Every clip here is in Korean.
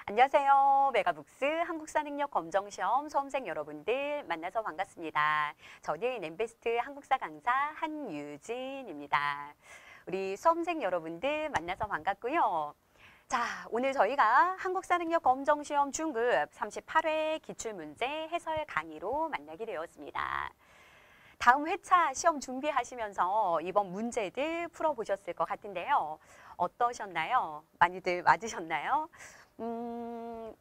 안녕하세요. 메가북스 한국사능력검정시험 수험생 여러분들 만나서 반갑습니다. 저는 엠베스트 한국사 강사 한유진입니다. 우리 수험생 여러분들 만나서 반갑고요. 자, 오늘 저희가 한국사능력검정시험 중급 38회 기출문제 해설 강의로 만나게 되었습니다. 다음 회차 시험 준비하시면서 이번 문제들 풀어보셨을 것 같은데요. 어떠셨나요? 많이들 맞으셨나요?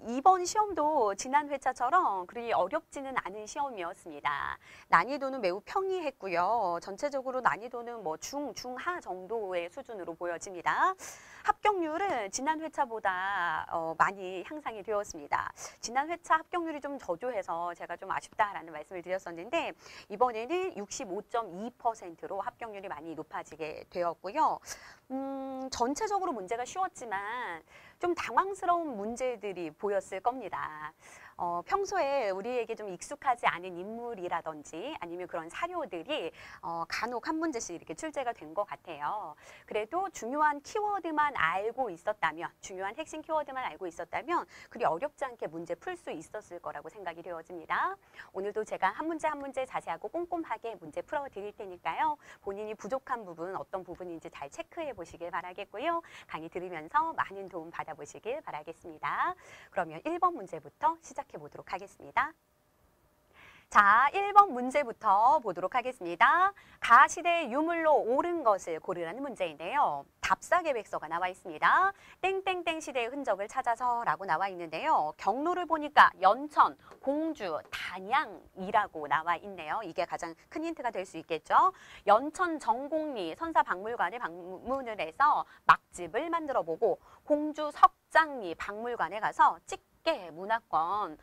이번 시험도 지난 회차처럼 그리 어렵지는 않은 시험이었습니다. 난이도는 매우 평이했고요. 전체적으로 난이도는 뭐 중하 정도의 수준으로 보여집니다. 합격률은 지난 회차보다 많이 향상이 되었습니다. 지난 회차 합격률이 좀 저조해서 제가 좀 아쉽다라는 말씀을 드렸었는데 이번에는 65.2%로 합격률이 많이 높아지게 되었고요. 전체적으로 문제가 쉬웠지만 좀 당황스러운 문제들이 보였을 겁니다. 평소에 우리에게 좀 익숙하지 않은 인물이라든지 아니면 그런 사료들이 간혹 한 문제씩 이렇게 출제가 된 것 같아요. 그래도 중요한 키워드만 알고 있었다면, 중요한 핵심 키워드만 알고 있었다면 그리 어렵지 않게 문제 풀 수 있었을 거라고 생각이 되어집니다. 오늘도 제가 한 문제 한 문제 자세하고 꼼꼼하게 문제 풀어드릴 테니까요. 본인이 부족한 부분, 어떤 부분인지 잘 체크해 보시길 바라겠고요. 강의 들으면서 많은 도움 받아보시길 바라겠습니다. 그러면 1번 문제부터 시작해 보도록 하겠습니다. 자, 1번 문제부터 보도록 하겠습니다. 가시대의 유물로 옳은 것을 고르라는 문제인데요. 답사계획서가 나와 있습니다. 땡땡땡 시대의 흔적을 찾아서 라고 나와 있는데요. 경로를 보니까 연천, 공주, 단양이라고 나와 있네요. 이게 가장 큰 힌트가 될 수 있겠죠. 연천 정곡리 선사박물관에 방문을 해서 막집을 만들어 보고 공주 석장리 박물관에 가서 문화권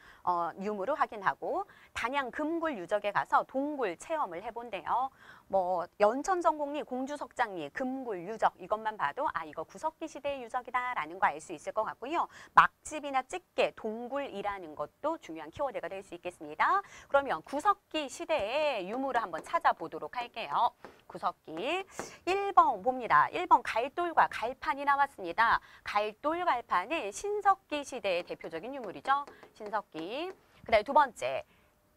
유물을 확인하고 단양 금굴 유적에 가서 동굴 체험을 해본대요. 뭐 연천정곡리, 공주석장리, 금굴 유적 이것만 봐도 아 이거 구석기 시대의 유적이다라는 거 알 수 있을 것 같고요. 막집이나 집게, 동굴이라는 것도 중요한 키워드가 될 수 있겠습니다. 그러면 구석기 시대의 유물을 한번 찾아보도록 할게요. 구석기 1번 봅니다. 1번 갈돌과 갈판이 나왔습니다. 갈돌, 갈판은 신석기 시대의 대표적인 유물이죠. 신석기. 그다음에 두 번째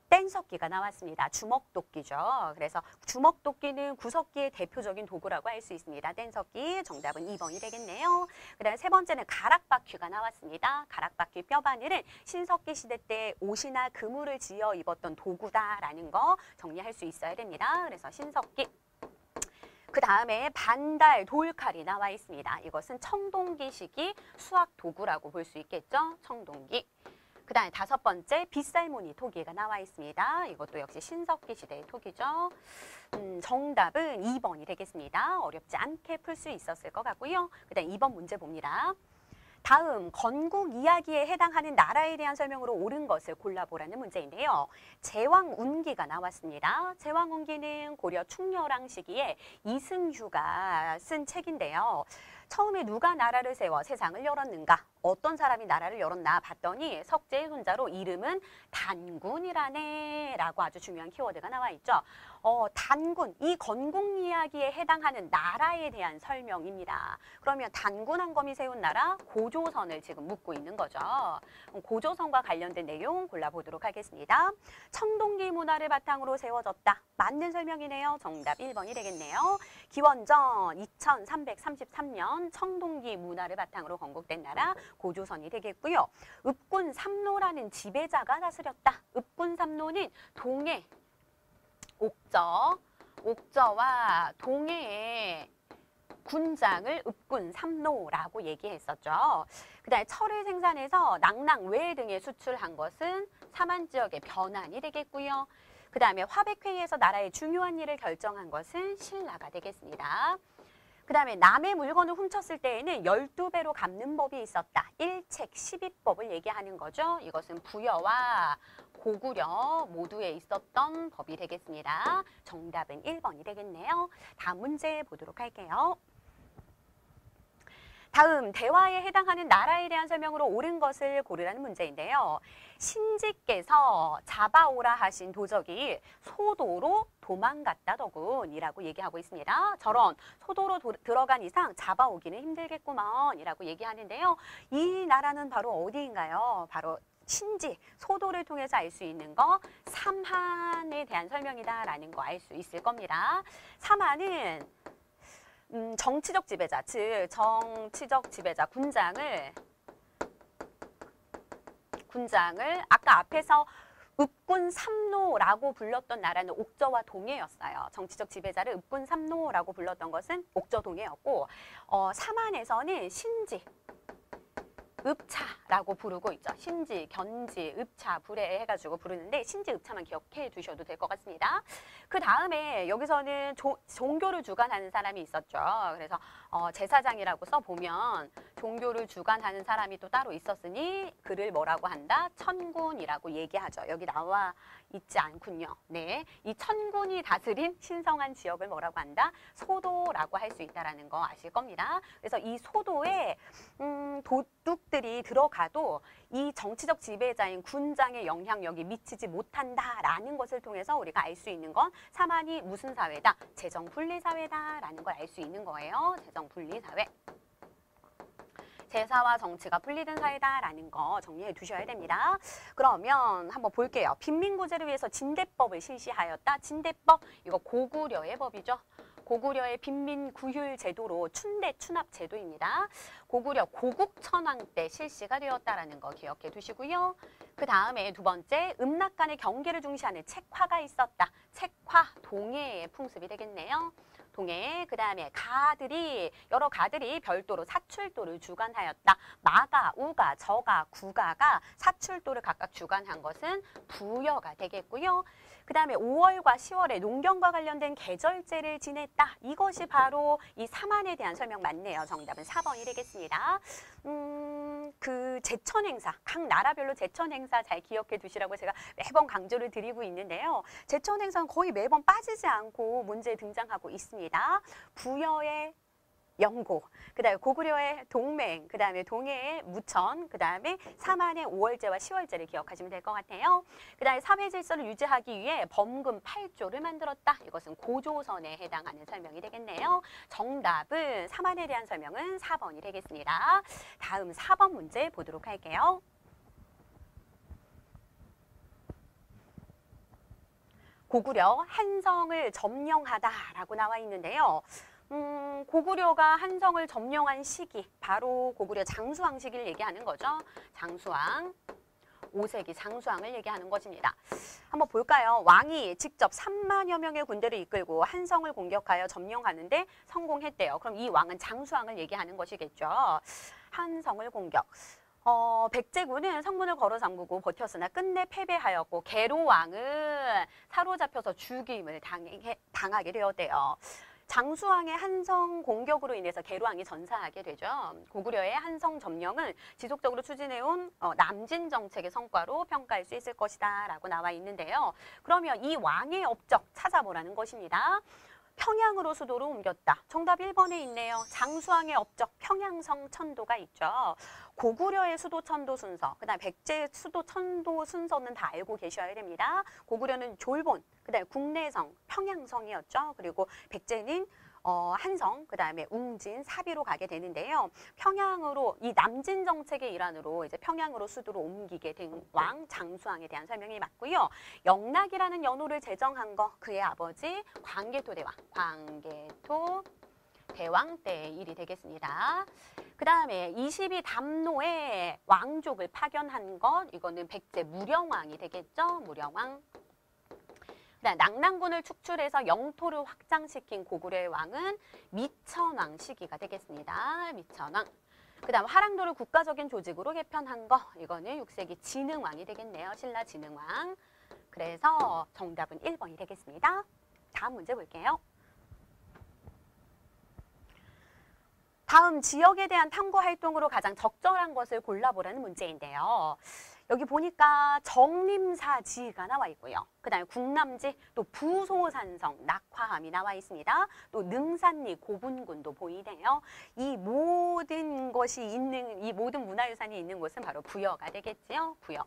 뗀석기가 나왔습니다. 주먹도끼죠. 그래서 주먹도끼는 구석기의 대표적인 도구라고 할 수 있습니다. 뗀석기 정답은 2번이 되겠네요. 그다음에 세 번째는 가락바퀴가 나왔습니다. 가락바퀴 뼈바늘은 신석기 시대 때 옷이나 그물을 지어 입었던 도구다라는 거 정리할 수 있어야 됩니다. 그래서 신석기. 그 다음에 반달, 돌칼이 나와 있습니다. 이것은 청동기 시기 수학 도구라고 볼 수 있겠죠. 청동기. 그 다음에 다섯 번째 빗살무늬 토기가 나와 있습니다. 이것도 역시 신석기 시대의 토기죠. 정답은 2번이 되겠습니다. 어렵지 않게 풀 수 있었을 것 같고요. 그 다음 2번 문제 봅니다. 다음 건국 이야기에 해당하는 나라에 대한 설명으로 옳은 것을 골라보라는 문제인데요. 제왕운기가 나왔습니다. 제왕운기는 고려 충렬왕 시기에 이승휴가 쓴 책인데요. 처음에 누가 나라를 세워 세상을 열었는가? 어떤 사람이 나라를 열었나 봤더니 석재의 손자로 이름은 단군이라네 라고 아주 중요한 키워드가 나와 있죠. 단군, 이 건국 이야기에 해당하는 나라에 대한 설명입니다. 그러면 단군한검이 세운 나라 고조선을 지금 묻고 있는 거죠. 그럼 고조선과 관련된 내용 골라보도록 하겠습니다. 청동기 문화를 바탕으로 세워졌다. 맞는 설명이네요. 정답 1번이 되겠네요. 기원전 2333년 청동기 문화를 바탕으로 건국된 나라 고조선이 되겠고요. 읍군 삼노라는 지배자가 다스렸다. 읍군 삼노는 동해, 옥저와 동해의 군장을 읍군 삼노라고 얘기했었죠. 그 다음에 철을 생산해서 낭랑, 외 등에 수출한 것은 삼안 지역의 변환이 되겠고요. 그 다음에 화백회의에서 나라의 중요한 일을 결정한 것은 신라가 되겠습니다. 그 다음에 남의 물건을 훔쳤을 때에는 12배로 갚는 법이 있었다. 일책 12법을 얘기하는 거죠. 이것은 부여와 고구려 모두에 있었던 법이 되겠습니다. 정답은 1번이 되겠네요. 다음 문제 보도록 할게요. 다음 대화에 해당하는 나라에 대한 설명으로 옳은 것을 고르라는 문제인데요. 신지께서 잡아오라 하신 도적이 소도로 도망갔다더군 이라고 얘기하고 있습니다. 저런 소도로 들어간 이상 잡아오기는 힘들겠구먼 이라고 얘기하는데요. 이 나라는 바로 어디인가요? 바로 신지, 소도를 통해서 알 수 있는 거 삼한에 대한 설명이다라는 거 알 수 있을 겁니다. 삼한은 정치적 지배자, 즉 정치적 지배자 군장을 아까 앞에서 읍군 삼노라고 불렀던 나라는 옥저와 동해였어요. 정치적 지배자를 읍군 삼노라고 불렀던 것은 옥저 동해였고 삼한에서는 신지, 읍차라고 부르고 있죠. 신지, 견지, 읍차, 불에 해가지고 부르는데 신지, 읍차만 기억해 두셔도 될 것 같습니다. 그 다음에 여기서는 종교를 주관하는 사람이 있었죠. 그래서 제사장이라고 써보면 종교를 주관하는 사람이 또 따로 있었으니 그를 뭐라고 한다? 천군이라고 얘기하죠. 여기 나와 있지 않군요. 네, 이 천군이 다스린 신성한 지역을 뭐라고 한다? 소도라고 할 수 있다는 거 아실 겁니다. 그래서 이 소도에 도둑들이 들어가도 이 정치적 지배자인 군장의 영향력이 미치지 못한다라는 것을 통해서 우리가 알 수 있는 건 삼한이 무슨 사회다? 재정분리사회다라는 걸 알 수 있는 거예요. 재정분리사회. 제사와 정치가 분리된 사회다라는 거 정리해 두셔야 됩니다. 그러면 한번 볼게요. 빈민구제를 위해서 진대법을 실시하였다. 진대법, 이거 고구려의 법이죠. 고구려의 빈민구율 제도로 춘대 추납 제도입니다. 고구려 고국천왕 때 실시가 되었다라는 거 기억해 두시고요. 그 다음에 두 번째, 음락 간의 경계를 중시하는 책화가 있었다. 책화, 동해의 풍습이 되겠네요. 동해, 그 다음에 여러 가들이 별도로 사출도를 주관하였다. 마가, 우가, 저가, 구가가 사출도를 각각 주관한 것은 부여가 되겠고요. 그 다음에 5월과 10월에 농경과 관련된 계절제를 지냈다. 이것이 바로 이 삼한에 대한 설명 맞네요. 정답은 4번이 되겠습니다. 그 제천 행사, 각 나라별로 제천 행사 잘 기억해 두시라고 제가 매번 강조를 드리고 있는데요. 제천 행사는 거의 매번 빠지지 않고 문제에 등장하고 있습니다. 부여의 영고, 그 다음에 고구려의 동맹, 그 다음에 동해의 무천, 그 다음에 삼한의 5월제와 10월제를 기억하시면 될 것 같아요. 그 다음에 사회 질서를 유지하기 위해 범금 8조를 만들었다. 이것은 고조선에 해당하는 설명이 되겠네요. 정답은 삼한에 대한 설명은 4번이 되겠습니다. 다음 4번 문제 보도록 할게요. 고구려 한성을 점령하다라고 나와 있는데요. 고구려가 한성을 점령한 시기, 바로 고구려 장수왕 시기를 얘기하는 거죠. 장수왕, 5세기 장수왕을 얘기하는 것입니다. 한번 볼까요? 왕이 직접 3만여 명의 군대를 이끌고 한성을 공격하여 점령하는데 성공했대요. 그럼 이 왕은 장수왕을 얘기하는 것이겠죠. 한성을 공격. 백제군은 성문을 걸어 잠그고 버텼으나 끝내 패배하였고 계로왕은 사로잡혀서 죽임을 당하게 되었대요. 장수왕의 한성 공격으로 인해서 계로왕이 전사하게 되죠. 고구려의 한성 점령은 지속적으로 추진해온 남진 정책의 성과로 평가할 수 있을 것이다 라고 나와 있는데요. 그러면 이 왕의 업적 찾아보라는 것입니다. 평양으로 수도를 옮겼다. 정답 1번에 있네요. 장수왕의 업적 평양성 천도가 있죠. 고구려의 수도 천도 순서, 그 다음에 백제의 수도 천도 순서는 다 알고 계셔야 됩니다. 고구려는 졸본, 그 다음에 국내성, 평양성이었죠. 그리고 백제는 한성, 그 다음에 웅진, 사비로 가게 되는데요. 평양으로, 이 남진 정책의 일환으로 이제 평양으로 수도를 옮기게 된 왕, 장수왕에 대한 설명이 맞고요. 영락이라는 연호를 제정한 거, 그의 아버지 광개토 대왕, 광개토 대왕 때의 일이 되겠습니다. 그 다음에 22담로에 왕족을 파견한 것, 이거는 백제 무령왕이 되겠죠. 무령왕. 낙랑군을 축출해서 영토를 확장시킨 고구려의 왕은 미천왕 시기가 되겠습니다. 미천왕. 그 다음 하랑도를 국가적인 조직으로 개편한 거, 이거는 6세기 진흥왕이 되겠네요. 신라 진흥왕. 그래서 정답은 1번이 되겠습니다. 다음 문제 볼게요. 다음 지역에 대한 탐구 활동으로 가장 적절한 것을 골라보라는 문제인데요. 여기 보니까 정림사지가 나와 있고요. 그 다음에 국남지, 또 부소산성, 낙화함이 나와 있습니다. 또 능산리, 고분군도 보이네요. 이 모든 것이 있는, 이 모든 문화유산이 있는 곳은 바로 부여가 되겠지요. 부여.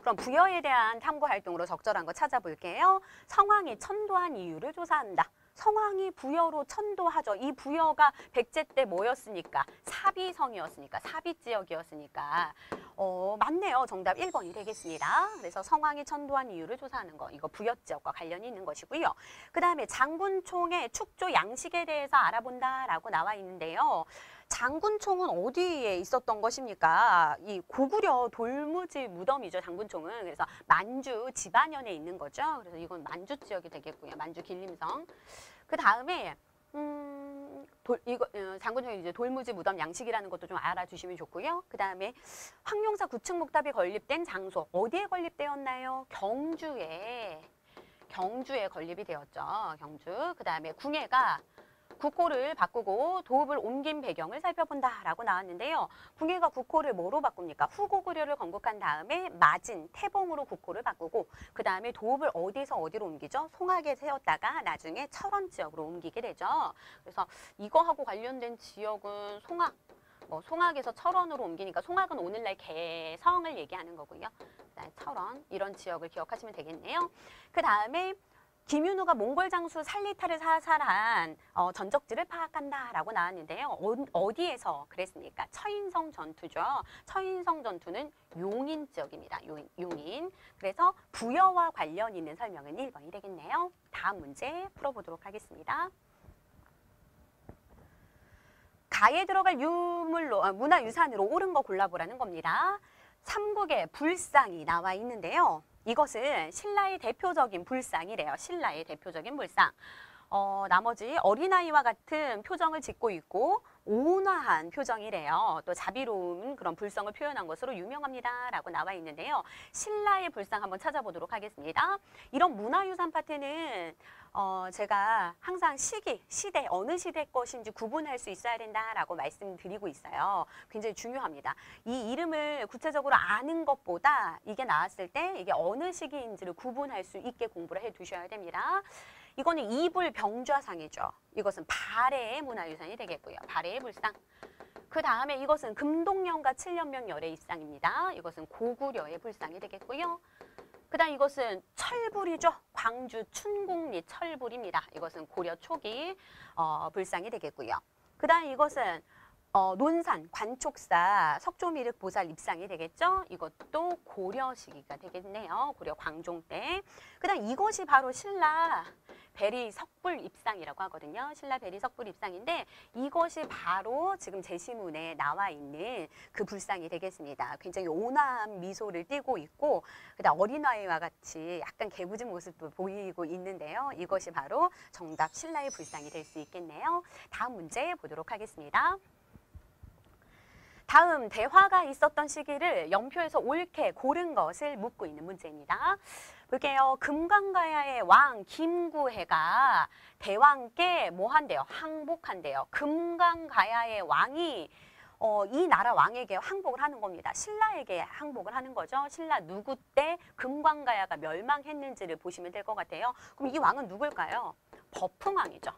그럼 부여에 대한 탐구 활동으로 적절한 거 찾아볼게요. 성황이 천도한 이유를 조사한다. 성황이 부여로 천도하죠. 이 부여가 백제 때 뭐였으니까? 사비성이었으니까, 사비지역이었으니까. 맞네요. 정답 1번이 되겠습니다. 그래서 성황이 천도한 이유를 조사하는 거. 이거 부여 지역과 관련이 있는 것이고요. 그 다음에 장군총의 축조 양식에 대해서 알아본다라고 나와 있는데요. 장군총은 어디에 있었던 것입니까? 이 고구려 돌무지 무덤이죠. 장군총은. 그래서 만주 지반현에 있는 거죠. 그래서 이건 만주 지역이 되겠고요. 만주 길림성. 그 다음에 장군총이 이제 돌무지 무덤 양식이라는 것도 좀 알아주시면 좋고요. 그 다음에 황룡사 구층 목탑이 건립된 장소 어디에 건립되었나요? 경주에 건립이 되었죠. 경주. 그 다음에 궁예가 국호를 바꾸고 도읍을 옮긴 배경을 살펴본다라고 나왔는데요. 궁예가 국호를 뭐로 바꿉니까? 후고구려를 건국한 다음에 마진, 태봉으로 국호를 바꾸고 그 다음에 도읍을 어디서 어디로 옮기죠? 송악에 세웠다가 나중에 철원 지역으로 옮기게 되죠. 그래서 이거하고 관련된 지역은 송악, 송악에서 철원으로 옮기니까 송악은 오늘날 개성을 얘기하는 거고요. 그다음에 철원 이런 지역을 기억하시면 되겠네요. 그 다음에 김윤우가 몽골 장수 살리타를 사살한 전적지를 파악한다라고 나왔는데요. 어디에서 그랬습니까? 처인성 전투죠. 처인성 전투는 용인 지역입니다. 용인. 그래서 부여와 관련 있는 설명은 1번이 되겠네요. 다음 문제 풀어보도록 하겠습니다. 가에 들어갈 문화유산으로 옳은 거 골라보라는 겁니다. 삼국의 불상이 나와 있는데요. 이것은 신라의 대표적인 불상이래요. 신라의 대표적인 불상. 나머지 어린아이와 같은 표정을 짓고 있고 온화한 표정이래요. 또 자비로운 그런 불성을 표현한 것으로 유명합니다. 라고 나와 있는데요. 신라의 불상 한번 찾아보도록 하겠습니다. 이런 문화유산 파트는 제가 항상 시대, 어느 시대 것인지 구분할 수 있어야 된다라고 말씀드리고 있어요. 굉장히 중요합니다. 이 이름을 구체적으로 아는 것보다 이게 나왔을 때 이게 어느 시기인지를 구분할 수 있게 공부를 해 두셔야 됩니다. 이거는 이불병좌상이죠. 이것은 발해의 문화유산이 되겠고요. 발해의 불상. 그 다음에 이것은 금동령과 칠년명 열의 입상입니다. 이것은 고구려의 불상이 되겠고요. 그 다음 이것은 철불이죠. 광주 춘곡리 철불입니다. 이것은 고려 초기 불상이 되겠고요. 그 다음 이것은 논산 관촉사 석조미륵 보살 입상이 되겠죠. 이것도 고려 시기가 되겠네요. 고려 광종 때. 그 다음 이것이 바로 신라 베리 석불 입상이라고 하거든요. 신라 베리 석불 입상인데 이것이 바로 지금 제시문에 나와 있는 그 불상이 되겠습니다. 굉장히 온화한 미소를 띠고 있고 그다음 어린아이와 같이 약간 개구진 모습도 보이고 있는데요. 이것이 바로 정답 신라의 불상이 될 수 있겠네요. 다음 문제 보도록 하겠습니다. 다음 대화가 있었던 시기를 연표에서 옳게 고른 것을 묻고 있는 문제입니다. 볼게요. 금강가야의 왕 김구해가 대왕께 뭐 한대요? 항복한대요. 금강가야의 왕이 이 나라 왕에게 항복을 하는 겁니다. 신라에게 항복을 하는 거죠. 신라 누구 때 금강가야가 멸망했는지를 보시면 될 것 같아요. 그럼 이 왕은 누굴까요? 버풍왕이죠.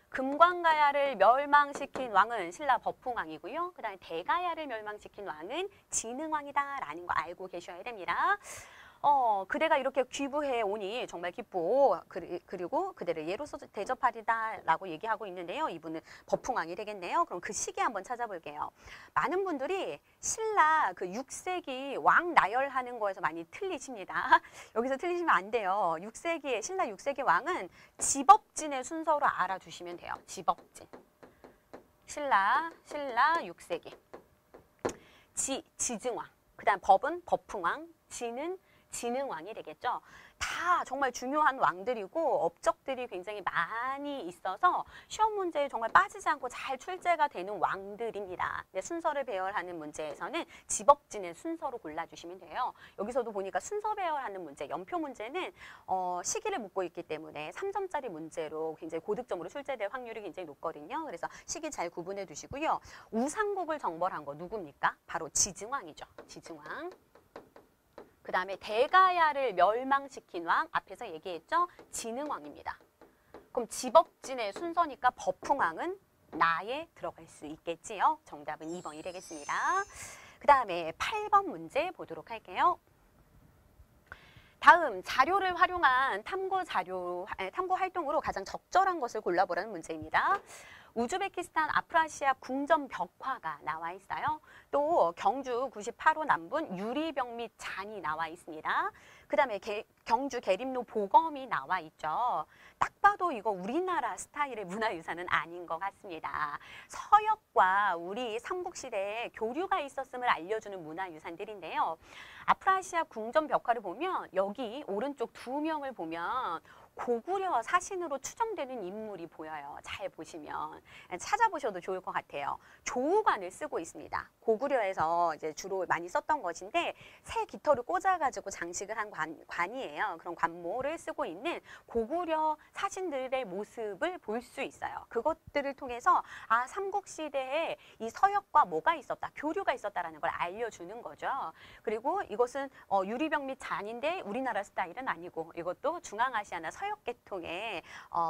금강가야를 멸망시킨 왕은 신라 버풍왕이고요. 그 다음에 대가야를 멸망시킨 왕은 진흥왕이다라는 거 알고 계셔야 됩니다. 그대가 이렇게 귀부해 오니 정말 기쁘고 그리고 그대를 예로서 대접하리다라고 얘기하고 있는데요. 이분은 버풍왕이 되겠네요. 그럼 그 시기 한번 찾아볼게요. 많은 분들이 신라 그 6세기 왕 나열하는 거에서 많이 틀리십니다. 여기서 틀리시면 안 돼요. 신라 6세기 왕은 지법진의 순서로 알아두시면 돼요. 지법진. 신라 6세기. 지증왕. 그 다음 법은 버풍왕. 진은 진흥왕이 되겠죠. 다 정말 중요한 왕들이고 업적들이 굉장히 많이 있어서 시험 문제에 정말 빠지지 않고 잘 출제가 되는 왕들입니다. 네, 순서를 배열하는 문제에서는 집업진의 순서로 골라주시면 돼요. 여기서도 보니까 순서 배열하는 문제, 연표 문제는 시기를 묻고 있기 때문에 3점짜리 문제로 굉장히 고득점으로 출제될 확률이 굉장히 높거든요. 그래서 시기 잘 구분해 두시고요. 우상국을 정벌한 거 누굽니까? 바로 지증왕이죠. 지증왕. 그 다음에 대가야를 멸망시킨 왕, 앞에서 얘기했죠? 진흥왕입니다. 그럼 집업진의 순서니까 버풍왕은 나에 들어갈 수 있겠지요? 정답은 2번이 되겠습니다. 그 다음에 8번 문제 보도록 할게요. 다음 자료를 활용한 탐구 활동으로 가장 적절한 것을 골라보라는 문제입니다. 우즈베키스탄 아프라시아 궁전 벽화가 나와 있어요. 또 경주 98호 남분 유리병 및 잔이 나와 있습니다. 그 다음에 경주 계림로 보검이 나와 있죠. 딱 봐도 이거 우리나라 스타일의 문화유산은 아닌 것 같습니다. 서역과 우리 삼국시대에 교류가 있었음을 알려주는 문화유산들인데요. 아프라시아 궁전 벽화를 보면 여기 오른쪽 2명을 보면 고구려 사신으로 추정되는 인물이 보여요. 잘 보시면 찾아보셔도 좋을 것 같아요. 조우관을 쓰고 있습니다. 고구려에서 이제 주로 많이 썼던 것인데 새 깃털을 꽂아가지고 장식을 한 관이에요. 그런 관모를 쓰고 있는 고구려 사신들의 모습을 볼 수 있어요. 그것들을 통해서 아 삼국시대에 이 서역과 뭐가 있었다, 교류가 있었다라는 걸 알려주는 거죠. 그리고 이것은 유리병 및 잔인데 우리나라 스타일은 아니고 이것도 중앙아시아나 서역 계통의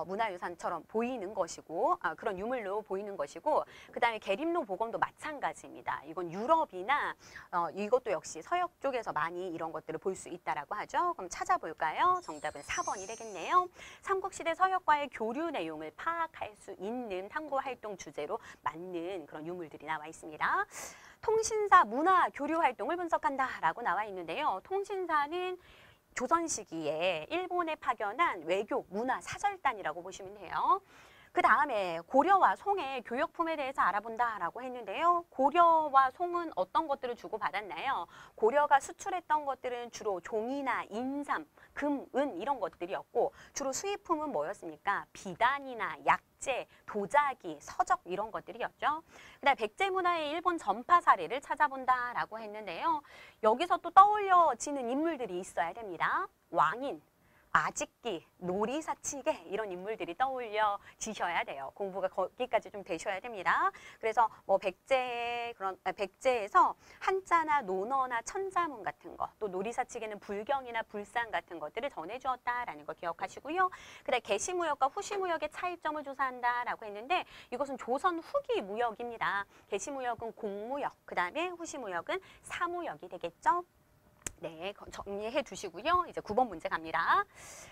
문화유산처럼 보이는 것이고 그런 유물로 보이는 것이고 그 다음에 계림로 보검도 마찬가지입니다. 이건 유럽이나 이것도 역시 서역 쪽에서 많이 이런 것들을 볼 수 있다라고 하죠. 그럼 찾아볼까요? 정답은 4번이 되겠네요. 삼국시대 서역과의 교류 내용을 파악할 수 있는 탐구활동 주제로 맞는 그런 유물들이 나와 있습니다. 통신사 문화 교류 활동을 분석한다라고 나와 있는데요. 통신사는 조선 시기에 일본에 파견한 외교 문화 사절단이라고 보시면 돼요. 그 다음에 고려와 송의 교역품에 대해서 알아본다라고 했는데요. 고려와 송은 어떤 것들을 주고받았나요? 고려가 수출했던 것들은 주로 종이나 인삼, 금, 은 이런 것들이었고 주로 수입품은 뭐였습니까? 비단이나 약재, 도자기, 서적 이런 것들이었죠. 그다음에 백제 문화의 일본 전파 사례를 찾아본다라고 했는데요. 여기서 또 떠올려지는 인물들이 있어야 됩니다. 왕인, 아직기, 놀이사치계 이런 인물들이 떠올려지셔야 돼요. 공부가 거기까지 좀 되셔야 됩니다. 그래서 뭐 백제에서 한자나 논어나 천자문 같은 거, 또 놀이사치계는 불경이나 불상 같은 것들을 전해주었다라는 거 기억하시고요. 그다음에 개시무역과 후시무역의 차이점을 조사한다라고 했는데 이것은 조선 후기 무역입니다. 개시무역은 공무역, 그다음에 후시무역은 사무역이 되겠죠. 네, 정리해 두시고요. 이제 9번 문제 갑니다.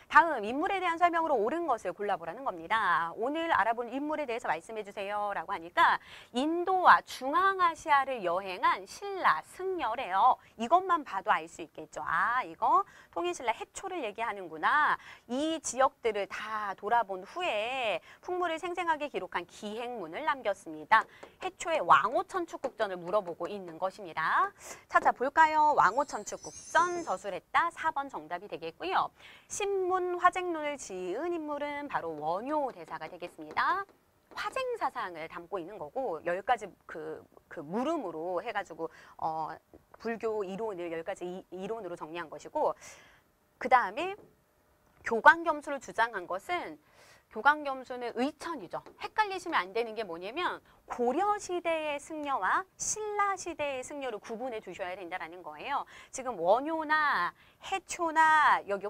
다음 인물에 대한 설명으로 옳은 것을 골라보라는 겁니다. 오늘 알아본 인물에 대해서 말씀해 주세요 라고 하니까 인도와 중앙아시아를 여행한 신라 승려래요. 이것만 봐도 알 수 있겠죠. 아, 이거 통일신라 해초를 얘기하는구나. 이 지역들을 다 돌아본 후에 풍물을 생생하게 기록한 기행문을 남겼습니다. 해초의 왕오천축국전을 물어보고 있는 것입니다. 찾아볼까요? 왕오천축국전 저술했다. 4번 정답이 되겠고요. 신문 화쟁론을 지은 인물은 바로 원효 대사가 되겠습니다. 화쟁 사상을 담고 있는 거고 10가지 그 물음으로 해가지고 불교 이론을 10가지 이론으로 정리한 것이고 그 다음에 교광겸수를 주장한 것은 교광겸수는 의천이죠. 헷갈리시면 안 되는 게 뭐냐면 고려시대의 승려와 신라시대의 승려를 구분해 두셔야 된다는 거예요. 지금 원효나 해초나 여기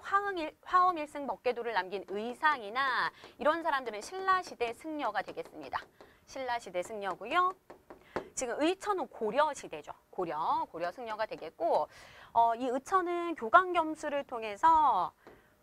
화엄일승 법궤도를 남긴 의상이나 이런 사람들은 신라시대 승려가 되겠습니다. 신라시대 승려고요. 지금 의천은 고려시대죠. 고려 승려가 되겠고 이 의천은 교광겸수를 통해서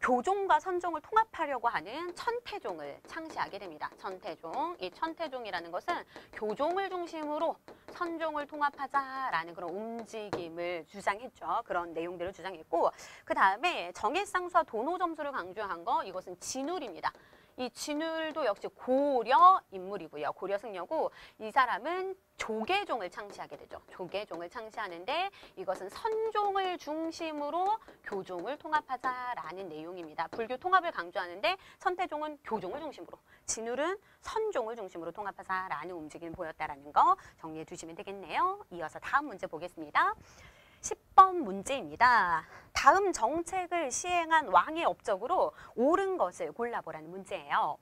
교종과 선종을 통합하려고 하는 천태종을 창시하게 됩니다. 천태종. 이 천태종이라는 것은 교종을 중심으로 선종을 통합하자라는 그런 움직임을 주장했죠. 그런 내용들을 주장했고 그 다음에 정해쌍수와 도노점수를 강조한 거 이것은 진울입니다. 이 진울도 역시 고려 인물이고요. 고려 승려고 이 사람은 조계종을 창시하게 되죠. 조계종을 창시하는데 이것은 선종을 중심으로 교종을 통합하자라는 내용입니다. 불교 통합을 강조하는데 선태종은 교종을 중심으로, 진울은 선종을 중심으로 통합하자라는 움직임을 보였다라는 거 정리해 두시면 되겠네요. 이어서 다음 문제 보겠습니다. 10번 문제입니다. 다음 정책을 시행한 왕의 업적으로 옳은 것을 골라보라는 문제예요.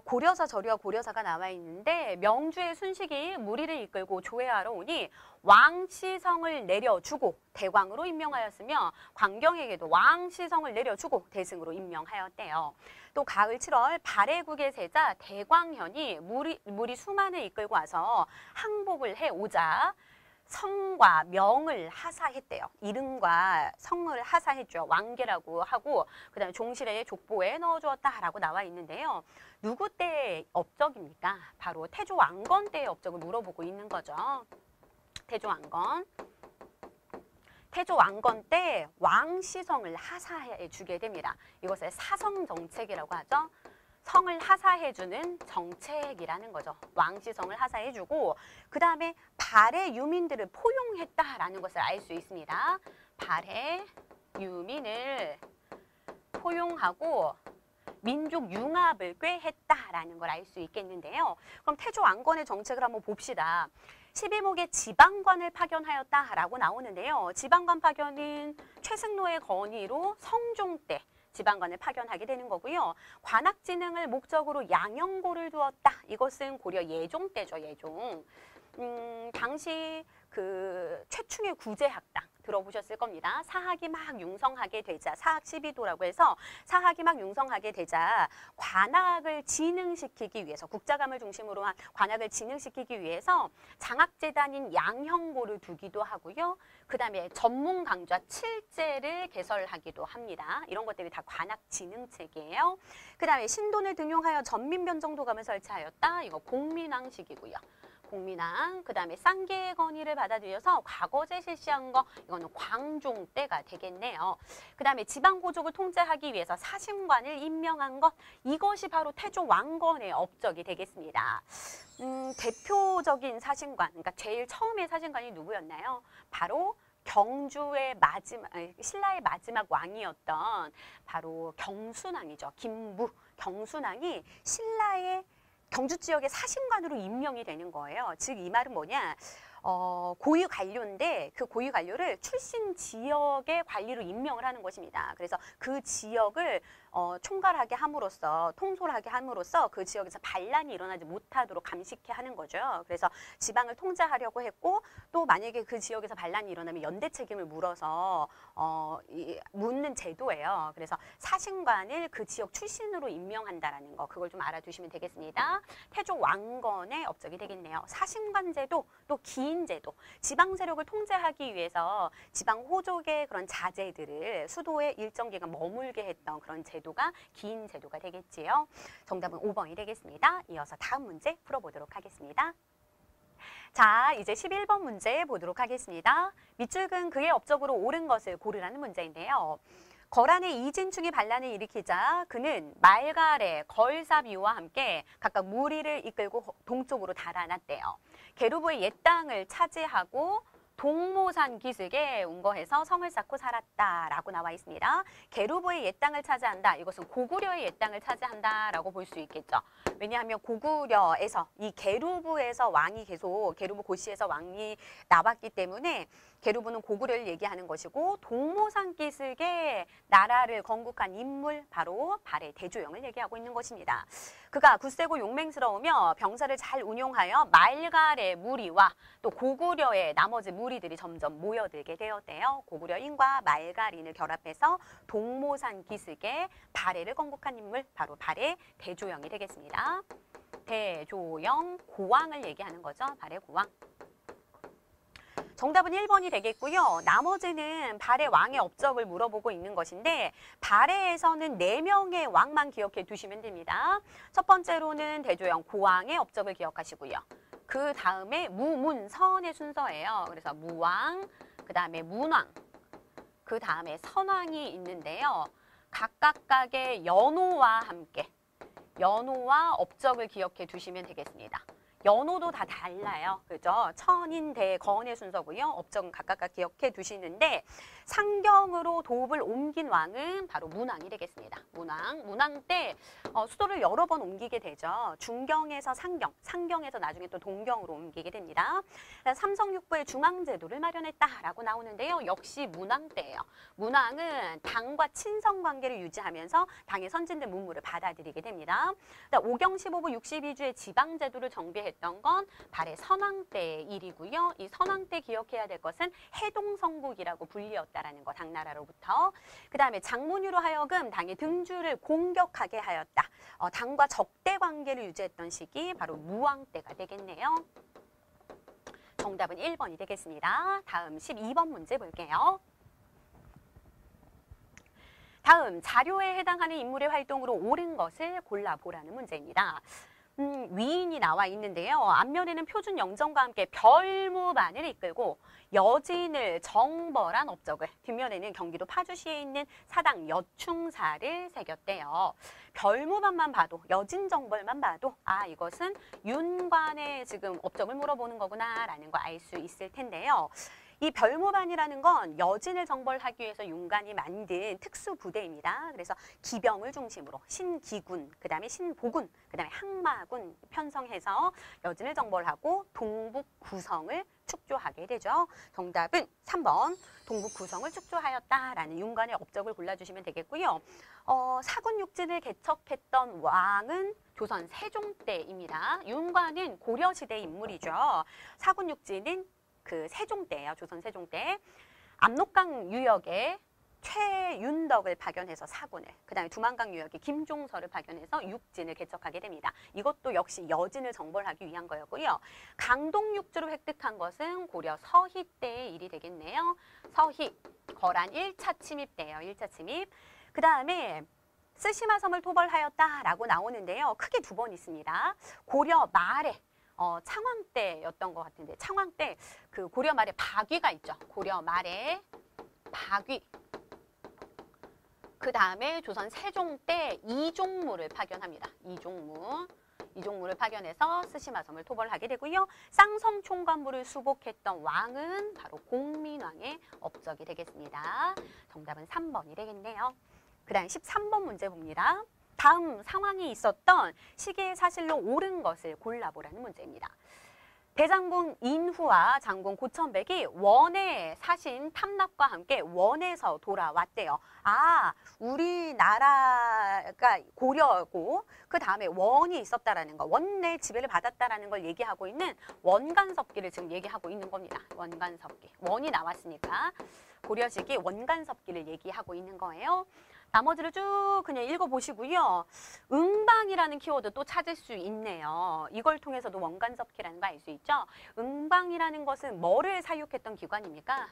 고려사, 저려와 고려사가 나와 있는데 명주의 순식이 무리를 이끌고 조회하러 오니 왕시성을 내려주고 대광으로 임명하였으며 광경에게도 왕시성을 내려주고 대승으로 임명하였대요. 또 가을 7월 발해국의 세자 대광현이 무리 수만을 이끌고 와서 항복을 해오자 성과 명을 하사했대요. 이름과 성을 하사했죠. 왕계라고 하고 그 다음에 종실의 족보에 넣어주었다라고 나와 있는데요. 누구 때의 업적입니까? 바로 태조 왕건 때의 업적을 물어보고 있는 거죠. 태조 왕건. 태조 왕건 때 왕시성을 하사해 주게 됩니다. 이것을 사성정책이라고 하죠. 성을 하사해주는 정책이라는 거죠. 왕시성을 하사해주고 그 다음에 발해 유민들을 포용했다라는 것을 알 수 있습니다. 발해 유민을 포용하고 민족 융합을 꾀했다라는 걸 알 수 있겠는데요. 그럼 태조 왕건의 정책을 한번 봅시다. 12목의 지방관을 파견하였다라고 나오는데요. 지방관 파견은 최승로의 건의로 성종 때 지방관을 파견하게 되는 거고요. 관악진흥을 목적으로 양형고를 두었다. 이것은 고려 예종 때죠. 예종. 당시 그 최충의 구제학당 들어보셨을 겁니다. 사학이 막 융성하게 되자, 사학 12도라고 해서 사학이 막 융성하게 되자 관악을 진흥시키기 위해서, 국자감을 중심으로 한 관악을 진흥시키기 위해서 장학재단인 양형고를 두기도 하고요. 그 다음에 전문강좌 7제를 개설하기도 합니다. 이런 것들이 다 관악 진흥책이에요. 그 다음에 신돈을 등용하여 전민변정도감을 설치하였다. 이거 공민왕식이고요. 공민왕, 그 다음에 쌍계의 건의를 받아들여서 과거제 실시한 거, 이거는 광종 때가 되겠네요. 그 다음에 지방고족을 통제하기 위해서 사신관을 임명한 것, 이것이 바로 태조 왕건의 업적이 되겠습니다. 대표적인 사신관, 그러니까 제일 처음에 사신관이 누구였나요? 바로 경주의 마지막, 신라의 마지막 왕이었던 바로 경순왕이죠. 김부, 경순왕이 신라의 경주 지역의 사신관으로 임명이 되는 거예요. 즉 이 말은 뭐냐? 고위 관료인데 그 고위 관료를 출신 지역의 관리로 임명을 하는 것입니다. 그래서 그 지역을 총괄하게 함으로써, 통솔하게 함으로써 그 지역에서 반란이 일어나지 못하도록 감식해 하는 거죠. 그래서 지방을 통제하려고 했고, 또 만약에 그 지역에서 반란이 일어나면 연대 책임을 물어서 묻는 제도예요. 그래서 사신관을 그 지역 출신으로 임명한다라는 거, 그걸 좀 알아두시면 되겠습니다. 태조 왕건의 업적이 되겠네요. 사신관 제도, 또 기인 제도, 지방 세력을 통제하기 위해서 지방 호족의 그런 자제들을 수도에 일정 기간 머물게 했던 그런 제도가 기인 제도가 되겠지요. 정답은 5번이 되겠습니다. 이어서 다음 문제 풀어보도록 하겠습니다. 자, 이제 11번 문제 보도록 하겠습니다. 밑줄근 그의 업적으로 옳은 것을 고르라는 문제인데요. 거란의 이진충이 반란을 일으키자 그는 말갈의 걸사비와 함께 각각 무리를 이끌고 동쪽으로 달아났대요. 게르부의 옛 땅을 차지하고 동모산 기슭에 운거해서 성을 쌓고 살았다라고 나와 있습니다. 게르부의 옛 땅을 차지한다. 이것은 고구려의 옛 땅을 차지한다라고 볼 수 있겠죠. 왜냐하면 고구려에서 이 게르부에서 왕이 계속 게르부 고시에서 왕이 나왔기 때문에 게르부는 고구려를 얘기하는 것이고, 동모산 기슭에 나라를 건국한 인물, 바로 발해 대조영을 얘기하고 있는 것입니다. 그가 굳세고 용맹스러우며 병사를 잘 운용하여 말갈의 무리와 또 고구려의 나머지 무리들이 점점 모여들게 되었대요. 고구려인과 말갈인을 결합해서 동모산 기슭에 발해를 건국한 인물, 바로 발해 대조영이 되겠습니다. 대조영, 고왕을 얘기하는 거죠. 발해 고왕. 정답은 1번이 되겠고요. 나머지는 발해 왕의 업적을 물어보고 있는 것인데, 발해에서는 4명의 왕만 기억해 두시면 됩니다. 첫 번째로는 대조영 고왕의 업적을 기억하시고요. 그 다음에 무문선의 순서예요. 그래서 무왕, 그 다음에 문왕, 그 다음에 선왕이 있는데요. 각각의 연호와 함께 연호와 업적을 기억해 두시면 되겠습니다. 연호도 다 달라요. 그죠? 천인대 거언의 순서고요. 업적은 각각 기억해 두시는데 상경으로 도읍을 옮긴 왕은 바로 문왕이 되겠습니다. 문왕 때 수도를 여러 번 옮기게 되죠. 중경에서 상경, 상경에서 나중에 또 동경으로 옮기게 됩니다. 삼성육부의 중앙제도를 마련했다라고 나오는데요. 역시 문왕 때예요. 문왕은 당과 친선 관계를 유지하면서 당의 선진된 문물을 받아들이게 됩니다. 오경 15부 62주의 지방제도를 정비했던 건 발해 선왕 때의 일이고요. 이 선왕 때 기억해야 될 것은 해동성국이라고 불리었다라는 거, 당나라로부터. 그 다음에 장문유로 하여금 당의 등주를 공격하게 하였다. 당과 적대 관계를 유지했던 시기 바로 무왕 때가 되겠네요. 정답은 1번이 되겠습니다. 다음 12번 문제 볼게요. 다음 자료에 해당하는 인물의 활동으로 옳은 것을 골라보라는 문제입니다. 위인이 나와 있는데요. 앞면에는 표준 영정과 함께 별무반을 이끌고 여진을 정벌한 업적을, 뒷면에는 경기도 파주시에 있는 사당 여충사를 새겼대요. 별무반만 봐도, 여진정벌만 봐도 이것은 윤관의 지금 업적을 물어보는 거구나라는 거 알 수 있을 텐데요. 이 별무반이라는 건 여진을 정벌하기 위해서 윤관이 만든 특수부대입니다. 그래서 기병을 중심으로 신기군, 그 다음에 신보군, 그 다음에 항마군 편성해서 여진을 정벌하고 동북 구성을 축조하게 되죠. 정답은 3번 동북 구성을 축조하였다라는 윤관의 업적을 골라주시면 되겠고요. 사군육진을 개척했던 왕은 조선 세종 때입니다. 윤관은 고려시대 인물이죠. 사군육진은 그 세종 때예요. 조선 세종 때. 압록강 유역에 최윤덕을 파견해서 사군을, 그 다음에 두만강 유역에 김종서를 파견해서 육진을 개척하게 됩니다. 이것도 역시 여진을 정벌하기 위한 거였고요. 강동육주를 획득한 것은 고려 서희 때의 일이 되겠네요. 서희, 거란 1차 침입 때예요. 1차 침입. 그 다음에 쓰시마섬을 토벌하였다라고 나오는데요. 크게 두 번 있습니다. 고려 말에 창왕 때였던 것 같은데, 창왕 때 그 고려 말에 박위가 있죠. 고려 말에 박위. 그 다음에 조선 세종 때 이종무를 파견합니다. 이종무를 파견해서 쓰시마섬을 토벌하게 되고요. 쌍성 총관부를 수복했던 왕은 바로 공민왕의 업적이 되겠습니다. 정답은 3번이 되겠네요. 그 다음 13번 문제 봅니다. 다음 상황이 있었던 시기의 사실로 옳은 것을 골라보라는 문제입니다. 대장군 인후와 장군 고천백이 원의 사신 탐납과 함께 원에서 돌아왔대요. 우리나라가 고려고 그 다음에 원이 있었다라는 거, 원내 지배를 받았다라는 걸 얘기하고 있는 원간섭기를 지금 얘기하고 있는 겁니다. 원간섭기. 원이 나왔으니까 고려시기 원간섭기를 얘기하고 있는 거예요. 나머지를 쭉 그냥 읽어보시고요. 응방이라는 키워드 또 찾을 수 있네요. 이걸 통해서도 원간섭기라는 거 알 수 있죠. 응방이라는 것은 뭐를 사육했던 기관입니까?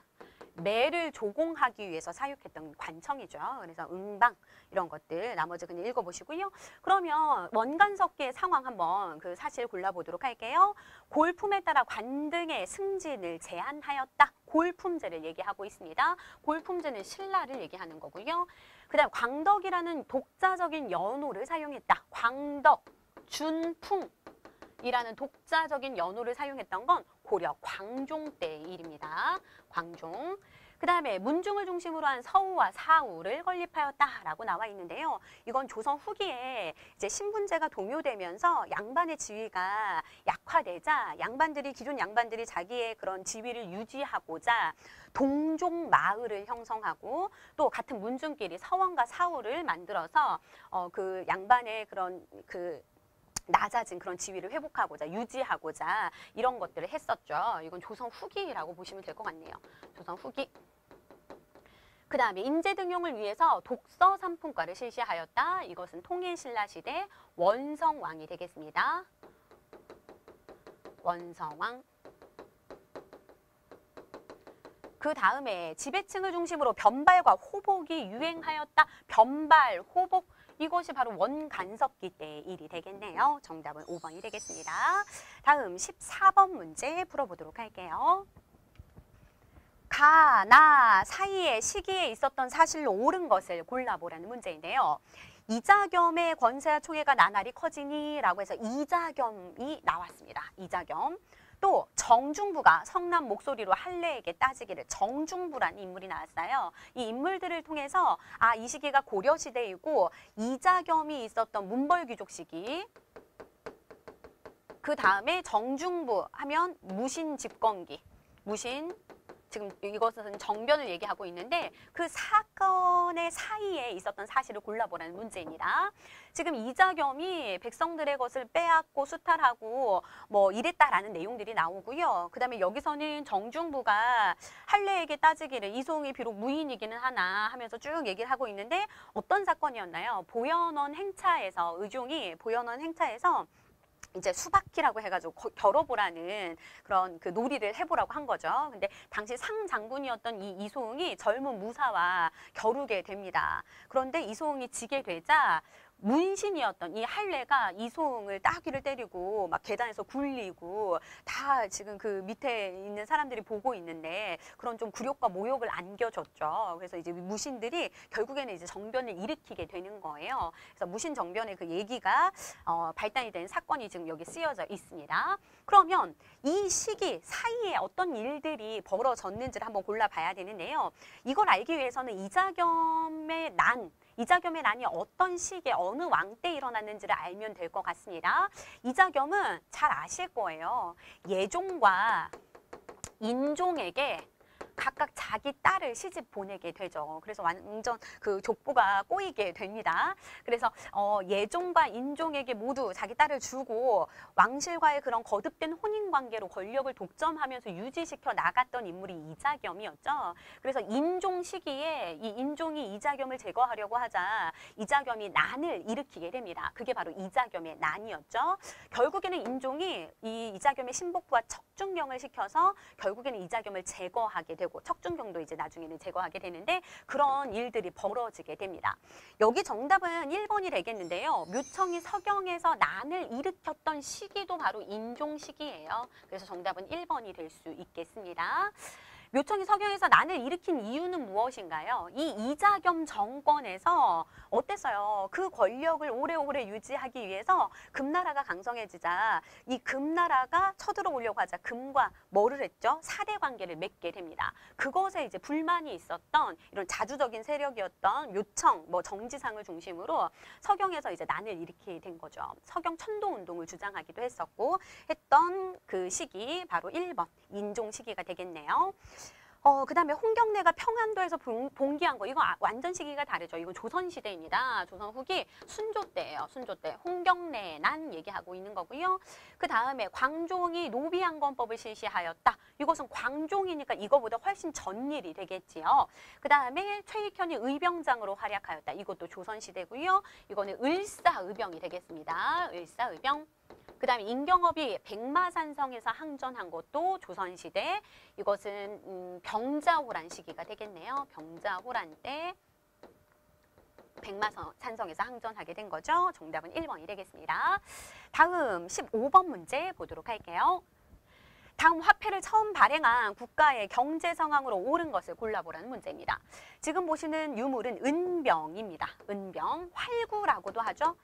매를 조공하기 위해서 사육했던 관청이죠. 그래서 응방 이런 것들 나머지 그냥 읽어보시고요. 그러면 원간섭기의 상황 한번 그 사실 골라보도록 할게요. 골품에 따라 관등의 승진을 제한하였다. 골품제를 얘기하고 있습니다. 골품제는 신라를 얘기하는 거고요. 그 다음 광덕이라는 독자적인 연호를 사용했다. 광덕, 준풍이라는 독자적인 연호를 사용했던 건 고려 광종 때의 일입니다. 광종. 그 다음에 문중을 중심으로 한 서우와 사우를 건립하였다라고 나와 있는데요. 이건 조선 후기에 이제 신분제가 동요되면서 양반의 지위가 약화되자 기존 양반들이 자기의 그런 지위를 유지하고자 동종 마을을 형성하고 또 같은 문중끼리 서원과 사우를 만들어서 그 양반의 그런 낮아진 그런 지위를 회복하고자 유지하고자 이런 것들을 했었죠. 이건 조선 후기라고 보시면 될 것 같네요. 조선 후기. 그 다음에 인재 등용을 위해서 독서 삼품과를 실시하였다. 이것은 통일신라 시대 원성왕이 되겠습니다. 원성왕. 그 다음에 지배층을 중심으로 변발과 호복이 유행하였다. 변발, 호복. 이것이 바로 원간섭기 때의 일이 되겠네요. 정답은 5번이 되겠습니다. 다음 14번 문제 풀어보도록 할게요. 가, 나 사이의 시기에 있었던 사실로 옳은 것을 골라보라는 문제인데요. 이자겸의 권세와 총애가 나날이 커지니라고 해서 이자겸이 나왔습니다. 이자겸. 또 정중부가 성남 목소리로 할례에게 따지기를, 정중부라는 인물이 나왔어요. 이 인물들을 통해서 이 시기가 고려시대이고 이자겸이 있었던 문벌귀족 시기, 그 다음에 정중부 하면 무신 집권기, 무신, 지금 이것은 정변을 얘기하고 있는데 그 사건의 사이에 있었던 사실을 골라보라는 문제입니다. 지금 이자겸이 백성들의 것을 빼앗고 수탈하고 뭐 이랬다라는 내용들이 나오고요. 그 다음에 여기서는 정중부가 할례에게 따지기를, 이송이 비록 무인이기는 하나 하면서 쭉 얘기를 하고 있는데 어떤 사건이었나요? 보현원 행차에서, 의종이 보현원 행차에서 이제 수박기라고 해가지고 겨뤄보라는 그런 그 놀이를 해보라고 한 거죠. 근데 당시 상장군이었던 이 이송이 젊은 무사와 겨루게 됩니다. 그런데 이송이 지게 되자 문신이었던 이 할례가 이송을 따귀를 때리고 막 계단에서 굴리고 다 지금 그 밑에 있는 사람들이 보고 있는데 그런 좀 굴욕과 모욕을 안겨줬죠. 그래서 이제 무신들이 결국에는 이제 정변을 일으키게 되는 거예요. 그래서 무신 정변의 그 얘기가 발단이 된 사건이 지금 여기 쓰여져 있습니다. 그러면 이 시기 사이에 어떤 일들이 벌어졌는지를 한번 골라봐야 되는데요. 이걸 알기 위해서는 이자겸의 난이 어떤 시기에 어느 왕 때 일어났는지를 알면 될 것 같습니다. 이자겸은 잘 아실 거예요. 예종과 인종에게 각각 자기 딸을 시집 보내게 되죠. 그래서 완전 그 족보가 꼬이게 됩니다. 그래서 예종과 인종에게 모두 자기 딸을 주고 왕실과의 그런 거듭된 혼인관계로 권력을 독점하면서 유지시켜 나갔던 인물이 이자겸이었죠. 그래서 인종 시기에 이 인종이 이자겸을 제거하려고 하자 이자겸이 난을 일으키게 됩니다. 그게 바로 이자겸의 난이었죠. 결국에는 인종이 이 이자겸의 신복부와 척준경을 시켜서 결국에는 이자겸을 제거하게 되고 척준경도 이제 나중에는 제거하게 되는데 그런 일들이 벌어지게 됩니다. 여기 정답은 1번이 되겠는데요. 묘청이 서경에서 난을 일으켰던 시기도 바로 인종 시기예요. 그래서 정답은 1번이 될 수 있겠습니다. 묘청이 서경에서 난을 일으킨 이유는 무엇인가요? 이 이자겸 정권에서 어땠어요? 그 권력을 오래오래 유지하기 위해서 금나라가 강성해지자 이 금나라가 쳐들어오려고 하자 금과 뭐를 했죠? 사대 관계를 맺게 됩니다. 그것에 이제 불만이 있었던 이런 자주적인 세력이었던 묘청, 뭐 정지상을 중심으로 서경에서 이제 난을 일으키게 된 거죠. 서경 천도운동을 주장하기도 했었고 했던 그 시기 바로 1번 인종 시기가 되겠네요. 그 다음에 홍경래가 평안도에서 봉기한 거, 이거 완전 시기가 다르죠. 이건 조선시대입니다. 조선 후기 순조 때예요. 순조 때 홍경래 난 얘기하고 있는 거고요. 그 다음에 광종이 노비항건법을 실시하였다. 이것은 광종이니까 이거보다 훨씬 전 일이 되겠지요. 그 다음에 최익현이 의병장으로 활약하였다. 이것도 조선시대고요. 이거는 을사의병이 되겠습니다. 을사의병. 그 다음에 임경업이 백마산성에서 항전한 것도 조선시대. 이것은 병자호란 시기가 되겠네요. 병자호란 때 백마산성에서 항전하게 된 거죠. 정답은 1번이 되겠습니다. 다음 15번 문제 보도록 할게요. 다음 화폐를 처음 발행한 국가의 경제 상황으로 옳은 것을 골라보라는 문제입니다. 지금 보시는 유물은 은병입니다. 은병, 활구라고도 하죠.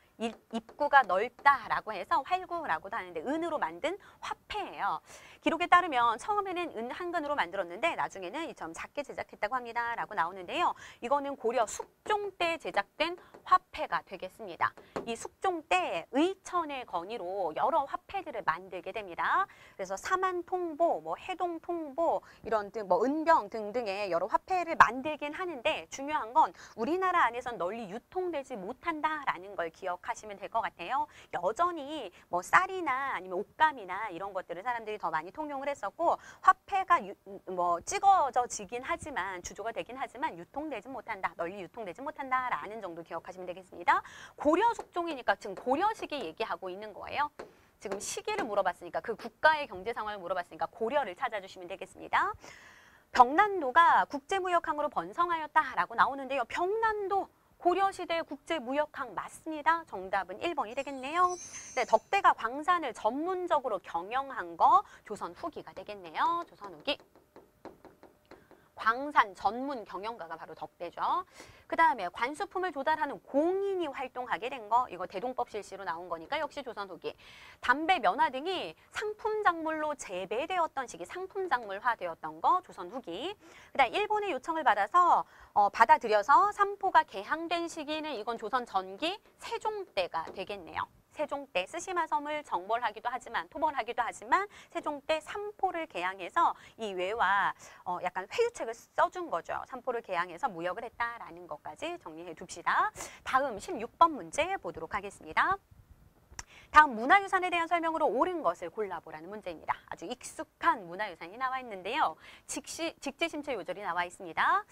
입구가 넓다라고 해서 활구라고도 하는데 은으로 만든 화폐예요. 기록에 따르면 처음에는 은 한 근으로 만들었는데 나중에는 이처럼 작게 제작했다고 합니다. 라고 나오는데요. 이거는 고려 숙종 때 제작된 화폐가 되겠습니다. 이 숙종 때 의천의 건의로 여러 화폐들을 만들게 됩니다. 그래서 사만통보, 뭐 해동통보, 이런 뭐 은병 등등의 여러 화폐를 만들긴 하는데 중요한 건 우리나라 안에선 널리 유통되지 못한다라는 걸 기억하시면 될 것 같아요. 여전히 뭐 쌀이나 아니면 옷감이나 이런 것들을 사람들이 더 많이 통용을 했었고 화폐가 뭐 찍어져지긴 하지만 주조가 되긴 하지만 유통되지 못한다, 널리 유통되지 못한다라는 정도 기억하시면 되겠습니다. 고려 숙종이니까 지금 고려 시기 얘기하고 있는 거예요. 지금 시기를 물어봤으니까 그 국가의 경제 상황을 물어봤으니까 고려를 찾아주시면 되겠습니다. 병난도가 국제무역항으로 번성하였다라고 나오는데요. 병난도 고려시대 국제무역항 맞습니다. 정답은 1번이 되겠네요. 네, 덕대가 광산을 전문적으로 경영한 거 조선 후기가 되겠네요. 조선 후기. 광산 전문 경영가가 바로 덕대죠. 그 다음에 관수품을 조달하는 공인이 활동하게 된 거, 이거 대동법 실시로 나온 거니까 역시 조선 후기. 담배, 면화 등이 상품 작물로 재배되었던 시기, 상품 작물화되었던 거 조선 후기. 그 다음 일본의 요청을 받아서 받아들여서 삼포가 개항된 시기는 이건 조선 전기 세종 때가 되겠네요. 세종 때 스시마섬을 정벌하기도 하지만 토벌하기도 하지만 세종 때 삼포를 개항해서 이 외와 약간 회유책을 써준 거죠. 삼포를 개항해서 무역을 했다라는 것까지 정리해 둡시다. 다음 16번 문제 보도록 하겠습니다. 다음 문화유산에 대한 설명으로 옳은 것을 골라보라는 문제입니다. 아주 익숙한 문화유산이 나와 있는데요. 직지심체 요절이 나와 있습니다.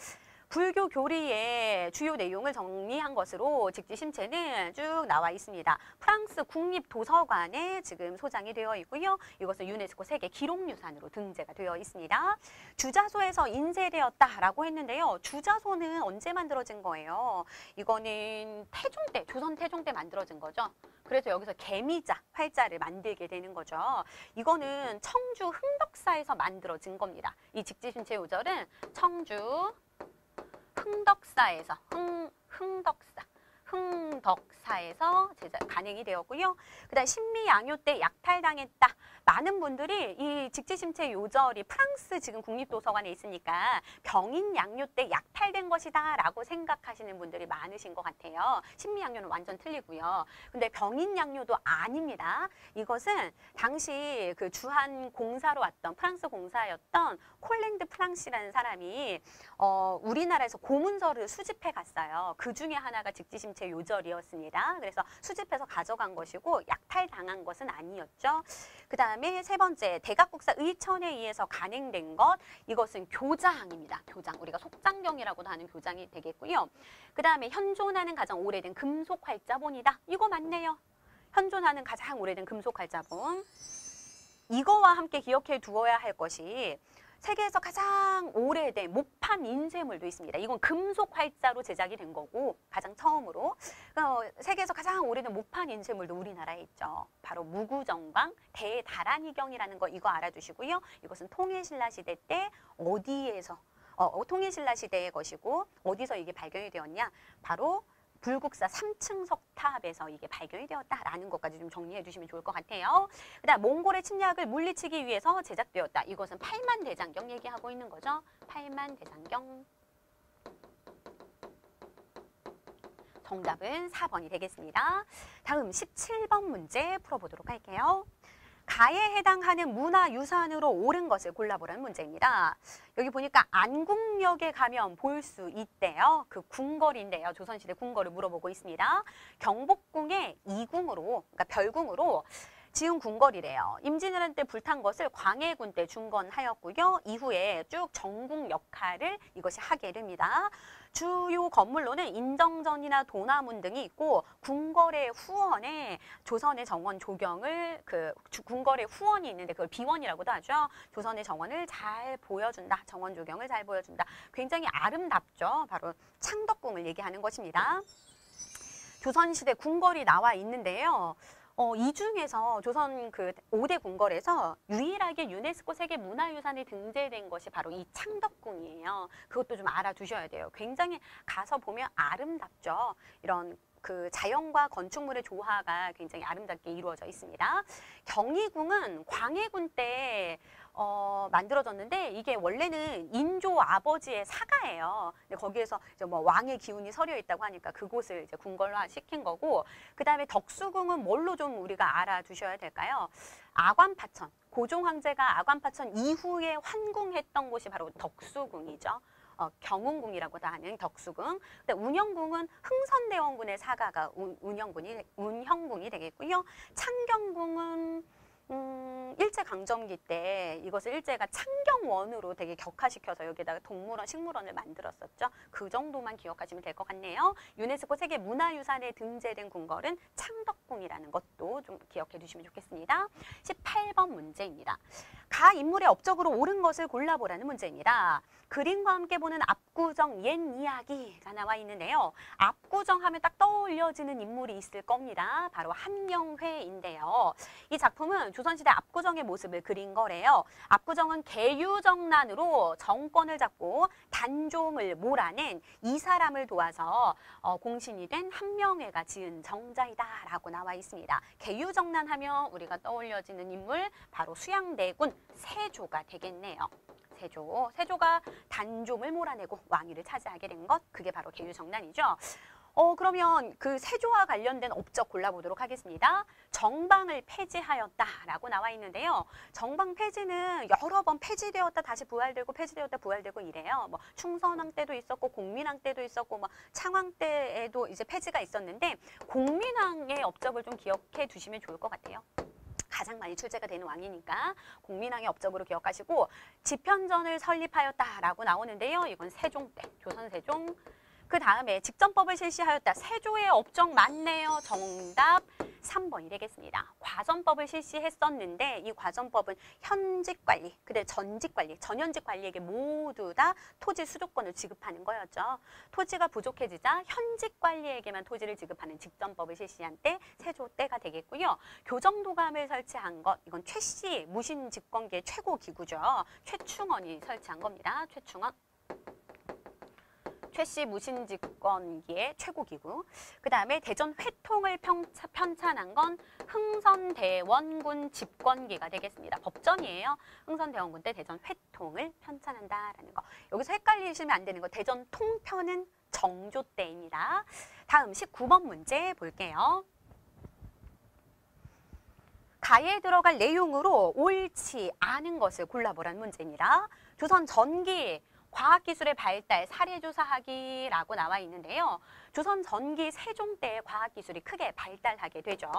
불교 교리의 주요 내용을 정리한 것으로 직지심체는 쭉 나와 있습니다. 프랑스 국립도서관에 지금 소장이 되어 있고요. 이것은 유네스코 세계 기록유산으로 등재가 되어 있습니다. 주자소에서 인쇄되었다라고 했는데요. 주자소는 언제 만들어진 거예요? 이거는 태종 때, 조선 태종 때 만들어진 거죠. 그래서 여기서 개미자, 활자를 만들게 되는 거죠. 이거는 청주 흥덕사에서 만들어진 겁니다. 이 직지심체 요절은 청주 흥덕사에서 흥덕사에서 간행이 되었고요. 그다음 신미양요 때 약탈당했다. 많은 분들이 이 직지심체 요절이 프랑스 지금 국립도서관에 있으니까 병인양요 때 약탈된 것이다 라고 생각하시는 분들이 많으신 것 같아요. 신미양요는 완전 틀리고요. 근데 병인양요도 아닙니다. 이것은 당시 그 주한 공사로 왔던 프랑스 공사였던 콜랭드 프랑시라는 사람이 우리나라에서 고문서를 수집해 갔어요. 그 중에 하나가 직지심체 요절이었습니다. 그래서 수집해서 가져간 것이고 약탈당한 것은 아니었죠. 그 다음에 세 번째, 대각국사 의천에 의해서 간행된 것, 이것은 교장입니다. 교장, 우리가 속장경이라고도 하는 교장이 되겠고요. 그 다음에 현존하는 가장 오래된 금속 활자본이다. 이거 맞네요. 현존하는 가장 오래된 금속 활자본. 이거와 함께 기억해 두어야 할 것이 세계에서 가장 오래된 목판 인쇄물도 있습니다. 이건 금속 활자로 제작이 된 거고 가장 처음으로 세계에서 가장 오래된 목판 인쇄물도 우리나라에 있죠. 바로 무구정광 대다란이경이라는 거 이거 알아두시고요. 이것은 통일신라 시대 때 어디에서 통일신라 시대의 것이고 어디서 이게 발견이 되었냐? 바로 불국사 3층 석탑에서 이게 발견이 되었다라는 것까지 좀 정리해 주시면 좋을 것 같아요. 그다음 몽골의 침략을 물리치기 위해서 제작되었다. 이것은 팔만대장경 얘기하고 있는 거죠. 팔만대장경. 정답은 4번이 되겠습니다. 다음 17번 문제 풀어보도록 할게요. 가에 해당하는 문화유산으로 옳은 것을 골라보라는 문제입니다. 여기 보니까 안국역에 가면 볼 수 있대요. 그 궁궐인데요. 조선시대 궁궐을 물어보고 있습니다. 경복궁의 이궁으로, 그러니까 별궁으로 지은 궁궐이래요. 임진왜란 때 불탄 것을 광해군 때 중건하였고요. 이후에 쭉 정궁 역할을 이것이 하게 됩니다. 주요 건물로는 인정전이나 도나문 등이 있고 궁궐의 후원에 조선의 정원 조경을 궁궐의 후원이 있는데 그걸 비원이라고도 하죠. 조선의 정원을 잘 보여준다. 정원 조경을 잘 보여준다. 굉장히 아름답죠. 바로 창덕궁을 얘기하는 것입니다. 조선시대 궁궐이 나와 있는데요. 이 중에서 조선 그 5대 궁궐에서 유일하게 유네스코 세계 문화유산에 등재된 것이 바로 이 창덕궁이에요. 그것도 좀 알아두셔야 돼요. 굉장히 가서 보면 아름답죠. 이런 그 자연과 건축물의 조화가 굉장히 아름답게 이루어져 있습니다. 경희궁은 광해군 때 만들어졌는데 이게 원래는 인조 아버지의 사가예요. 근데 거기에서 이제 뭐 왕의 기운이 서려 있다고 하니까 그곳을 이제 궁궐화 시킨 거고, 그 다음에 덕수궁은 뭘로 좀 우리가 알아두셔야 될까요? 아관파천, 고종 황제가 아관파천 이후에 환궁했던 곳이 바로 덕수궁이죠. 경운궁이라고도 하는 덕수궁. 운영궁은 흥선대원군의 사가가 운형궁이 되겠고요. 창경궁은 일제강점기 때 이것을 일제가 창경원으로 되게 격화시켜서 여기다가 동물원, 식물원을 만들었었죠. 그 정도만 기억하시면 될 것 같네요. 유네스코 세계 문화유산에 등재된 궁궐은 창덕궁이라는 것도 좀 기억해 두시면 좋겠습니다. 18번 문제입니다. 가 인물의 업적으로 옳은 것을 골라보라는 문제입니다. 그림과 함께 보는 압구정 옛 이야기가 나와 있는데요. 압구정 하면 딱 떠올려지는 인물이 있을 겁니다. 바로 한명회인데요. 이 작품은 조선시대 압구정의 모습을 그린 거래요. 압구정은 계유정난으로 정권을 잡고 단종을 몰아낸 이 사람을 도와서 공신이 된 한명회가 지은 정자이다라고 나와 있습니다. 계유정난 하면 우리가 떠올려지는 인물 바로 수양대군 세조가 되겠네요. 세조가 단종을 몰아내고 왕위를 차지하게 된 것, 그게 바로 계유정난이죠. 그러면 그 세조와 관련된 업적 골라보도록 하겠습니다. 정방을 폐지하였다라고 나와 있는데요. 정방 폐지는 여러 번 폐지되었다 다시 부활되고 폐지되었다 부활되고 이래요. 뭐 충선왕 때도 있었고 공민왕 때도 있었고 뭐 창왕 때에도 이제 폐지가 있었는데 공민왕의 업적을 좀 기억해 두시면 좋을 것 같아요. 가장 많이 출제가 되는 왕이니까 공민왕의 업적으로 기억하시고 집현전을 설립하였다라고 나오는데요. 이건 세종 때, 조선 세종. 그 다음에 직전법을 실시하였다. 세조의 업적 맞네요. 정답 3번이 되겠습니다. 과전법을 실시했었는데 이 과전법은 현직관리, 그다음에 전직관리, 전현직관리에게 모두 다 토지 수도권을 지급하는 거였죠. 토지가 부족해지자 현직관리에게만 토지를 지급하는 직전법을 실시한 때 세조 때가 되겠고요. 교정도감을 설치한 것, 이건 최씨 무신집권계의 최고 기구죠. 최충원이 설치한 겁니다. 최씨 무신집권기의 최고기구. 그 다음에 대전 회통을 편찬한 건 흥선대원군 집권기가 되겠습니다. 법전이에요. 흥선대원군 때 대전 회통을 편찬한다라는 거. 여기서 헷갈리시면 안 되는 거. 대전 통편은 정조 때입니다. 다음 19번 문제 볼게요. 가에 들어갈 내용으로 옳지 않은 것을 골라보라는 문제입니다. 조선 전기 과학기술의 발달, 사례조사하기라고 나와 있는데요. 조선 전기 세종 때 과학기술이 크게 발달하게 되죠.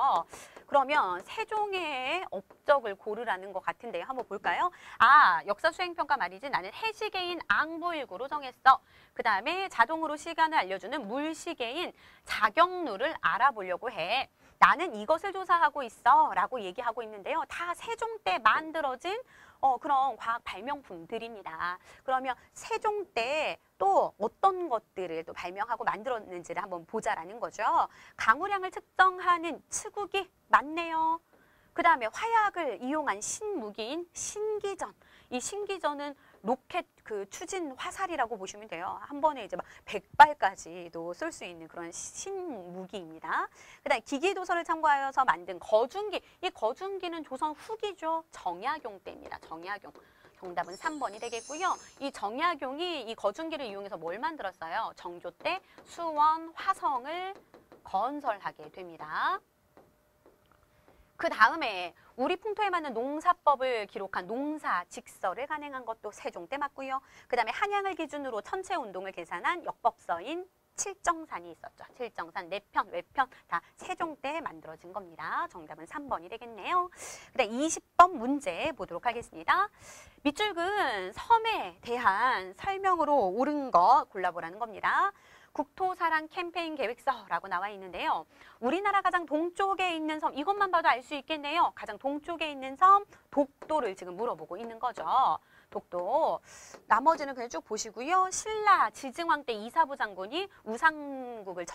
그러면 세종의 업적을 고르라는 것 같은데요. 한번 볼까요? 역사수행평가 말이지. 나는 해시계인 앙부일구로 정했어. 그 다음에 자동으로 시간을 알려주는 물시계인 자경루를 알아보려고 해. 나는 이것을 조사하고 있어 라고 얘기하고 있는데요. 다 세종 때 만들어진 그런 과학 발명품들입니다. 그러면 세종 때 또 어떤 것들을 또 발명하고 만들었는지를 한번 보자라는 거죠. 강우량을 측정하는 치국이 맞네요. 그 다음에 화약을 이용한 신무기인 신기전. 이 신기전은 로켓 그 추진 화살이라고 보시면 돼요. 한 번에 이제 막 100발까지도 쏠 수 있는 그런 신무기입니다. 그다음에 기기도서를 참고하여서 만든 거중기. 이 거중기는 조선 후기죠. 정약용 때입니다. 정약용. 정답은 3번이 되겠고요. 이 정약용이 이 거중기를 이용해서 뭘 만들었어요? 정조 때 수원, 화성을 건설하게 됩니다. 그 다음에 우리 풍토에 맞는 농사법을 기록한 농사직서를 간행한 것도 세종 때 맞고요. 그 다음에 한양을 기준으로 천체운동을 계산한 역법서인 칠정산이 있었죠. 칠정산, 내편, 외편 다 세종 때 만들어진 겁니다. 정답은 3번이 되겠네요. 그다음 20번 문제 보도록 하겠습니다. 밑줄근 섬에 대한 설명으로 옳은 거 골라보라는 겁니다. 국토사랑 캠페인 계획서라고 나와 있는데요. 우리나라 가장 동쪽에 있는 섬, 이것만 봐도 알 수 있겠네요. 가장 동쪽에 있는 섬, 독도를 지금 물어보고 있는 거죠. 독도. 나머지는 그냥 쭉 보시고요. 신라 지증왕 때 이사부 장군이 우상국을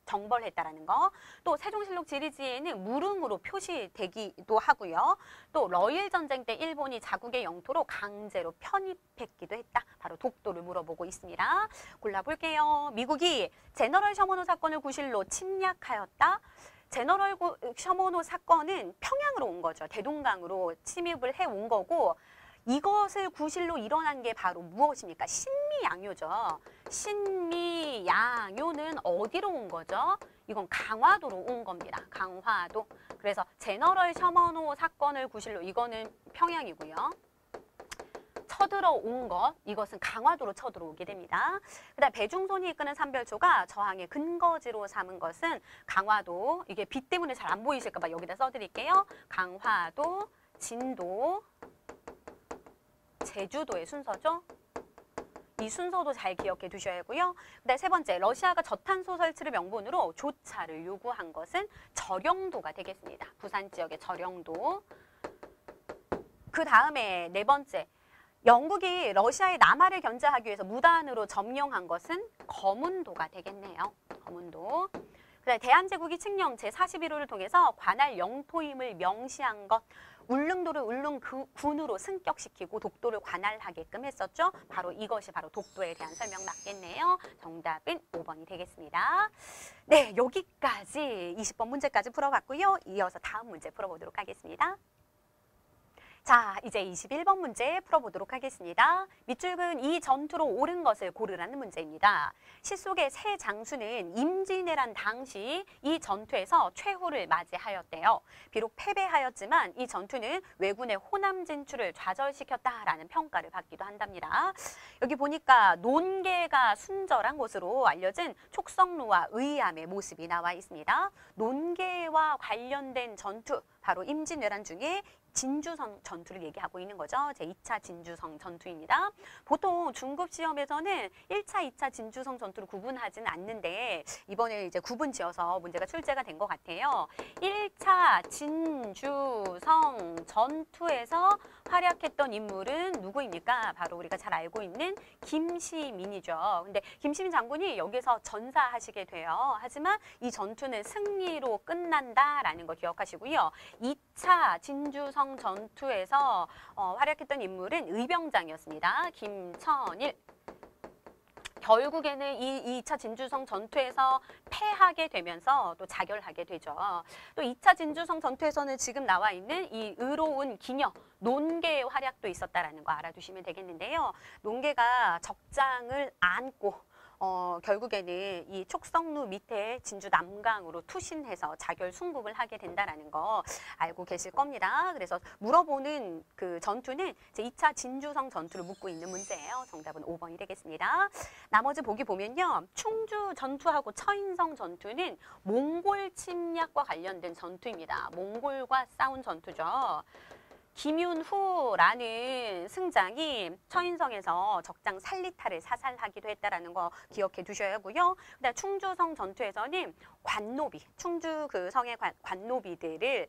정벌했다라는 거. 또 세종실록 지리지에는 무릉으로 표시되기도 하고요. 또 러일 전쟁 때 일본이 자국의 영토로 강제로 편입했기도 했다. 바로 독도를 물어보고 있습니다. 골라볼게요. 미국이 제너럴 셔먼호 사건을 구실로 침략하였다. 제너럴 셔먼호 사건은 평양으로 온 거죠. 대동강으로 침입을 해온 거고 이것을 구실로 일어난 게 바로 무엇입니까? 신미양요죠. 신미양요는 어디로 온 거죠? 이건 강화도로 온 겁니다. 강화도. 그래서 제너럴 셔먼호 사건을 구실로 이거는 평양이고요. 쳐들어온 것, 이것은 강화도로 쳐들어오게 됩니다. 그다음 배중손이 이끄는 삼별초가 저항의 근거지로 삼은 것은 강화도, 이게 빛 때문에 잘 안 보이실까 봐 여기다 써드릴게요. 강화도, 진도, 제주도의 순서죠. 이 순서도 잘 기억해 두셔야 하고요. 그다음 세 번째, 러시아가 저탄소 설치를 명분으로 조차를 요구한 것은 저령도가 되겠습니다. 부산 지역의 저령도. 그 다음에 네 번째, 영국이 러시아의 남하를 견제하기 위해서 무단으로 점령한 것은 거문도가 되겠네요. 거문도. 그다음에 대한제국이 칙령 제41호를 통해서 관할 영토임을 명시한 것. 울릉도를 울릉군으로 승격시키고 독도를 관할하게끔 했었죠. 바로 이것이 바로 독도에 대한 설명 맞겠네요. 정답은 5번이 되겠습니다. 네, 여기까지 20번 문제까지 풀어봤고요. 이어서 다음 문제 풀어보도록 하겠습니다. 자, 이제 21번 문제 풀어보도록 하겠습니다. 밑줄은 이 전투로 옳은 것을 고르라는 문제입니다. 시 속의 새 장수는 임진왜란 당시 이 전투에서 최후를 맞이하였대요. 비록 패배하였지만 이 전투는 왜군의 호남 진출을 좌절시켰다라는 평가를 받기도 한답니다. 여기 보니까 논계가 순절한 것으로 알려진 촉성루와 의암의 모습이 나와 있습니다. 논계와 관련된 전투, 바로 임진왜란 중에 진주성 전투를 얘기하고 있는 거죠. 제2차 진주성 전투입니다. 보통 중급 시험에서는 1차, 2차 진주성 전투를 구분하지는 않는데 이번에 이제 구분 지어서 문제가 출제가 된 것 같아요. 1차 진주성 전투에서 활약했던 인물은 누구입니까? 바로 우리가 잘 알고 있는 김시민이죠. 근데 김시민 장군이 여기서 전사하시게 돼요. 하지만 이 전투는 승리로 끝난다라는 거 기억하시고요. 2차 진주성 전투에서 활약했던 인물은 의병장이었습니다. 김천일. 결국에는 이 2차 진주성 전투에서 패하게 되면서 또 자결하게 되죠. 또 2차 진주성 전투에서는 지금 나와 있는 이 의로운 기녀, 논계의 활약도 있었다라는 거 알아두시면 되겠는데요. 논계가 적장을 안고 결국에는 이 촉성루 밑에 진주 남강으로 투신해서 자결 순국을 하게 된다라는 거 알고 계실 겁니다. 그래서 물어보는 그 전투는 제 2차 진주성 전투를 묻고 있는 문제예요. 정답은 5번이 되겠습니다. 나머지 보기 보면요. 충주 전투하고 처인성 전투는 몽골 침략과 관련된 전투입니다. 몽골과 싸운 전투죠. 김윤후라는 승장이 처인성에서 적장 살리타를 사살하기도 했다라는 거 기억해 두셔야 하고요. 그다음 충주성 전투에서는 관노비, 충주 그 성의 관노비들을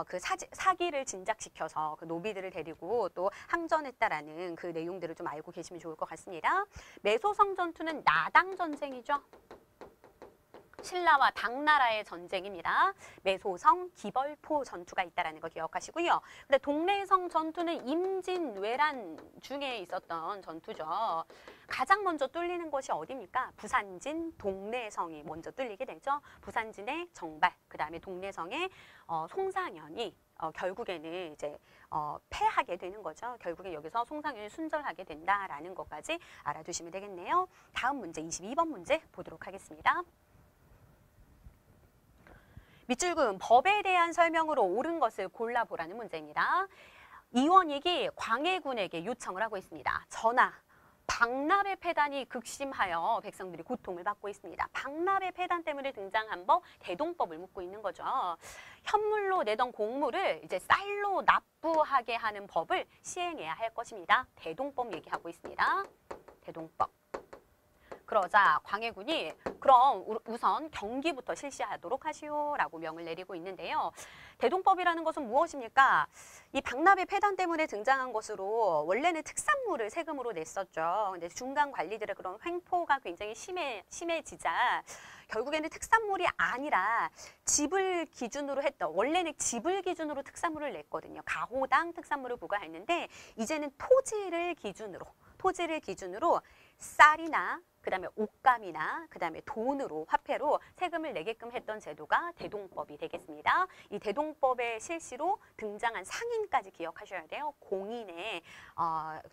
그 사기를 진작시켜서 그 노비들을 데리고 또 항전했다라는 그 내용들을 좀 알고 계시면 좋을 것 같습니다. 매소성 전투는 나당 전쟁이죠. 신라와 당나라의 전쟁입니다. 매소성, 기벌포 전투가 있다는 거 기억하시고요. 근데 동래성 전투는 임진왜란 중에 있었던 전투죠. 가장 먼저 뚫리는 것이 어디입니까? 부산진, 동래성이 먼저 뚫리게 되죠. 부산진의 정발, 그 다음에 동래성의 송상현이 결국에는 이제 패하게 되는 거죠. 결국에 여기서 송상현이 순절하게 된다라는 것까지 알아두시면 되겠네요. 다음 문제 22번 문제 보도록 하겠습니다. 밑줄금 법에 대한 설명으로 옳은 것을 골라보라는 문제입니다. 이원익이 광해군에게 요청을 하고 있습니다. 전하, 박납의 폐단이 극심하여 백성들이 고통을 받고 있습니다. 박납의 폐단 때문에 등장한 법, 대동법을 묻고 있는 거죠. 현물로 내던 공물을 이제 쌀로 납부하게 하는 법을 시행해야 할 것입니다. 대동법 얘기하고 있습니다. 대동법. 그러자 광해군이 그럼 우선 경기부터 실시하도록 하시오라고 명을 내리고 있는데요. 대동법이라는 것은 무엇입니까? 이 박납의 폐단 때문에 등장한 것으로 원래는 특산물을 세금으로 냈었죠. 근데 중간 관리들의 그런 횡포가 굉장히 심해지자 결국에는 특산물이 아니라 집을 기준으로 했던, 원래는 집을 기준으로 특산물을 냈거든요. 가호당 특산물을 부과했는데 이제는 토지를 기준으로 쌀이나 그다음에 옷감이나 그다음에 돈으로 화폐로 세금을 내게끔 했던 제도가 대동법이 되겠습니다. 이 대동법의 실시로 등장한 상인까지 기억하셔야 돼요. 공인의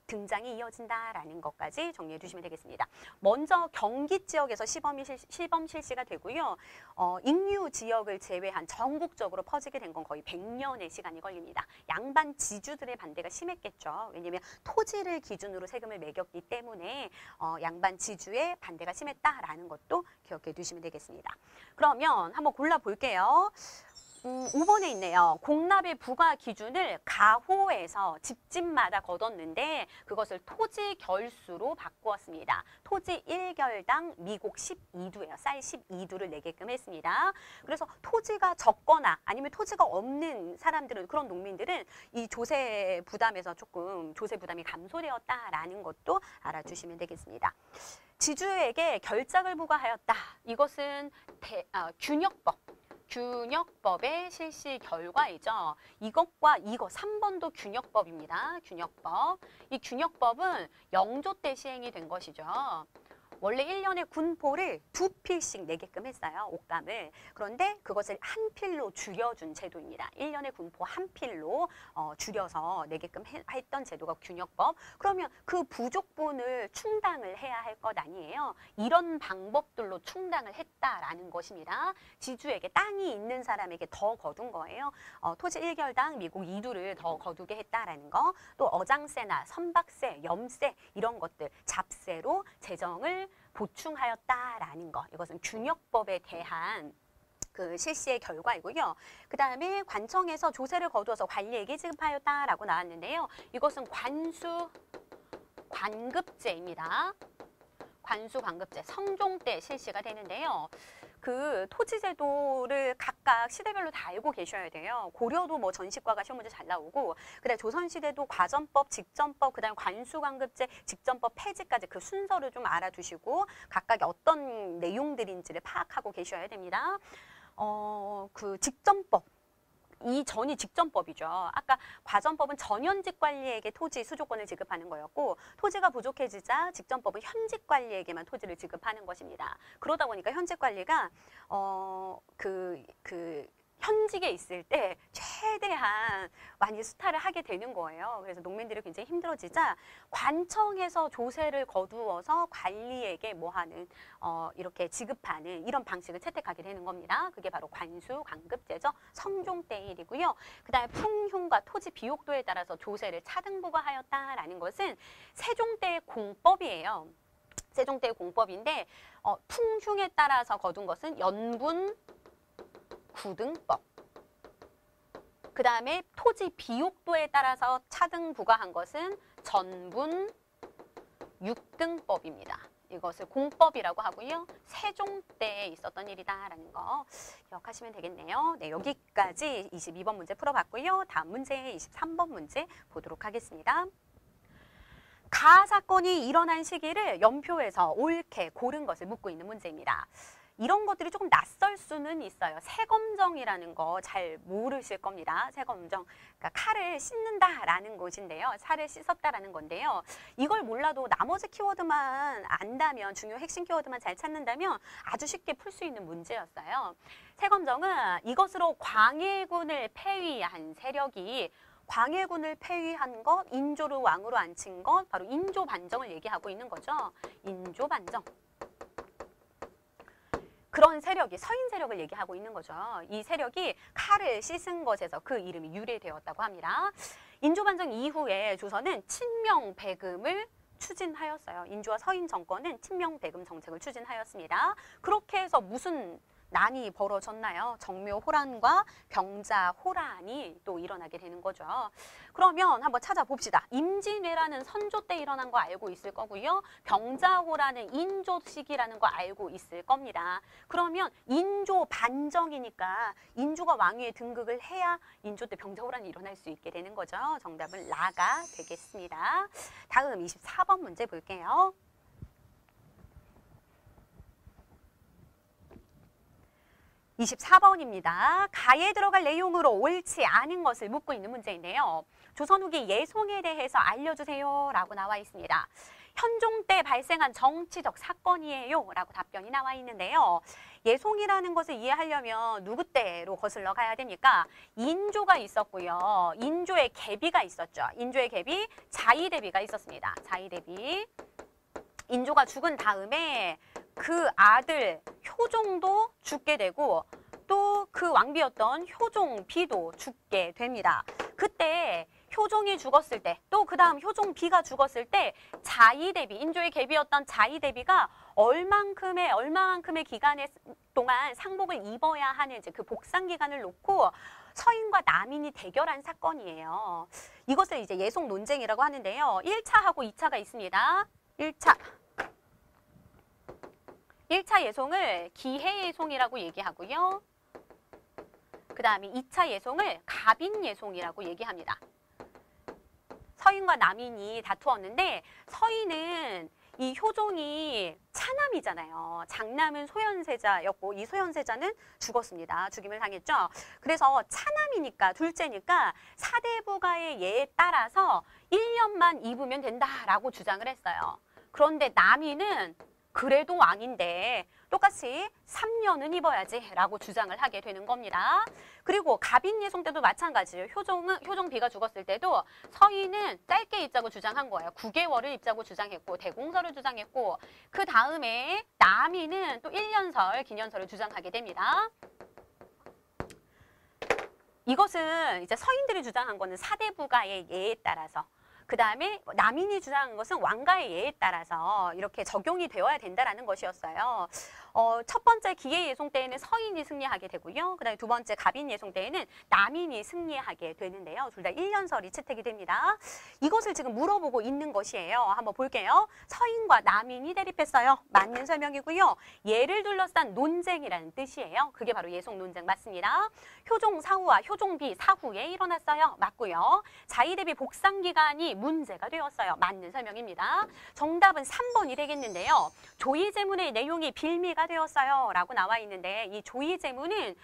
등장이 이어진다라는 것까지 정리해 두시면 되겠습니다. 먼저 경기 지역에서 시범 실시가 되고요. 익류 지역을 제외한 전국적으로 퍼지게 된 건 거의 100년의 시간이 걸립니다. 양반 지주들의 반대가 심했겠죠. 왜냐하면 토지를 기준으로 세금을 매겼기 때문에 양반 지주의 반대가 심했다라는 것도 기억해 두시면 되겠습니다. 그러면 한번 골라볼게요. 5번에 있네요. 공납의 부과 기준을 가호에서 집집마다 거뒀는데 그것을 토지 결수로 바꾸었습니다. 토지 1결당 미곡 12두예요. 쌀 12두를 내게끔 했습니다. 그래서 토지가 적거나 아니면 토지가 없는 사람들은, 그런 농민들은 이 조세 부담에서 조금 조세 부담이 감소되었다라는 것도 알아주시면 되겠습니다. 지주에게 결작을 부과하였다. 이것은 균역법. 균역법의 실시 결과이죠. 이것과 이거 3번도 균역법입니다. 균역법. 이 균역법은 영조 때 시행이 된 것이죠. 원래 1년에 군포를 2필씩 내게끔 했어요. 옷감을. 그런데 그것을 한 필로 줄여준 제도입니다. 1년에 군포 한 필로 줄여서 내게끔 했던 제도가 균역법. 그러면 그 부족분을 충당을 해야 할 것 아니에요. 이런 방법들로 충당을 했다라는 것입니다. 지주에게 땅이 있는 사람에게 더 거둔 거예요. 토지 1결당 미국 2두를 더 거두게 했다라는 거. 또 어장세나 선박세, 염세 이런 것들 잡세로 재정을 보충하였다라는 거. 이것은 균역법에 대한 그 실시의 결과이고요. 그 다음에 관청에서 조세를 거두어서 관리에게 지급하였다라고 나왔는데요. 이것은 관수 관급제입니다. 관수 관급제 성종 때 실시가 되는데요. 그 토지제도를 각각 시대별로 다 알고 계셔야 돼요. 고려도 뭐 전식과가 시험 문제 잘 나오고, 그다음에 조선시대도 과전법, 직전법, 그다음에 관수관급제, 직전법 폐지까지 그 순서를 좀 알아두시고 각각의 어떤 내용들인지를 파악하고 계셔야 됩니다. 그 직전법. 이 전이 직전법이죠. 아까 과전법은 전현직 관리에게 토지 수조권을 지급하는 거였고, 토지가 부족해지자 직전법은 현직 관리에게만 토지를 지급하는 것입니다. 그러다 보니까 현직 관리가 현직에 있을 때 최대한 많이 수탈을 하게 되는 거예요. 그래서 농민들이 굉장히 힘들어지자 관청에서 조세를 거두어서 관리에게 이렇게 지급하는 이런 방식을 채택하게 되는 겁니다. 그게 바로 관수 관급제죠. 성종 때 일이고요. 그다음에 풍흉과 토지 비옥도에 따라서 조세를 차등부과하였다라는 것은 세종 때의 공법이에요. 세종 때의 공법인데 풍흉에 따라서 거둔 것은 연분 구등법. 그 다음에 토지 비옥도에 따라서 차등 부과한 것은 전분 육등법입니다. 이것을 공법이라고 하고요. 세종 때에 있었던 일이다라는 거 기억하시면 되겠네요. 네, 여기까지 22번 문제 풀어봤고요. 다음 문제 23번 문제 보도록 하겠습니다. 가 사건이 일어난 시기를 연표에서 옳게 고른 것을 묻고 있는 문제입니다. 이런 것들이 조금 낯설 수는 있어요. 세검정이라는 거 잘 모르실 겁니다. 세검정. 그러니까 칼을 씻는다라는 것인데요. 살을 씻었다라는 건데요. 이걸 몰라도 나머지 키워드만 안다면, 중요 핵심 키워드만 잘 찾는다면 아주 쉽게 풀 수 있는 문제였어요. 세검정은 이것으로 광해군을 폐위한 세력이 광해군을 폐위한 것, 인조를 왕으로 앉힌 것, 바로 인조반정을 얘기하고 있는 거죠. 인조반정. 그런 세력이 서인 세력을 얘기하고 있는 거죠. 이 세력이 칼을 씻은 것에서 그 이름이 유래되었다고 합니다. 인조반정 이후에 조선은 친명배금을 추진하였어요. 인조와 서인 정권은 친명배금 정책을 추진하였습니다. 그렇게 해서 무슨 난이 벌어졌나요? 정묘호란과 병자호란이 또 일어나게 되는 거죠. 그러면 한번 찾아봅시다. 임진왜란은 선조 때 일어난 거 알고 있을 거고요. 병자호란은 인조 시기라는 거 알고 있을 겁니다. 그러면 인조 반정이니까 인조가 왕위에 등극을 해야 인조 때 병자호란이 일어날 수 있게 되는 거죠. 정답은 라가 되겠습니다. 다음 24번 문제 볼게요. 24번입니다. 가에 들어갈 내용으로 옳지 않은 것을 묻고 있는 문제인데요. 조선 후기 예송에 대해서 알려주세요 라고 나와 있습니다. 현종 때 발생한 정치적 사건이에요 라고 답변이 나와 있는데요. 예송이라는 것을 이해하려면 누구 때로 거슬러 가야 됩니까? 인조가 있었고요. 인조의 계비가 있었죠. 인조의 계비, 자이대비가 있었습니다. 자이대비. 인조가 죽은 다음에 그 아들 효종도 죽게 되고 또 그 왕비였던 효종비도 죽게 됩니다. 그때 효종이 죽었을 때, 또 그 다음 효종비가 죽었을 때 자이대비, 인조의 계비였던 자이대비가 얼마만큼의 기간에 동안 상복을 입어야 하는지 그 복상 기간을 놓고 서인과 남인이 대결한 사건이에요. 이것을 이제 예송 논쟁이라고 하는데요. 1차하고 2차가 있습니다. 1차 예송을 기해예송이라고 얘기하고요. 그 다음에 2차 예송을 갑인예송이라고 얘기합니다. 서인과 남인이 다투었는데 서인은 이 효종이 차남이잖아요. 장남은 소현세자였고 이 소현세자는 죽었습니다. 죽임을 당했죠. 그래서 차남이니까 둘째니까 사대부가의 예에 따라서 1년만 입으면 된다라고 주장을 했어요. 그런데 남인은 그래도 왕인데 똑같이 3년은 입어야지 라고 주장을 하게 되는 겁니다. 그리고 갑인예송 때도 마찬가지예요. 효종비가 죽었을 때도 서인은 짧게 입자고 주장한 거예요. 9개월을 입자고 주장했고 대공설을 주장했고 그 다음에 남인은 또 1년설, 기년설을 주장하게 됩니다. 이것은 이제 서인들이 주장한 거는 사대부가의 예에 따라서 그 다음에 남인이 주장한 것은 왕가의 예에 따라서 이렇게 적용이 되어야 된다는 것이었어요. 첫 번째 기예예송 때에는 서인이 승리하게 되고요. 그 다음에 두 번째 갑인예송 때에는 남인이 승리하게 되는데요. 둘 다 1년설이 채택이 됩니다. 이것을 지금 물어보고 있는 것이에요. 한번 볼게요. 서인과 남인이 대립했어요. 맞는 설명이고요. 예를 둘러싼 논쟁이라는 뜻이에요. 그게 바로 예송 논쟁 맞습니다. 효종 사후와 효종비 사후에 일어났어요. 맞고요. 자의 대비 복상 기간이 문제가 되었어요. 맞는 설명입니다. 정답은 3번이 되겠는데요. 조의제문의 내용이 빌미가 되었어요 라고 나와 있는데 이 조의제문은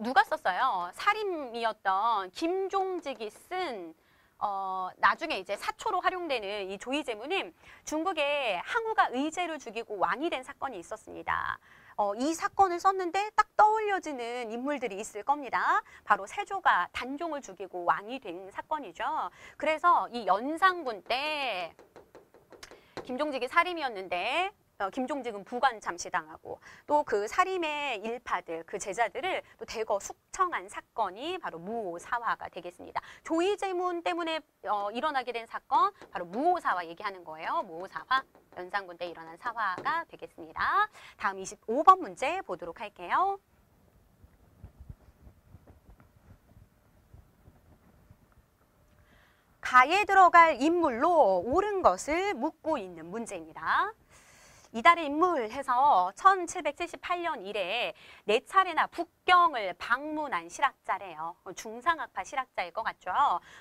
누가 썼어요? 살인이었던 김종직이 쓴 나중에 이제 사초로 활용되는 이 조의제문은 중국에 항우가 의제를 죽이고 왕이 된 사건이 있었습니다. 이 사건을 썼는데 딱 떠올려지는 인물들이 있을 겁니다. 바로 세조가 단종을 죽이고 왕이 된 사건이죠. 그래서 이 연산군 때 김종직이 살인이었는데 김종직은 부관 잠시당하고 또 그 살인의 일파들, 그 제자들을 또 대거 숙청한 사건이 바로 무오사화가 되겠습니다. 조의제문 때문에 일어나게 된 사건, 바로 무오사화 얘기하는 거예요. 무오사화, 연산군 때 일어난 사화가 되겠습니다. 다음 25번 문제 보도록 할게요. 가에 들어갈 인물로 옳은 것을 묻고 있는 문제입니다. 이달의 인물 해서 1778년 이래 4차례나 북경을 방문한 실학자래요. 중상학파 실학자일 것 같죠.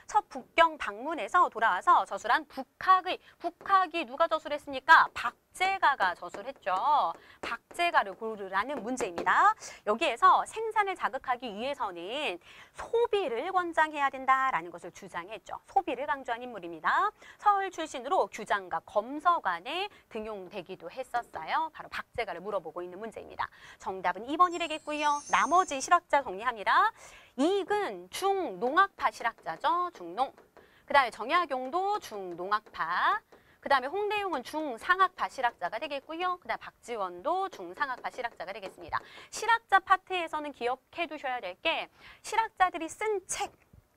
첫 북경 방문에서 돌아와서 저술한 북학이 누가 저술했습니까? 박제가가 저술했죠. 박제가를 고르라는 문제입니다. 여기에서 생산을 자극하기 위해서는 소비를 권장해야 된다라는 것을 주장했죠. 소비를 강조한 인물입니다. 서울 출신으로 규장과 검서관에 등용되기도 했었어요. 바로 박제가를 물어보고 있는 문제입니다. 정답은 2번이 되겠고요. 나머지 실학자 정리합니다. 이익은 중농학파 실학자죠. 중농. 그 다음에 정약용도 중농학파. 그 다음에 홍대용은 중상학파 실학자가 되겠고요. 그 다음에 박지원도 중상학파 실학자가 되겠습니다. 실학자 파트에서는 기억해 두셔야 될 게 실학자들이 쓴 책,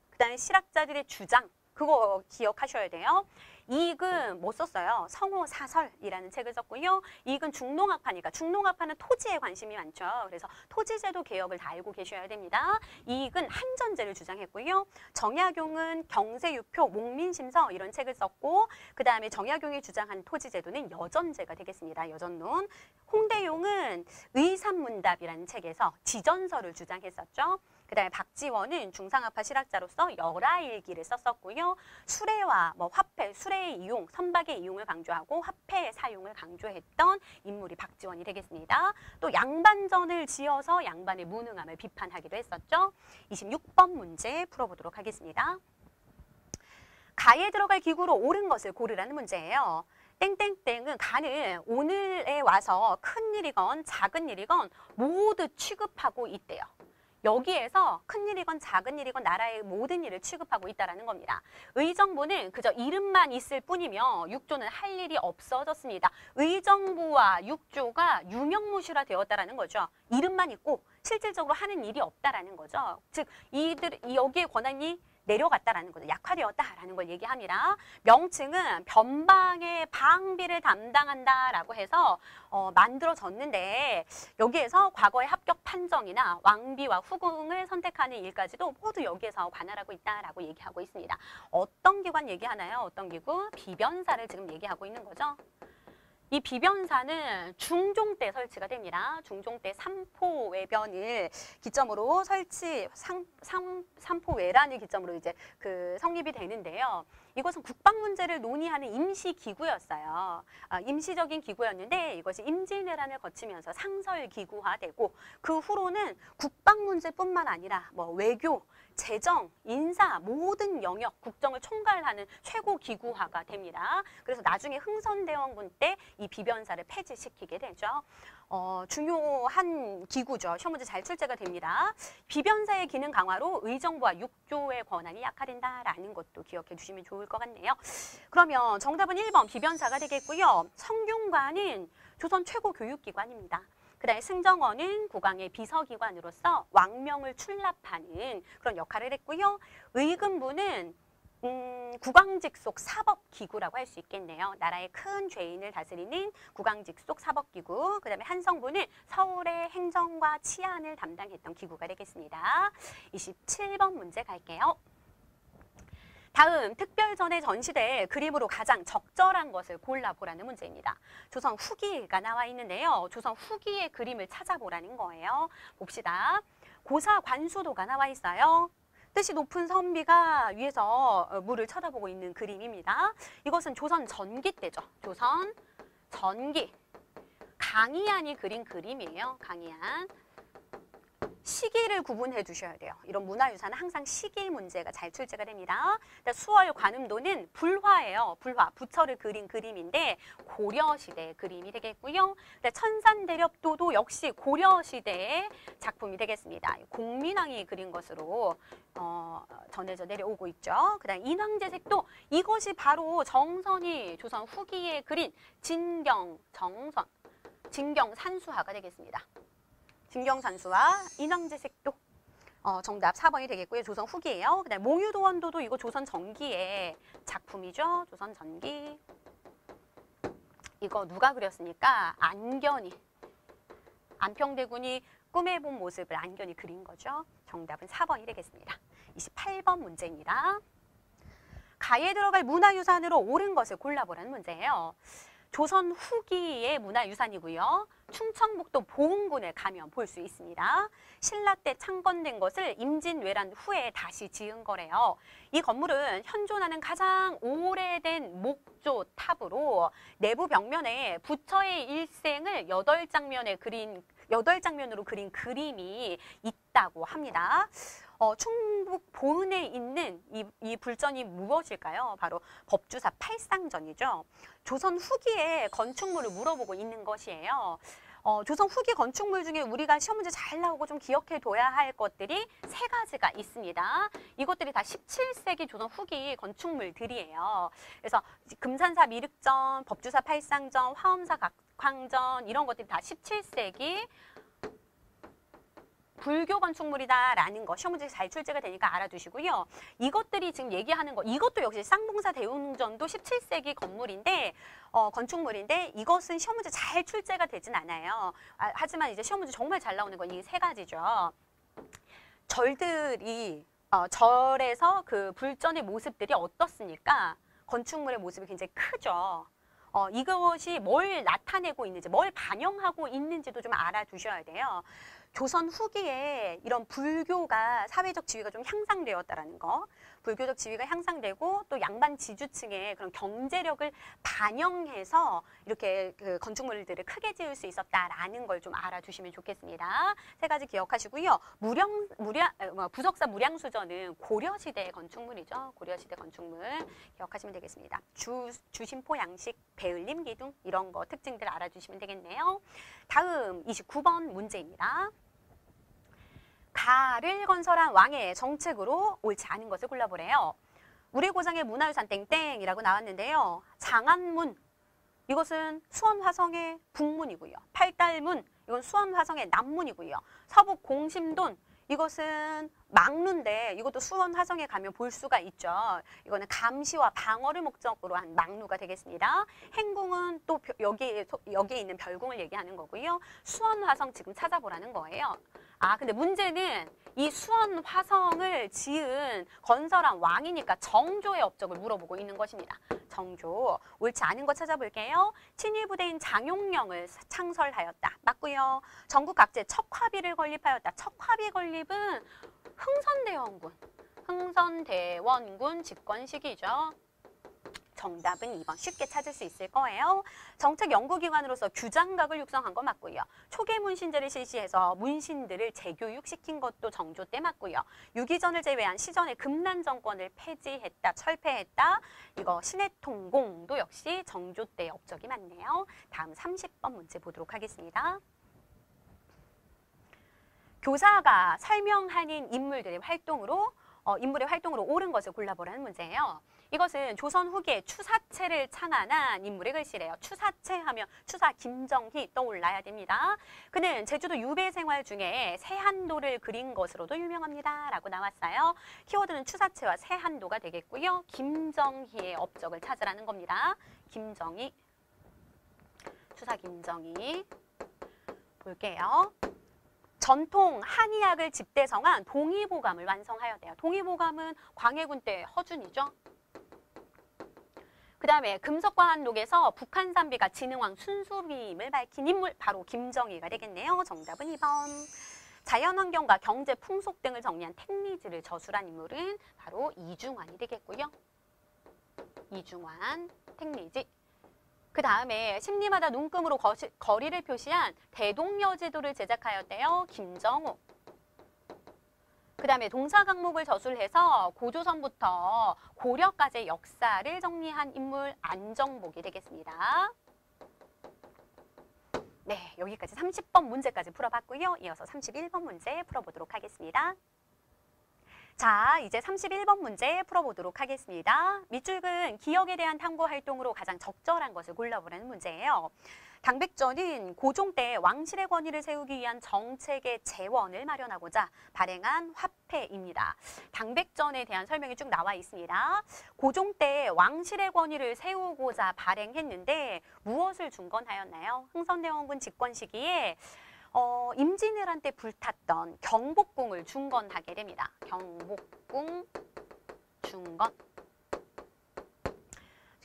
그 다음에 실학자들의 주장, 그거 기억하셔야 돼요. 이익은 뭐 썼어요? 성호사설이라는 책을 썼고요. 이익은 중농학파니까 중농학파는 토지에 관심이 많죠. 그래서 토지제도 개혁을 다 알고 계셔야 됩니다. 이익은 한전제를 주장했고요. 정약용은 경세유표, 목민심서 이런 책을 썼고 그 다음에 정약용이 주장한 토지제도는 여전제가 되겠습니다. 여전론. 홍대용은 의산문답이라는 책에서 지전설을 주장했었죠. 그 다음에 박지원은 중상학파 실학자로서 열하일기를 썼었고요. 수레와 화폐, 수레의 이용, 선박의 이용을 강조하고 화폐의 사용을 강조했던 인물이 박지원이 되겠습니다. 또 양반전을 지어서 양반의 무능함을 비판하기도 했었죠. 26번 문제 풀어보도록 하겠습니다. 가에 들어갈 기구로 옳은 것을 고르라는 문제예요. 땡땡땡은 가는 오늘에 와서 큰 일이건 작은 일이건 모두 취급하고 있대요. 여기에서 큰일이건 작은 일이건 나라의 모든 일을 취급하고 있다는 겁니다. 의정부는 그저 이름만 있을 뿐이며 육조는 할 일이 없어졌습니다. 의정부와 육조가 유명무실화 되었다는 거죠. 이름만 있고 실질적으로 하는 일이 없다는 거죠. 즉 여기에 권한이 내려갔다라는 거죠. 약화되었다라는 걸 얘기합니다. 명칭은 변방의 방비를 담당한다라고 해서 만들어졌는데 여기에서 과거의 합격 판정이나 왕비와 후궁을 선택하는 일까지도 모두 여기에서 관할하고 있다라고 얘기하고 있습니다. 어떤 기관 얘기하나요? 어떤 기구? 비변사를 지금 얘기하고 있는 거죠. 이 비변사는 중종 때 설치가 됩니다. 중종 때 삼포외변을 기점으로 삼포외란을 기점으로 이제 그 성립이 되는데요. 이것은 국방 문제를 논의하는 임시기구였어요. 임시적인 기구였는데 이것이 임진왜란을 거치면서 상설기구화되고 그 후로는 국방 문제뿐만 아니라 뭐 외교, 재정, 인사 모든 영역 국정을 총괄하는 최고 기구화가 됩니다. 그래서 나중에 흥선대원군 때 이 비변사를 폐지시키게 되죠. 중요한 기구죠. 시험 문제 잘 출제가 됩니다. 비변사의 기능 강화로 의정부와 육조의 권한이 약화된다라는 것도 기억해 주시면 좋을 것 같네요. 그러면 정답은 1번 비변사가 되겠고요. 성균관은 조선 최고 교육기관입니다. 그다음에 승정원은 국왕의 비서기관으로서 왕명을 출납하는 그런 역할을 했고요. 의금부는 국왕직속 사법기구라고 할 수 있겠네요. 나라의 큰 죄인을 다스리는 국왕직속 사법기구. 그 다음에 한성부는 서울의 행정과 치안을 담당했던 기구가 되겠습니다. 27번 문제 갈게요. 다음 특별전의 전시대에 그림으로 가장 적절한 것을 골라보라는 문제입니다. 조선 후기가 나와 있는데요. 조선 후기의 그림을 찾아보라는 거예요. 봅시다. 고사 관수도가 나와 있어요. 뜻이 높은 선비가 위에서 물을 쳐다보고 있는 그림입니다. 이것은 조선 전기 때죠. 조선 전기. 강희안이 그린 그림이에요. 강희안. 시기를 구분해 두셔야 돼요. 이런 문화유산은 항상 시기 문제가 잘 출제가 됩니다. 수월 관음도는 불화예요. 불화, 부처를 그린 그림인데 고려시대의 그림이 되겠고요. 천산대렵도도 역시 고려시대의 작품이 되겠습니다. 공민왕이 그린 것으로 전해져 내려오고 있죠. 그 다음 인왕제색도 이것이 바로 정선이 조선 후기에 그린 진경정선, 진경산수화가 되겠습니다. 진경산수와 인왕제색도 정답 4번이 되겠고요. 조선 후기예요. 그다음 몽유도원도도 이거 조선 전기의 작품이죠. 조선 전기. 이거 누가 그렸습니까? 안견이. 안평대군이 꿈에 본 모습을 안견이 그린 거죠. 정답은 4번이 되겠습니다. 28번 문제입니다. 가에 들어갈 문화유산으로 옳은 것을 골라보라는 문제예요. 조선 후기의 문화유산이고요. 충청북도 보은군에 가면 볼 수 있습니다. 신라 때 창건된 것을 임진왜란 후에 다시 지은 거래요. 이 건물은 현존하는 가장 오래된 목조 탑으로 내부 벽면에 부처의 일생을 8장면으로 그린 그림이 있다고 합니다. 충북 보은에 있는 이 불전이 무엇일까요? 바로 법주사 팔상전이죠. 조선 후기의 건축물을 물어보고 있는 것이에요. 조선 후기 건축물 중에 우리가 시험 문제 잘 나오고 좀 기억해둬야 할 것들이 3가지가 있습니다. 이것들이 다 17세기 조선 후기 건축물들이에요. 그래서 금산사 미륵전, 법주사 팔상전, 화엄사 각황전 이런 것들이 다 17세기 불교 건축물이다라는 거 시험 문제 잘 출제가 되니까 알아두시고요. 이것들이 지금 얘기하는 거 이것도 역시 쌍봉사 대웅전도 17세기 건물인데 건축물인데 이것은 시험 문제 잘 출제가 되진 않아요. 하지만 이제 시험 문제 정말 잘 나오는 건 이 3가지죠. 절들이 절에서 그 불전의 모습들이 어떻습니까? 건축물의 모습이 굉장히 크죠. 이것이 뭘 나타내고 있는지, 뭘 반영하고 있는지도 좀 알아두셔야 돼요. 조선 후기에 이런 불교가 사회적 지위가 좀 향상되었다라는 거, 불교적 지위가 향상되고 또 양반 지주층의 그런 경제력을 반영해서 이렇게 그 건축물들을 크게 지을 수 있었다라는 걸 좀 알아두시면 좋겠습니다. 3가지 기억하시고요. 부석사 무량수전은 고려시대의 건축물이죠. 고려시대 건축물 기억하시면 되겠습니다. 주심포 양식, 배을림 기둥 이런 거 특징들 알아주시면 되겠네요. 다음 29번 문제입니다. 가를 건설한 왕의 정책으로 옳지 않은 것을 골라보래요. 우리 고장의 문화유산 땡땡이라고 나왔는데요. 장안문, 이것은 수원화성의 북문이고요. 팔달문, 이건 수원화성의 남문이고요. 서북 공심돈, 이것은 막루인데 이것도 수원화성에 가면 볼 수가 있죠. 이거는 감시와 방어를 목적으로 한 막루가 되겠습니다. 행궁은 또 여기에 있는 별궁을 얘기하는 거고요. 수원화성 지금 찾아보라는 거예요. 근데 문제는 이 수원화성을 지은 건설한 왕이니까 정조의 업적을 물어보고 있는 것입니다. 정조. 옳지 않은 거 찾아볼게요. 친일부대인 장용령을 창설하였다. 맞고요. 전국 각지에 척화비를 건립하였다. 척화비 건립은 흥선대원군 집권 시기죠. 정답은 2번 쉽게 찾을 수 있을 거예요. 정책 연구기관으로서 규장각을 육성한 거 맞고요. 초계 문신제를 실시해서 문신들을 재교육시킨 것도 정조 때 맞고요. 유기전을 제외한 시전의 금난 정권을 폐지했다, 철폐했다. 이거 신해통공도 역시 정조 때의 업적이 맞네요. 다음 30번 문제 보도록 하겠습니다. 교사가 설명하는 인물의 활동으로 옳은 것을 골라보라는 문제예요. 이것은 조선 후기에 추사체를 창안한 인물의 글씨래요. 추사체 하면 추사 김정희 떠올라야 됩니다. 그는 제주도 유배 생활 중에 세한도를 그린 것으로도 유명합니다. 라고 나왔어요. 키워드는 추사체와 세한도가 되겠고요. 김정희의 업적을 찾으라는 겁니다. 김정희, 추사 김정희 볼게요. 전통 한의학을 집대성한 동의보감을 완성하였대요. 동의보감은 광해군 때 허준이죠. 그 다음에 금속과학록에서 북한산비가 진흥왕 순수비임을 밝힌 인물 바로 김정희가 되겠네요. 정답은 2번. 자연환경과 경제 풍속 등을 정리한 택리지를 저술한 인물은 바로 이중환이 되겠고요. 이중환, 택리지. 그 다음에 심리마다 눈금으로 거리를 표시한 대동여제도를 제작하였대요. 김정호. 그 다음에 동사강목을 저술해서 고조선부터 고려까지의 역사를 정리한 인물 안정복이 되겠습니다. 네, 여기까지 30번 문제까지 풀어봤고요. 이어서 31번 문제 풀어보도록 하겠습니다. 자, 이제 31번 문제 풀어보도록 하겠습니다. 밑줄은 기억에 대한 탐구 활동으로 가장 적절한 것을 골라보라는 문제예요. 당백전은 고종 때 왕실의 권위를 세우기 위한 정책의 재원을 마련하고자 발행한 화폐입니다. 당백전에 대한 설명이 쭉 나와 있습니다. 고종 때 왕실의 권위를 세우고자 발행했는데 무엇을 중건하였나요? 흥선대원군 집권 시기에 임진왜란 때 불탔던 경복궁을 중건하게 됩니다. 경복궁 중건.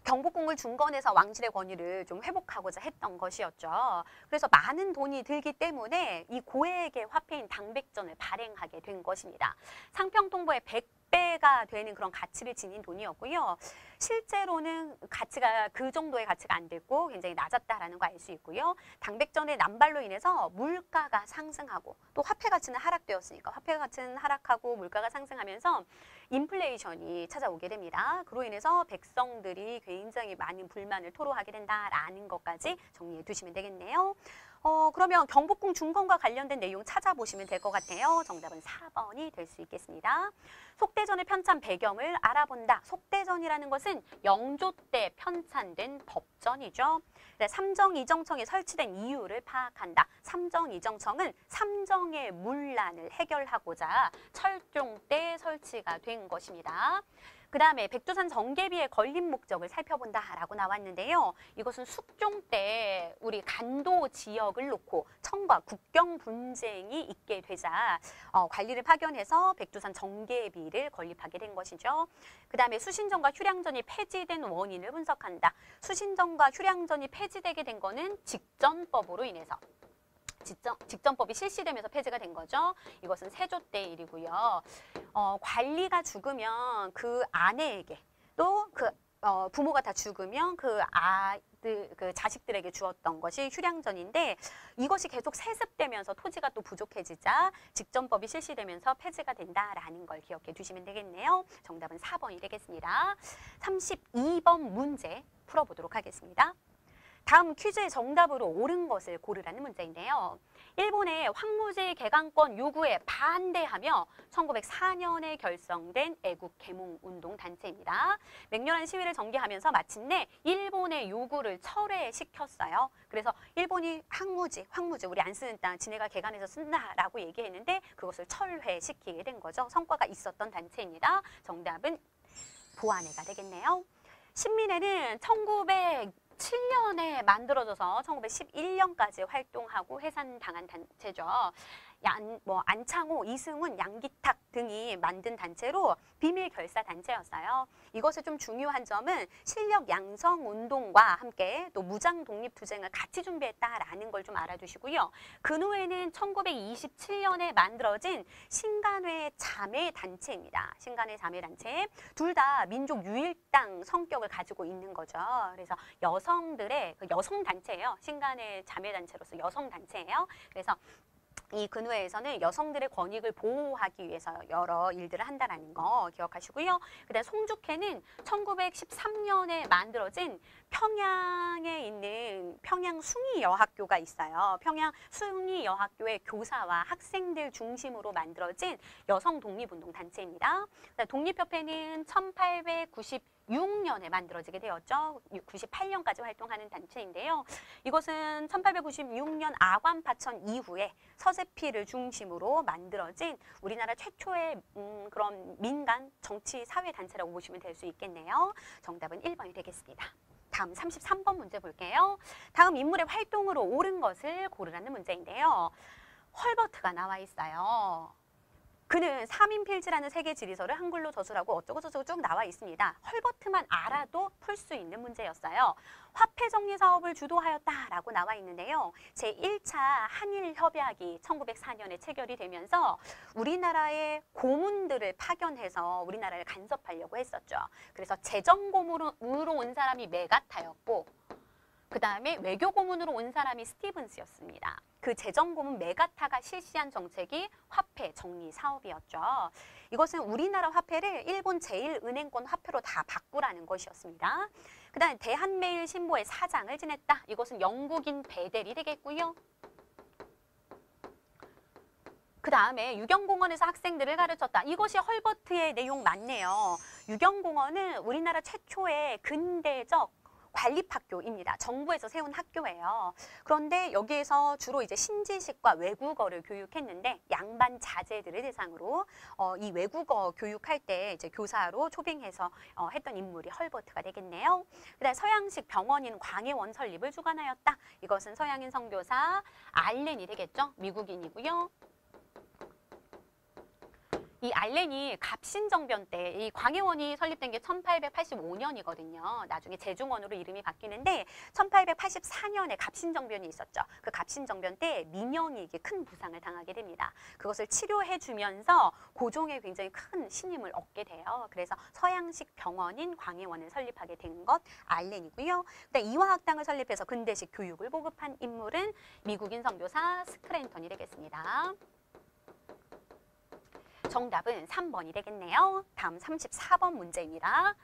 경복궁을 중건해서 왕실의 권위를 좀 회복하고자 했던 것이었죠. 그래서 많은 돈이 들기 때문에 이 고액의 화폐인 당백전을 발행하게 된 것입니다. 상평통보의 100배가 되는 그런 가치를 지닌 돈이었고요. 실제로는 가치가 그 정도의 가치가 안 됐고 굉장히 낮았다라는 거 알 수 있고요. 당백전의 난발로 인해서 물가가 상승하고 또 화폐 가치는 하락되었으니까 화폐 가치는 하락하고 물가가 상승하면서 인플레이션이 찾아오게 됩니다. 그로 인해서 백성들이 굉장히 많은 불만을 토로하게 된다라는 것까지 정리해 두시면 되겠네요. 그러면 경복궁 중건과 관련된 내용 찾아보시면 될 것 같아요. 정답은 4번이 될 수 있겠습니다. 속대전의 편찬 배경을 알아본다. 속대전이라는 것은 영조 때 편찬된 법전이죠. 네, 삼정이정청이 설치된 이유를 파악한다. 삼정이정청은 삼정의 문란을 해결하고자 철종 때 설치가 된 것입니다. 그 다음에 백두산 정계비의 건립 목적을 살펴본다라고 나왔는데요. 이것은 숙종 때 우리 간도 지역을 놓고 청과 국경 분쟁이 있게 되자 관리를 파견해서 백두산 정계비를 건립하게 된 것이죠. 그 다음에 수신전과 휴량전이 폐지된 원인을 분석한다. 수신전과 휴량전이 폐지되게 된 거는 직전법으로 인해서. 직전법이 실시되면서 폐지가 된 거죠. 이것은 세조 때 일이고요. 관리가 죽으면 그 아내에게 또 그 부모가 다 죽으면 그 자식들에게 주었던 것이 휴량전인데 이것이 계속 세습되면서 토지가 또 부족해지자 직전법이 실시되면서 폐지가 된다라는 걸 기억해 두시면 되겠네요. 정답은 4번이 되겠습니다. 32번 문제 풀어보도록 하겠습니다. 다음 퀴즈의 정답으로 옳은 것을 고르라는 문제인데요. 일본의 황무지 개강권 요구에 반대하며 1904년에 결성된 애국 계몽운동 단체입니다. 맹렬한 시위를 전개하면서 마침내 일본의 요구를 철회시켰어요. 그래서 일본이 황무지 우리 안 쓰는 땅 지네가 개간해서 쓴다라고 얘기했는데 그것을 철회시키게 된 거죠. 성과가 있었던 단체입니다. 정답은 보안회가 되겠네요. 신민회는 1907년에 만들어져서 1911년까지 활동하고 해산당한 단체죠. 안창호, 이승훈, 양기탁 등이 만든 단체로 비밀 결사 단체였어요. 이것의 좀 중요한 점은 실력 양성 운동과 함께 또 무장 독립 투쟁을 같이 준비했다라는 걸 좀 알아두시고요. 그 후에는 1927년에 만들어진 신간회 자매 단체입니다. 신간회 자매 단체. 둘 다 민족 유일당 성격을 가지고 있는 거죠. 그래서 여성들의 여성 단체예요. 신간회 자매 단체로서 여성 단체예요. 그래서 이 근회에서는 여성들의 권익을 보호하기 위해서 여러 일들을 한다는 거 기억하시고요. 그다음 송죽회는 1913년에 만들어진 평양에 있는 평양 숭의여학교가 있어요. 평양 숭의여학교의 교사와 학생들 중심으로 만들어진 여성 독립운동 단체입니다. 독립협회는 1896년에 만들어지게 되었죠. 98년까지 활동하는 단체인데요. 이것은 1896년 아관파천 이후에 서재필을 중심으로 만들어진 우리나라 최초의 그런 민간 정치 사회 단체라고 보시면 될 수 있겠네요. 정답은 1번이 되겠습니다. 다음 33번 문제 볼게요. 다음 인물의 활동으로 옳은 것을 고르라는 문제인데요. 헐버트가 나와 있어요. 그는 3인필지라는 세계 지리서를 한글로 저술하고 어쩌고저쩌고 쭉 나와 있습니다. 헐버트만 알아도 풀 수 있는 문제였어요. 화폐 정리 사업을 주도하였다라고 나와 있는데요. 제1차 한일 협약이 1904년에 체결이 되면서 우리나라의 고문들을 파견해서 우리나라를 간섭하려고 했었죠. 그래서 재정 고문으로 온 사람이 메가타였고 그 다음에 외교 고문으로 온 사람이 스티븐스였습니다. 그 재정 고문 메가타가 실시한 정책이 화폐 정리 사업이었죠. 이것은 우리나라 화폐를 일본 제1은행권 화폐로 다 바꾸라는 것이었습니다. 그 다음에 대한매일신보의 사장을 지냈다. 이것은 영국인 베델이 되겠고요. 그 다음에 유경공원에서 학생들을 가르쳤다. 이것이 헐버트의 내용 맞네요. 유경공원은 우리나라 최초의 근대적 관립학교입니다. 정부에서 세운 학교예요. 그런데 여기에서 주로 이제 신지식과 외국어를 교육했는데 양반 자제들을 대상으로 이 외국어 교육할 때 이제 교사로 초빙해서 했던 인물이 헐버트가 되겠네요. 그다음에 서양식 병원인 광해원 설립을 주관하였다. 이것은 서양인 선교사 알렌이 되겠죠. 미국인이고요. 이 알렌이 갑신정변 때 이 광해원이 설립된 게 1885년이거든요. 나중에 제중원으로 이름이 바뀌는데 1884년에 갑신정변이 있었죠. 그 갑신정변 때 민영이 큰 부상을 당하게 됩니다. 그것을 치료해 주면서 고종에 굉장히 큰 신임을 얻게 돼요. 그래서 서양식 병원인 광해원을 설립하게 된 것 알렌이고요. 그다음 이화학당을 설립해서 근대식 교육을 보급한 인물은 미국인 선교사 스크랜턴이 되겠습니다. 정답은 3번이 되겠네요. 다음 34번 문제입니다.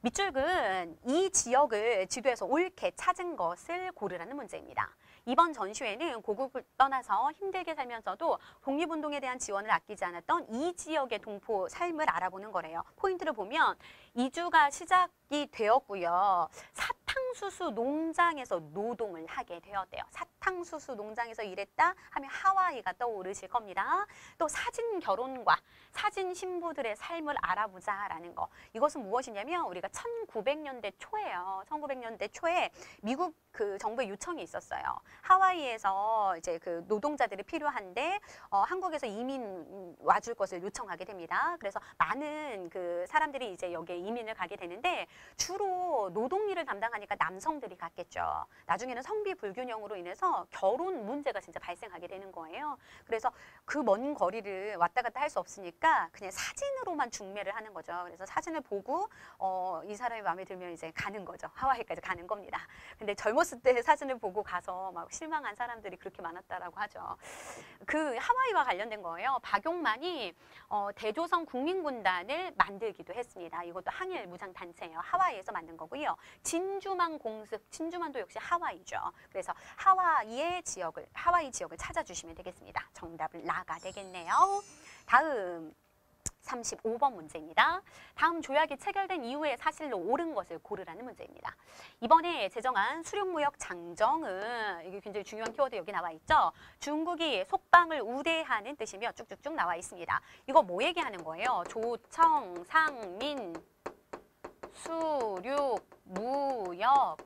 밑줄은 이 지역을 지도에서 옳게 찾은 것을 고르라는 문제입니다. 이번 전시회는 고국을 떠나서 힘들게 살면서도 독립운동에 대한 지원을 아끼지 않았던 이 지역의 동포 삶을 알아보는 거래요. 포인트를 보면 이주가 시작이 되었고요. 사탕수수 농장에서 노동을 하게 되었대요. 사탕수수 농장에서 일했다 하면 하와이가 떠오르실 겁니다. 또 사진 결혼과 사진 신부들의 삶을 알아보자라는 거. 이것은 무엇이냐면 우리가 1900년대 초예요. 1900년대 초에 미국 그 정부의 요청이 있었어요. 하와이에서 이제 그 노동자들이 필요한데 한국에서 이민 와줄 것을 요청하게 됩니다. 그래서 많은 그 사람들이 이제 여기에 이민을 가게 되는데 주로 노동 일을 담당하니까 남성들이 갔겠죠. 나중에는 성비 불균형으로 인해서 결혼 문제가 진짜 발생하게 되는 거예요. 그래서 그 먼 거리를 왔다 갔다 할 수 없으니까 그냥 사진으로만 중매를 하는 거죠. 그래서 사진을 보고 이 사람이 마음에 들면 이제 가는 거죠. 하와이까지 가는 겁니다. 근데 젊었을 때 사진을 보고 가서 막 실망한 사람들이 그렇게 많았다라고 하죠. 그 하와이와 관련된 거예요. 박용만이 대조선 국민군단을 만들기도 했습니다. 이것도 항일 무장 단체예요. 하와이에서 만든 거고요. 진주만 공습, 진주만도 역시 하와이죠. 그래서 하와이 지역을 찾아주시면 되겠습니다. 정답은 라가 되겠네요. 다음 35번 문제입니다. 다음 조약이 체결된 이후에 사실로 옳은 것을 고르라는 문제입니다. 이번에 제정한 수륙무역 장정은 이게 굉장히 중요한 키워드 여기 나와 있죠. 중국이 속방을 우대하는 뜻이며 쭉쭉쭉 나와 있습니다. 이거 뭐 얘기하는 거예요? 조청, 상민, 수륙, 무역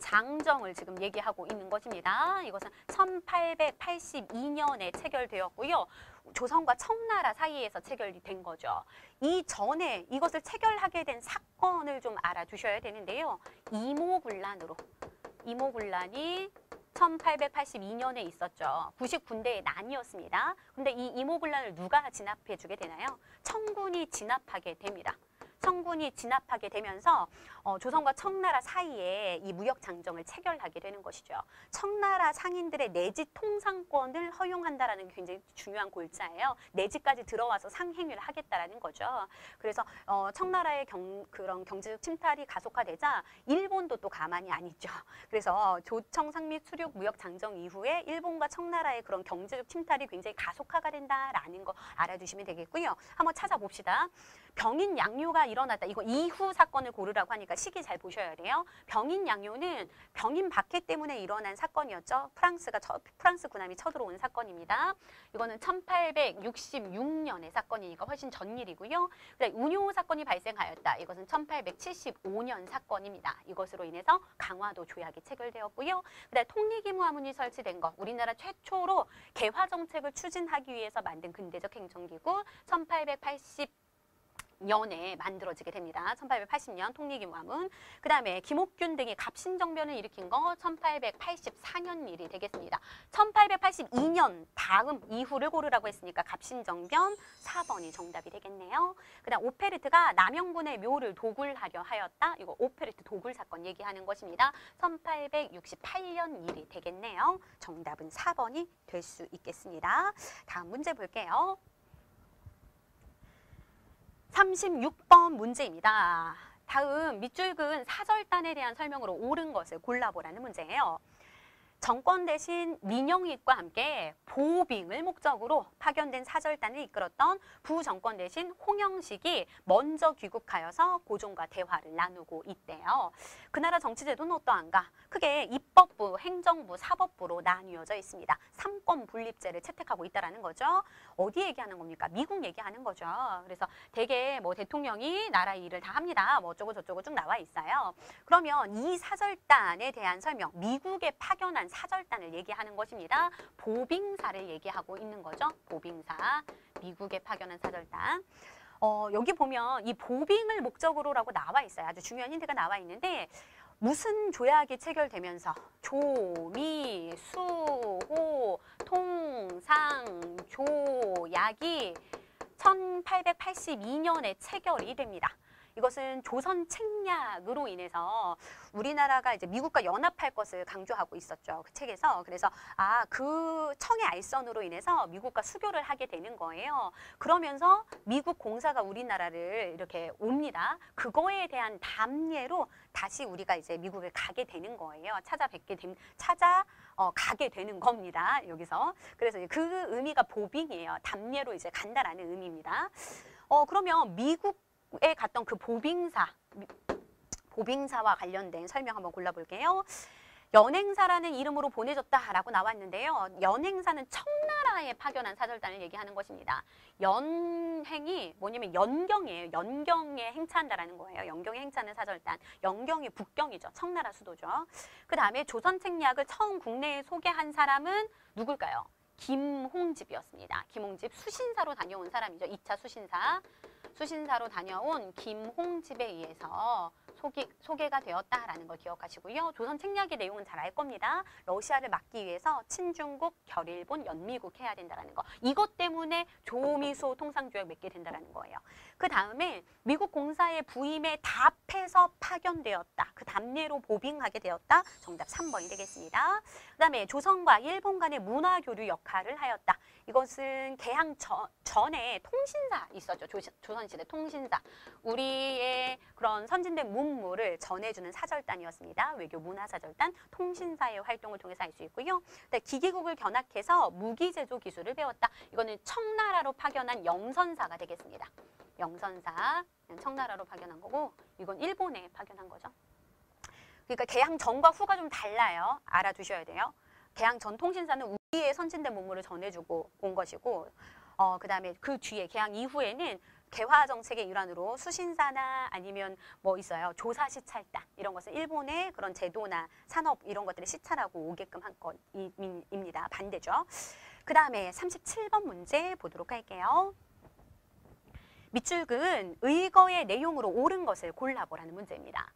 장정을 지금 얘기하고 있는 것입니다. 이것은 1882년에 체결되었고요. 조선과 청나라 사이에서 체결이 된 거죠. 이전에 이것을 체결하게 된 사건을 좀 알아두셔야 되는데요. 이모군란이 1882년에 있었죠. 99대의 난이었습니다. 근데 이 이모군란을 누가 진압해 주게 되나요? 청군이 진압하게 됩니다. 청군이 진압하게 되면서 조선과 청나라 사이에 이 무역 장정을 체결하게 되는 것이죠. 청나라 상인들의 내지 통상권을 허용한다라는 게 굉장히 중요한 골자예요. 내지까지 들어와서 상행위를 하겠다라는 거죠. 그래서 청나라의 그런 경제적 침탈이 가속화되자 일본도 또 가만히 안 있죠. 그래서 조청 상미 수륙 무역 장정 이후에 일본과 청나라의 그런 경제적 침탈이 굉장히 가속화가 된다라는 거 알아두시면 되겠고요. 한번 찾아봅시다. 병인 양요가 일어났다. 이거 이후 사건을 고르라고 하니까 시기 잘 보셔야 돼요. 병인 양요는 병인 박해 때문에 일어난 사건이었죠. 프랑스 군함이 쳐들어온 사건입니다. 이거는 1866년의 사건이니까 훨씬 전 일이고요. 그다음에 운요 사건이 발생하였다. 이것은 1875년 사건입니다. 이것으로 인해서 강화도 조약이 체결되었고요. 그다음에 통리기무화문이 설치된 거. 우리나라 최초로 개화 정책을 추진하기 위해서 만든 근대적 행정기구 1880년에 만들어지게 됩니다. 1880년 통리기무화문. 그 다음에 김옥균 등이 갑신정변을 일으킨 거 1884년 일이 되겠습니다. 1882년 다음 이후를 고르라고 했으니까 갑신정변 4번이 정답이 되겠네요. 그 다음 오페르트가 남영군의 묘를 도굴하려 하였다. 이거 오페르트 도굴 사건 얘기하는 것입니다. 1868년 일이 되겠네요. 정답은 4번이 될 수 있겠습니다. 다음 문제 볼게요. 36번 문제입니다. 다음 밑줄 그은 사절단에 대한 설명으로 옳은 것을 골라보라는 문제예요. 정권 대신 민영익과 함께 보빙을 목적으로 파견된 사절단을 이끌었던 부정권 대신 홍영식이 먼저 귀국하여서 고종과 대화를 나누고 있대요. 그 나라 정치제도는 어떠한가? 크게 입법부, 행정부, 사법부로 나뉘어져 있습니다. 삼권 분립제를 채택하고 있다는 거죠. 어디 얘기하는 겁니까? 미국 얘기하는 거죠. 그래서 대개 뭐 대통령이 나라 일을 다 합니다. 뭐 어쩌고 저쩌고 쭉 나와 있어요. 그러면 이 사절단에 대한 설명, 미국에 파견한 사절단을 얘기하는 것입니다. 보빙사를 얘기하고 있는 거죠. 보빙사, 미국에 파견한 사절단. 여기 보면 이 보빙을 목적으로라고 나와 있어요. 아주 중요한 힌트가 나와 있는데 무슨 조약이 체결되면서 조, 미, 수, 호, 통, 상, 조약이 1882년에 체결이 됩니다. 이것은 조선 책략으로 인해서 우리나라가 이제 미국과 연합할 것을 강조하고 있었죠. 그 책에서. 그래서 그 청의 알선으로 인해서 미국과 수교를 하게 되는 거예요. 그러면서 미국 공사가 우리나라를 이렇게 옵니다. 그거에 대한 담례로 다시 우리가 이제 미국을 가게 되는 거예요. 가게 되는 겁니다. 여기서. 그래서 그 의미가 보빙이에요. 담례로 이제 간다라는 의미입니다. 그러면 미국에 갔던 그 보빙사와 관련된 설명 한번 골라볼게요. 연행사라는 이름으로 보내졌다라고 나왔는데요. 연행사는 청나라에 파견한 사절단을 얘기하는 것입니다. 연행이 뭐냐면 연경이에요. 연경에 행차한다라는 거예요. 연경에 행차하는 사절단. 연경이 북경이죠. 청나라 수도죠. 그 다음에 조선책략을 처음 국내에 소개한 사람은 누굴까요? 김홍집이었습니다. 김홍집 수신사로 다녀온 사람이죠. 2차 수신사로 다녀온 김홍집에 의해서 소개가 되었다라는 걸 기억하시고요. 조선 책략의 내용은 잘 알 겁니다. 러시아를 막기 위해서 친중국, 결일본, 연미국 해야 된다는 거. 이것 때문에 조미소 통상조약 맺게 된다는 거예요. 그 다음에 미국 공사의 부임에 답해서 파견되었다. 그 답례로 보빙하게 되었다. 정답 3번이 되겠습니다. 그 다음에 조선과 일본 간의 문화교류 역할을 하였다. 이것은 개항 전에 통신사 있었죠. 조선시대 통신사. 우리의 그런 선진된 문물을 전해주는 사절단이었습니다. 외교 문화사절단, 통신사의 활동을 통해서 알 수 있고요. 기계국을 견학해서 무기제조 기술을 배웠다. 이거는 청나라로 파견한 영선사가 되겠습니다. 영선사, 청나라로 파견한 거고 이건 일본에 파견한 거죠. 그러니까 개항 전과 후가 좀 달라요. 알아두셔야 돼요. 개항 전 통신사는 우리의 선진된 문물을 전해주고 온 것이고 그 다음에 그 뒤에 개항 이후에는 개화 정책의 일환으로 수신사나 아니면 뭐 있어요. 조사 시찰단 이런 것은 일본의 그런 제도나 산업 이런 것들을 시찰하고 오게끔 한 것입니다. 반대죠. 그 다음에 37번 문제 보도록 할게요. 밑줄근 의거의 내용으로 옳은 것을 골라보라는 문제입니다.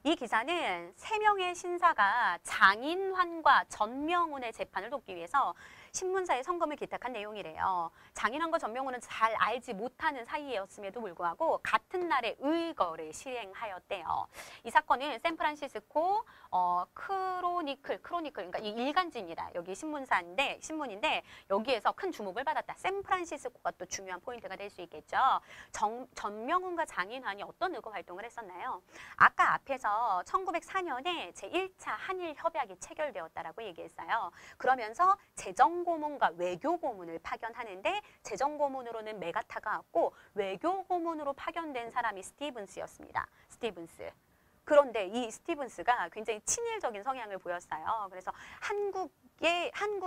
이 기사는 3명의 신사가 장인환과 전명훈의 재판을 돕기 위해서 신문사에 성검을 기탁한 내용이래요. 장인환과 전명훈은 잘 알지 못하는 사이였음에도 불구하고 같은 날에 의거를 실행하였대요. 이 사건은 샌프란시스코 크로니클 그러니까 이 일간지입니다. 여기 신문인데 여기에서 큰 주목을 받았다. 샌프란시스코가 또 중요한 포인트가 될 수 있겠죠. 전명훈과 장인환이 어떤 의거 활동을 했었나요? 아까 앞에서 1904년에 제1차 한일 협약이 체결되었다라고 얘기했어요. 그러면서 재정고문과 외교고문을 파견하는데 재정고문으로는 메가타가 왔고 외교고문으로 파견된 사람이 스티븐스였습니다. 스티븐스. 그런데 이 스티븐스가 굉장히 친일적인 성향을 보였어요. 그래서 한국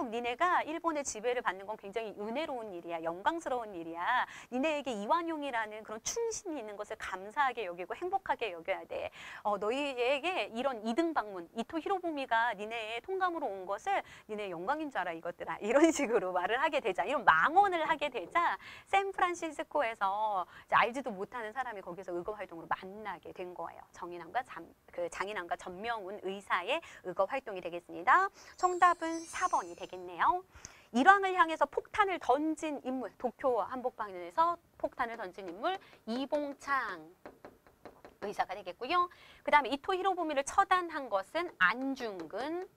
니네가 일본의 지배를 받는 건 굉장히 은혜로운 일이야. 영광스러운 일이야. 니네에게 이완용이라는 그런 충신이 있는 것을 감사하게 여기고 행복하게 여겨야 돼. 너희에게 이런 이등 방문, 이토 히로부미가 니네의 통감으로 온 것을 니네 영광인 줄 알아 이것들아. 이런 식으로 말을 하게 되자, 이런 망언을 하게 되자 샌프란시스코에서 알지도 못하는 사람이 거기서 의거 활동으로 만나게 된 거예요. 장인환과 전명훈 의사의 의거 활동이 되겠습니다. 정답은 4번이 되겠네요. 일왕을 향해서 폭탄을 던진 인물, 도쿄 한복판에서 폭탄을 던진 인물 이봉창 의사가 되겠고요. 그 다음에 이토 히로부미를 처단한 것은 안중근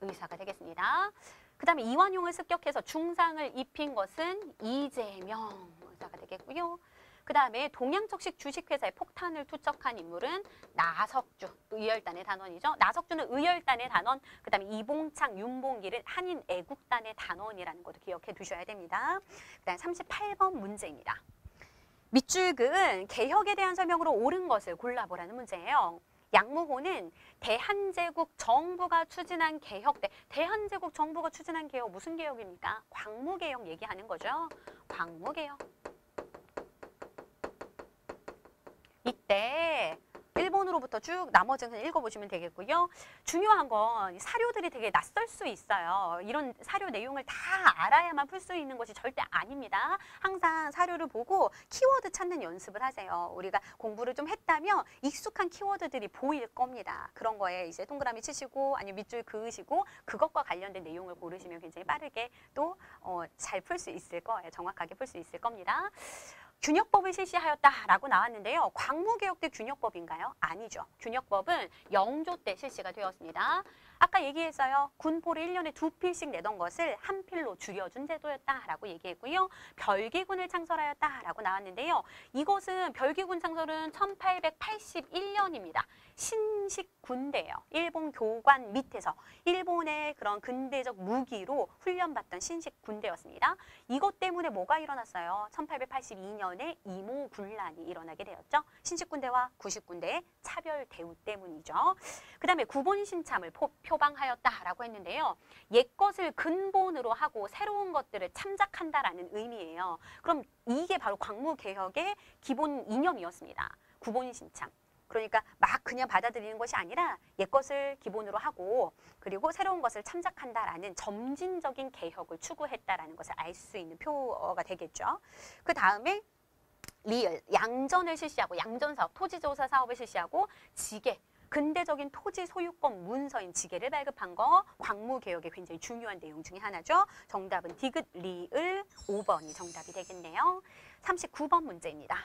의사가 되겠습니다. 그 다음에 이완용을 습격해서 중상을 입힌 것은 이재명 의사가 되겠고요. 그 다음에 동양적식 주식회사에 폭탄을 투척한 인물은 나석주, 의열단의 단원이죠. 나석주는 의열단의 단원, 그 다음에 이봉창, 윤봉길은 한인 애국단의 단원이라는 것도 기억해 두셔야 됩니다. 그 다음에 38번 문제입니다. 밑줄근 개혁에 대한 설명으로 옳은 것을 골라보라는 문제예요. 양무호는 대한제국 정부가 추진한 개혁 때, 대한제국 정부가 추진한 개혁 무슨 개혁입니까? 광무개혁 얘기하는 거죠. 광무개혁. 이때 일본으로부터 쭉 나머지는 읽어보시면 되겠고요. 중요한 건 사료들이 되게 낯설 수 있어요. 이런 사료 내용을 다 알아야만 풀 수 있는 것이 절대 아닙니다. 항상 사료를 보고 키워드 찾는 연습을 하세요. 우리가 공부를 좀 했다면 익숙한 키워드들이 보일 겁니다. 그런 거에 이제 동그라미 치시고 아니면 밑줄 그으시고 그것과 관련된 내용을 고르시면 굉장히 빠르게 또 잘 풀 수 있을 거예요. 정확하게 풀 수 있을 겁니다. 균역법을 실시하였다라고 나왔는데요. 광무개혁 때 균역법인가요? 아니죠. 균역법은 영조 때 실시가 되었습니다. 아까 얘기했어요. 군포를 1년에 2필씩 내던 것을 한 필로 줄여준 제도였다라고 얘기했고요. 별기군을 창설하였다라고 나왔는데요. 이것은 별기군 창설은 1881년입니다. 신식 군대예요. 일본 교관 밑에서 일본의 그런 근대적 무기로 훈련받던 신식 군대였습니다. 이것 때문에 뭐가 일어났어요? 1882년에 이모군란이 일어나게 되었죠. 신식 군대와 구식 군대의 차별 대우 때문이죠. 그 다음에 구본신참을 표방하였다라고 했는데요. 옛것을 근본으로 하고 새로운 것들을 참작한다라는 의미예요. 그럼 이게 바로 광무개혁의 기본 이념이었습니다. 구본신참. 그러니까 막 그냥 받아들이는 것이 아니라 옛것을 기본으로 하고 그리고 새로운 것을 참작한다라는 점진적인 개혁을 추구했다라는 것을 알 수 있는 표어가 되겠죠. 그 다음에 리을, 양전을 실시하고 양전사업, 토지조사 사업을 실시하고 지계, 근대적인 토지 소유권 문서인 지계를 발급한 거 광무개혁의 굉장히 중요한 내용 중에 하나죠. 정답은 디귿, 리을 5번이 정답이 되겠네요. 39번 문제입니다.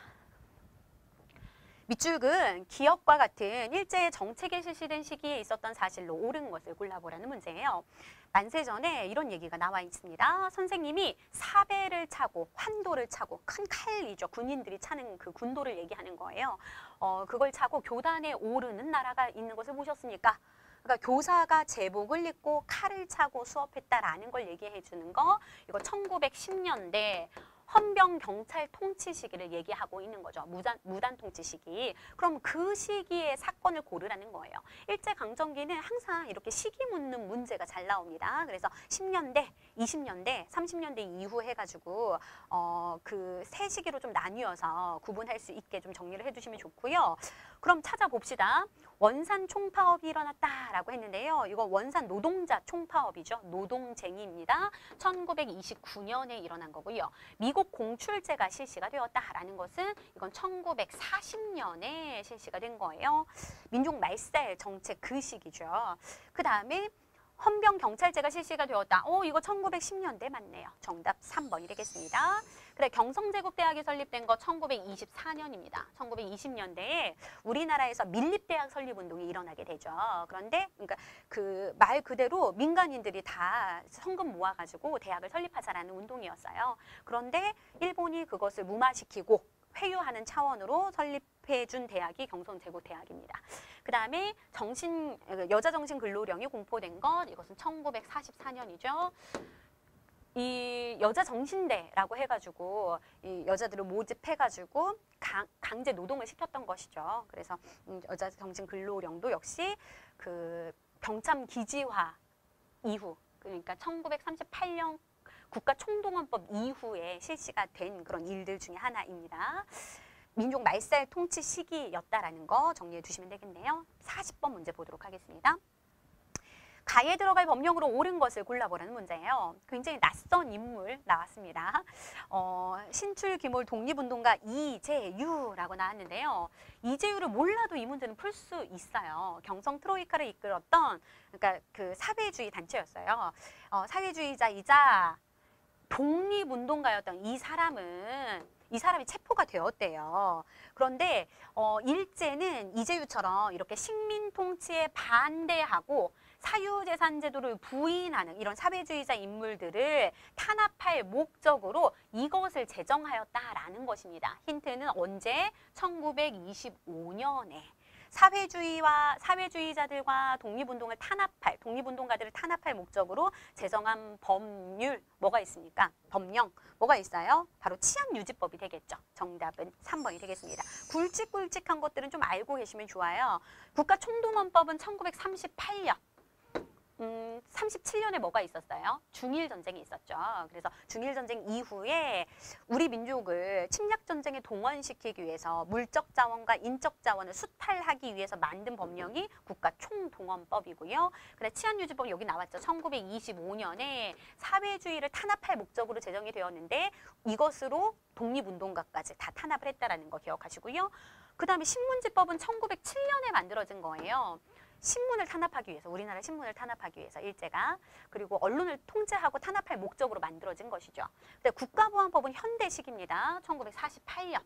밑줄근 기업과 같은 일제의 정책이 실시된 시기에 있었던 사실로 옳은 것을 골라보라는 문제예요. 만세전에 이런 얘기가 나와 있습니다. 선생님이 사배를 차고 환도를 차고 큰 칼이죠. 군인들이 차는 그 군도를 얘기하는 거예요. 그걸 차고 교단에 오르는 나라가 있는 것을 보셨습니까? 그러니까 교사가 제복을 입고 칼을 차고 수업했다라는 걸 얘기해 주는 거. 이거 1910년대 헌병 경찰 통치 시기를 얘기하고 있는 거죠. 무단 통치 시기. 그럼 그 시기의 사건을 고르라는 거예요. 일제강점기는 항상 이렇게 시기 묻는 문제가 잘 나옵니다. 그래서 10년대, 20년대, 30년대 이후 해가지고 그 세 시기로 좀 나뉘어서 구분할 수 있게 좀 정리를 해주시면 좋고요. 그럼 찾아봅시다. 원산 총파업이 일어났다라고 했는데요. 이거 원산 노동자 총파업이죠. 노동쟁의입니다. 1929년에 일어난 거고요. 미국 공출제가 실시가 되었다라는 것은 이건 1940년에 실시가 된 거예요. 민족 말살 정책 그 시기죠. 그 다음에 헌병 경찰제가 실시가 되었다. 이거 1910년대 맞네요. 정답 3번이 되겠습니다. 그래, 경성제국대학이 설립된 거 1924년입니다. 1920년대에 우리나라에서 밀립대학 설립운동이 일어나게 되죠. 그런데 그러니까 그 말 그대로 민간인들이 다 성금 모아가지고 대학을 설립하자라는 운동이었어요. 그런데 일본이 그것을 무마시키고 회유하는 차원으로 설립해준 대학이 경성제국대학입니다. 그 다음에 여자정신근로령이 공포된 것, 이것은 1944년이죠. 이 여자정신대라고 해가지고 이 여자들을 모집해가지고 강제 노동을 시켰던 것이죠. 그래서 여자정신근로령도 역시 그 병참기지화 이후, 그러니까 1938년 국가총동원법 이후에 실시가 된 그런 일들 중에 하나입니다. 민족 말살 통치 시기였다라는 거 정리해 두시면 되겠네요. 40번 문제 보도록 하겠습니다. 가에 들어갈 법령으로 옳은 것을 골라보라는 문제예요. 굉장히 낯선 인물 나왔습니다. 신출귀몰 독립운동가 이재유라고 나왔는데요. 이재유를 몰라도 이 문제는 풀 수 있어요. 경성 트로이카를 이끌었던 그러니까 그 사회주의 단체였어요. 사회주의자이자 독립운동가였던 이 사람이 체포가 되었대요. 그런데 일제는 이재유처럼 이렇게 식민 통치에 반대하고 사유재산 제도를 부인하는 이런 사회주의자 인물들을 탄압할 목적으로 이것을 제정하였다라는 것입니다. 힌트는 언제? 1925년에. 사회주의자들과 독립운동가들을 탄압할 목적으로 제정한 법률 뭐가 있습니까? 법령 뭐가 있어요? 바로 치안유지법이 되겠죠. 정답은 3번이 되겠습니다. 굵직굵직한 것들은 좀 알고 계시면 좋아요. 국가총동원법은 1938년. 37년에 뭐가 있었어요? 중일전쟁이 있었죠. 그래서 중일전쟁 이후에 우리 민족을 침략전쟁에 동원시키기 위해서 물적 자원과 인적 자원을 수탈하기 위해서 만든 법령이 국가총동원법이고요. 그래, 치안유지법 여기 나왔죠. 1925년에 사회주의를 탄압할 목적으로 제정이 되었는데 이것으로 독립운동가까지 다 탄압을 했다라는 거 기억하시고요. 그 다음에 신문지법은 1907년에 만들어진 거예요. 신문을 탄압하기 위해서, 우리나라 신문을 탄압하기 위해서 일제가, 그리고 언론을 통제하고 탄압할 목적으로 만들어진 것이죠. 근데 국가보안법은 현대식입니다. 1948년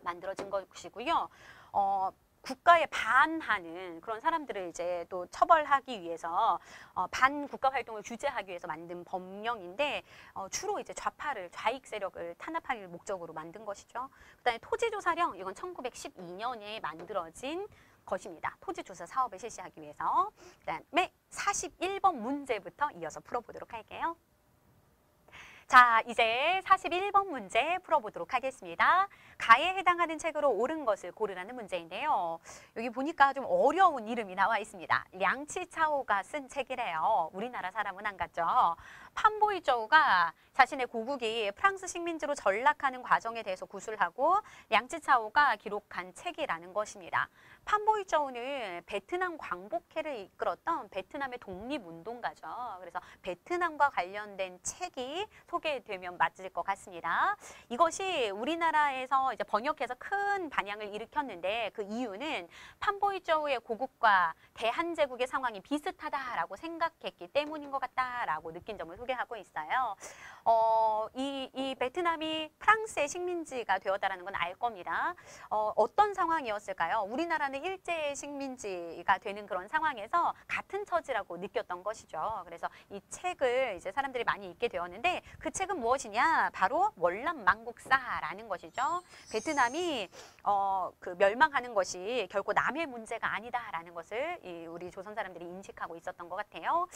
만들어진 것이고요. 국가에 반하는 그런 사람들을 이제 또 처벌하기 위해서 반국가 활동을 규제하기 위해서 만든 법령인데 주로 이제 좌익 세력을 탄압할 목적으로 만든 것이죠. 그다음에 토지조사령, 이건 1912년에 만들어진 것입니다. 토지조사 사업을 실시하기 위해서. 그 다음에 41번 문제부터 이어서 풀어보도록 할게요. 자, 이제 41번 문제 풀어보도록 하겠습니다. 가에 해당하는 책으로 옳은 것을 고르라는 문제인데요. 여기 보니까 좀 어려운 이름이 나와 있습니다. 량치차오가 쓴 책이래요. 우리나라 사람은 안 같죠? 판보이저우가 자신의 고국이 프랑스 식민지로 전락하는 과정에 대해서 구술하고 량치차오가 기록한 책이라는 것입니다. 판보이저우는 베트남 광복회를 이끌었던 베트남의 독립운동가죠. 그래서 베트남과 관련된 책이 소개되면 맞을 것 같습니다. 이것이 우리나라에서 이제 번역해서 큰 반향을 일으켰는데 그 이유는 판보이저우의 고국과 대한제국의 상황이 비슷하다라고 생각했기 때문인 것 같다라고 느낀 점을 소개하고 있어요. 이 베트남이 프랑스의 식민지가 되었다라는 건 알 겁니다. 어떤 상황이었을까요? 우리나라는 일제의 식민지가 되는 그런 상황에서 같은 처지라고 느꼈던 것이죠. 그래서 이 책을 이제 사람들이 많이 읽게 되었는데 그 책은 무엇이냐? 바로 월남망국사라는 것이죠. 베트남이 그 멸망하는 것이 결코 남의 문제가 아니다라는 것을 우리 조선 사람들이 인식하고 있었던 것 같아요.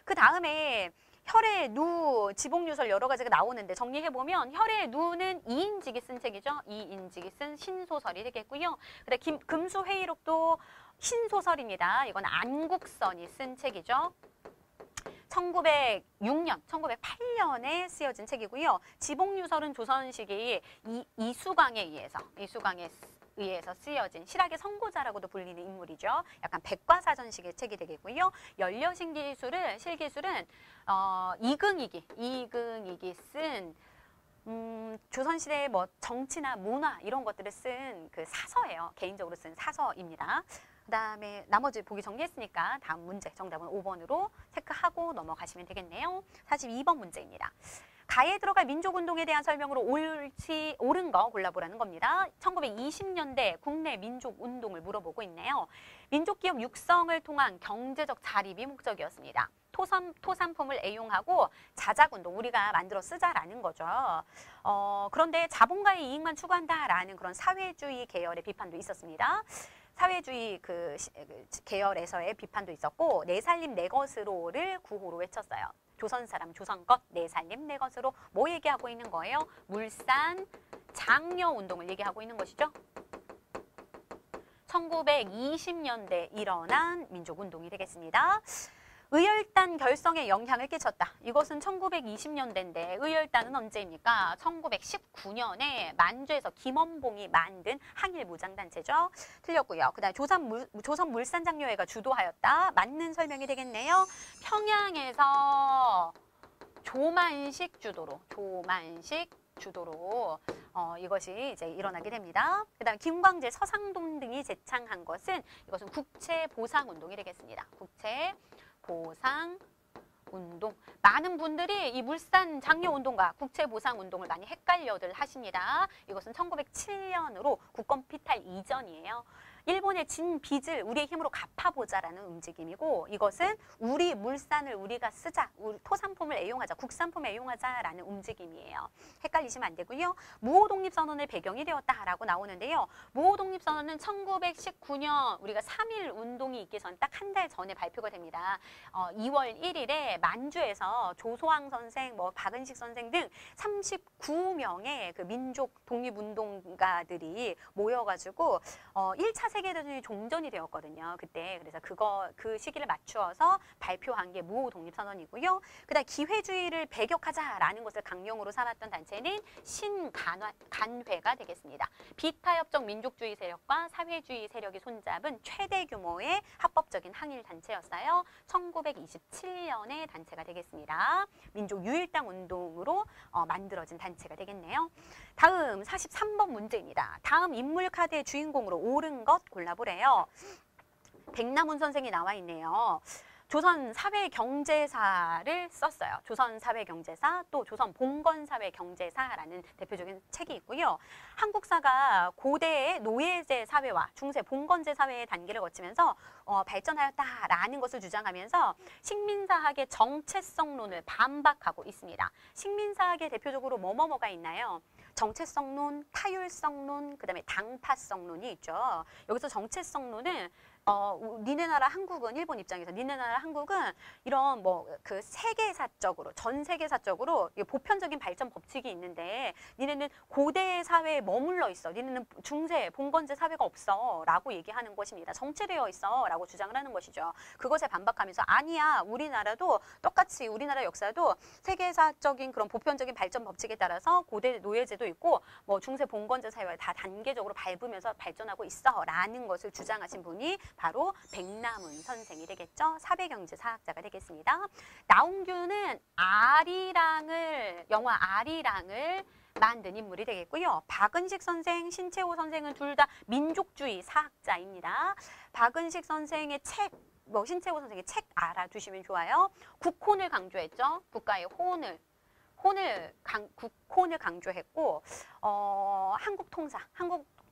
그 다음에 혈의 누, 지복유설 여러 가지가 나오는데 정리해보면 혈의 누는 이인직이 쓴 책이죠. 이인직이 쓴 신소설이 되겠고요. 그다음에 금수회의록도 신소설입니다. 이건 안국선이 쓴 책이죠. 1906년, 1908년에 쓰여진 책이고요. 지복유설은 조선시기 이수광에 의해서 쓰여진 실학의 선고자라고도 불리는 인물이죠. 약간 백과사전식의 책이 되겠고요. 연려신기술은 실기술은 이긍이기 쓴 조선시대의 뭐 정치나 문화 이런 것들을 쓴 그 사서예요. 개인적으로 쓴 사서입니다. 그 다음에 나머지 보기 정리했으니까 다음 문제 정답은 5번으로 체크하고 넘어가시면 되겠네요. 42번 문제입니다. 가에 들어갈 민족운동에 대한 설명으로 옳은 거 골라보라는 겁니다. 1920년대 국내 민족운동을 물어보고 있네요. 민족기업 육성을 통한 경제적 자립이 목적이었습니다. 토산품을 애용하고 자작운동, 우리가 만들어 쓰자라는 거죠. 그런데 자본가의 이익만 추구한다라는 그런 사회주의 계열의 비판도 있었습니다. 사회주의 계열에서의 비판도 있었고 내 살림 내 것으로를 구호로 외쳤어요. 조선 사람 조선 것 내 살림 내 것으로 뭐 얘기하고 있는 거예요? 물산 장려 운동을 얘기하고 있는 것이죠. 1920년대 일어난 민족운동이 되겠습니다. 의열단 결성에 영향을 끼쳤다. 이것은 1920년대인데 의열단은 언제입니까? 1919년에 만주에서 김원봉이 만든 항일무장단체죠. 틀렸고요. 그 다음에 조선물산장려회가 주도하였다. 맞는 설명이 되겠네요. 평양에서 조만식 주도로 이것이 이제 일어나게 됩니다. 그 다음에 김광재, 서상돈 등이 제창한 것은 이것은 국채보상운동이 되겠습니다. 국채보상운동. 많은 분들이 이 물산 장려운동과 국채보상운동을 많이 헷갈려들 하십니다. 이것은 1907년으로 국권 피탈 이전이에요. 일본의 진 빚을 우리의 힘으로 갚아보자라는 움직임이고 이것은 우리 물산을 우리가 쓰자, 우리 토산품을 애용하자, 국산품을 애용하자라는 움직임이에요. 헷갈리시면 안 되고요. 무호독립선언의 배경이 되었다라고 나오는데요. 무호독립선언은 1919년 우리가 3.1 운동이 있기 전 딱 한 달 전에 발표가 됩니다. 2월 1일에 만주에서 조소왕 선생, 박은식 선생 등 39명의 그 민족 독립운동가들이 모여가지고 1차 세계대전이 종전이 되었거든요. 그때. 그래서 그 시기를 맞추어서 발표한 게 무호독립선언이고요. 그다음 기회주의를 배격하자라는 것을 강령으로 삼았던 단체는 신간회가 되겠습니다. 비타협적 민족주의 세력과 사회주의 세력이 손잡은 최대 규모의 합법적인 항일 단체였어요. 1927년에 단체가 되겠습니다. 민족유일당 운동으로 만들어진 단체가 되겠네요. 다음 43번 문제입니다. 다음 인물 카드의 주인공으로 옳은 것 골라보래요. 백남훈 선생이 나와 있네요. 조선 사회경제사를 썼어요. 조선 사회경제사, 또 조선 봉건사회경제사라는 대표적인 책이 있고요. 한국사가 고대의 노예제 사회와 중세 봉건제 사회의 단계를 거치면서 발전하였다라는 것을 주장하면서 식민사학의 정체성론을 반박하고 있습니다. 식민사학에 대표적으로 뭐가 있나요? 정체성론, 타율성론, 그 다음에 당파성론이 있죠. 여기서 정체성론은 니네 나라 한국은, 일본 입장에서 니네 나라 한국은 이런 그 세계사적으로, 전 세계사적으로 보편적인 발전 법칙이 있는데 니네는 고대 사회에 머물러 있어. 니네는 중세, 봉건제 사회가 없어. 라고 얘기하는 것입니다. 정체되어 있어. 라고 주장을 하는 것이죠. 그것에 반박하면서 아니야. 우리나라도 똑같이 우리나라 역사도 세계사적인 그런 보편적인 발전 법칙에 따라서 고대 노예제도 있고 중세 봉건제 사회가 다 단계적으로 밟으면서 발전하고 있어. 라는 것을 주장하신 분이 바로 백남훈 선생이 되겠죠. 사회경제사학자가 되겠습니다. 나홍규는 영화 아리랑을 만든 인물이 되겠고요. 박은식 선생, 신채호 선생은 둘 다 민족주의 사학자입니다. 박은식 선생의 책, 신채호 선생의 책 알아두시면 좋아요. 국혼을 강조했죠. 국가의 국혼을 강조했고 한국통사,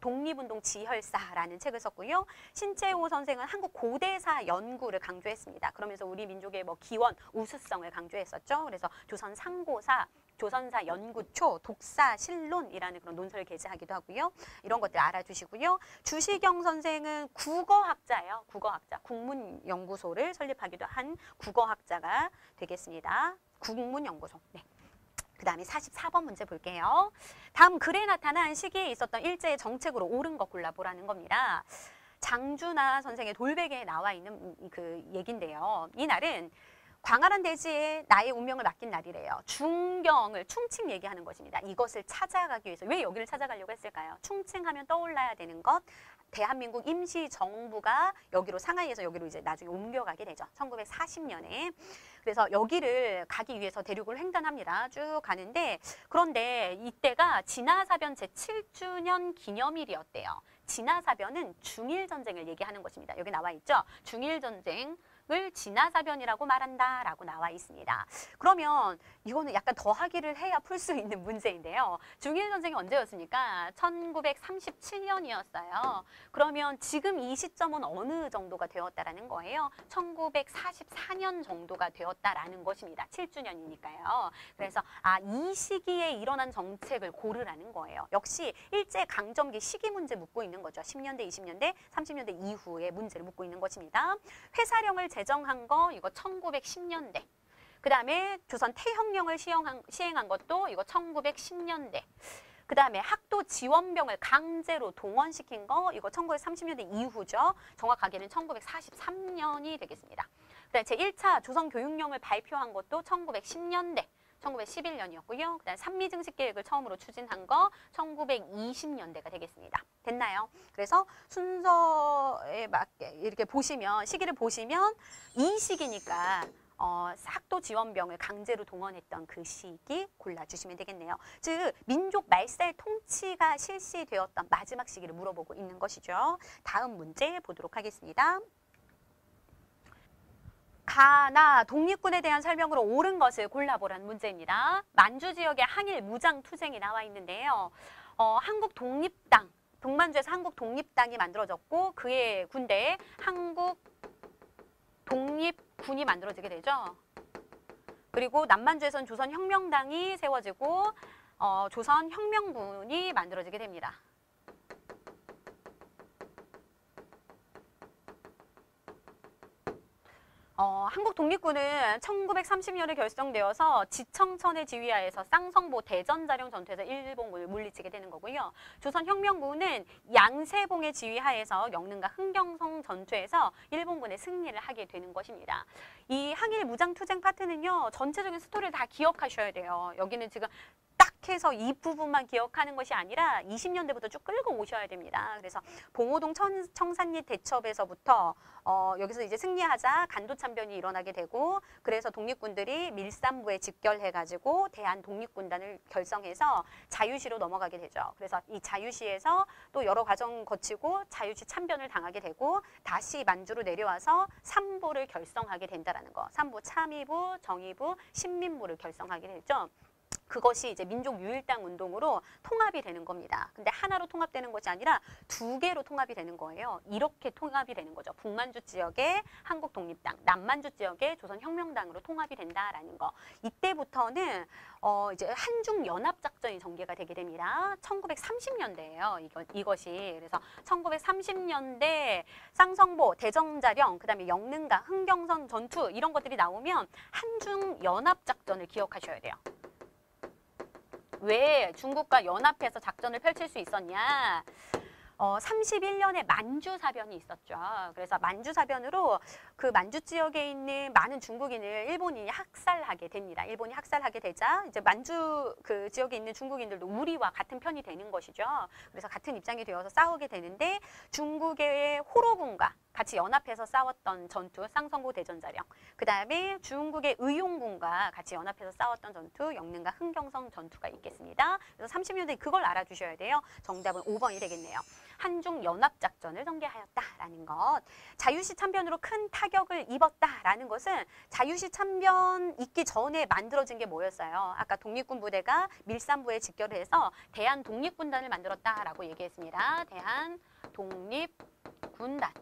독립운동 지혈사라는 책을 썼고요. 신채호 선생은 한국 고대사 연구를 강조했습니다. 그러면서 우리 민족의 기원, 우수성을 강조했었죠. 그래서 조선 상고사, 조선사 연구초, 독사실론이라는 그런 논설을 게재하기도 하고요. 이런 것들 알아두시고요. 주시경 선생은 국어학자예요. 국어학자. 국문연구소를 설립하기도 한 국어학자가 되겠습니다. 국문연구소. 네. 그 다음에 44번 문제 볼게요. 다음 글에 나타난 시기에 있었던 일제의 정책으로 옳은 거 골라보라는 겁니다. 장준하 선생의 돌베개에 나와 있는 그 얘긴데요. 이 날은 광활한 대지에 나의 운명을 맡긴 날이래요. 중경을 충칭 얘기하는 것입니다. 이것을 찾아가기 위해서 왜 여기를 찾아가려고 했을까요? 충칭하면 떠올라야 되는 것. 대한민국 임시정부가 여기로 상하이에서 여기로 이제 나중에 옮겨가게 되죠. 1940년에. 그래서 여기를 가기 위해서 대륙을 횡단합니다. 쭉 가는데 그런데 이때가 진화사변 제7주년 기념일이었대요. 진화사변은 중일전쟁을 얘기하는 것입니다. 여기 나와 있죠. 중일전쟁. 을 진화사변이라고 말한다라고 나와 있습니다. 그러면 이거는 약간 더하기를 해야 풀 수 있는 문제인데요. 중일전쟁이 언제였습니까? 1937년이었어요. 그러면 지금 이 시점은 어느 정도가 되었다라는 거예요? 1944년 정도가 되었다라는 것입니다. 7주년이니까요. 그래서 이 시기에 일어난 정책을 고르라는 거예요. 역시 일제강점기 시기 문제 묻고 있는 거죠. 10년대, 20년대, 30년대 이후의 문제를 묻고 있는 것입니다. 회사령을 제정한 거 이거 1910년대. 그 다음에 조선 태형령을 시행한 것도 이거 1910년대. 그 다음에 학도 지원병을 강제로 동원시킨 거 이거 1930년대 이후죠. 정확하게는 1943년이 되겠습니다. 그다음에 제1차 조선교육령을 발표한 것도 1910년대. 1911년이었고요. 그다음에 산미증식 계획을 처음으로 추진한 거 1920년대가 되겠습니다. 됐나요? 그래서 순서에 맞게 이렇게 보시면 시기를 보시면 이 시기니까 학도 지원병을 강제로 동원했던 그 시기 골라주시면 되겠네요. 즉 민족 말살 통치가 실시되었던 마지막 시기를 물어보고 있는 것이죠. 다음 문제 보도록 하겠습니다. 가나 독립군에 대한 설명으로 옳은 것을 골라보라는 문제입니다. 만주 지역의 항일 무장 투쟁이 나와 있는데요. 한국 독립당, 동만주에서 한국 독립당이 만들어졌고 그의 군대에 한국 독립군이 만들어지게 되죠. 그리고 남만주에서는 조선혁명당이 세워지고 조선혁명군이 만들어지게 됩니다. 한국 독립군은 1930년에 결성되어서 지청천의 지휘하에서 쌍성보 대전자령 전투에서 일본군을 물리치게 되는 거고요. 조선혁명군은 양세봉의 지휘하에서 영릉과 흥경성 전투에서 일본군의 승리를 하게 되는 것입니다. 이 항일 무장투쟁 파트는요. 전체적인 스토리를 다 기억하셔야 돼요. 여기는 지금 딱 해서 이 부분만 기억하는 것이 아니라 20년대부터 쭉 끌고 오셔야 됩니다. 그래서 봉오동 청산리 대첩에서부터 여기서 이제 승리하자 간도참변이 일어나게 되고 그래서 독립군들이 밀산부에 직결해가지고 대한독립군단을 결성해서 자유시로 넘어가게 되죠. 그래서 이 자유시에서 또 여러 과정 거치고 자유시 참변을 당하게 되고 다시 만주로 내려와서 삼부를 결성하게 된다라는 거. 삼부 참의부, 정의부, 신민부를 결성하게 되죠. 그것이 이제 민족 유일당 운동으로 통합이 되는 겁니다. 근데 하나로 통합되는 것이 아니라 두 개로 통합이 되는 거예요. 이렇게 통합이 되는 거죠. 북만주 지역의 한국 독립당, 남만주 지역의 조선혁명당으로 통합이 된다라는 거. 이때부터는 이제 한중 연합 작전이 전개가 되게 됩니다. 1930년대예요. 이것이 그래서 1930년대 쌍성보, 대정자령, 그다음에 영릉과 흥경선 전투 이런 것들이 나오면 한중 연합 작전을 기억하셔야 돼요. 왜 중국과 연합해서 작전을 펼칠 수 있었냐? 31년에 만주사변이 있었죠. 그래서 만주사변으로 그 만주 지역에 있는 많은 중국인을 일본인이 학살하게 됩니다. 일본이 학살하게 되자 이제 만주 그 지역에 있는 중국인들도 우리와 같은 편이 되는 것이죠. 그래서 같은 입장이 되어서 싸우게 되는데 중국의 호로군과 같이 연합해서 싸웠던 전투, 쌍성보 대전자령. 그 다음에 중국의 의용군과 같이 연합해서 싸웠던 전투, 영릉과 흥경성 전투가 있겠습니다. 그래서 30년대 그걸 알아두셔야 돼요. 정답은 5번이 되겠네요. 한중 연합작전을 전개하였다라는 것. 자유시 참변으로 큰 타격을 입었다라는 것은 자유시 참변 있기 전에 만들어진 게 뭐였어요? 아까 독립군 부대가 밀산부에 직결해서 대한독립군단을 만들었다라고 얘기했습니다. 대한독립군단.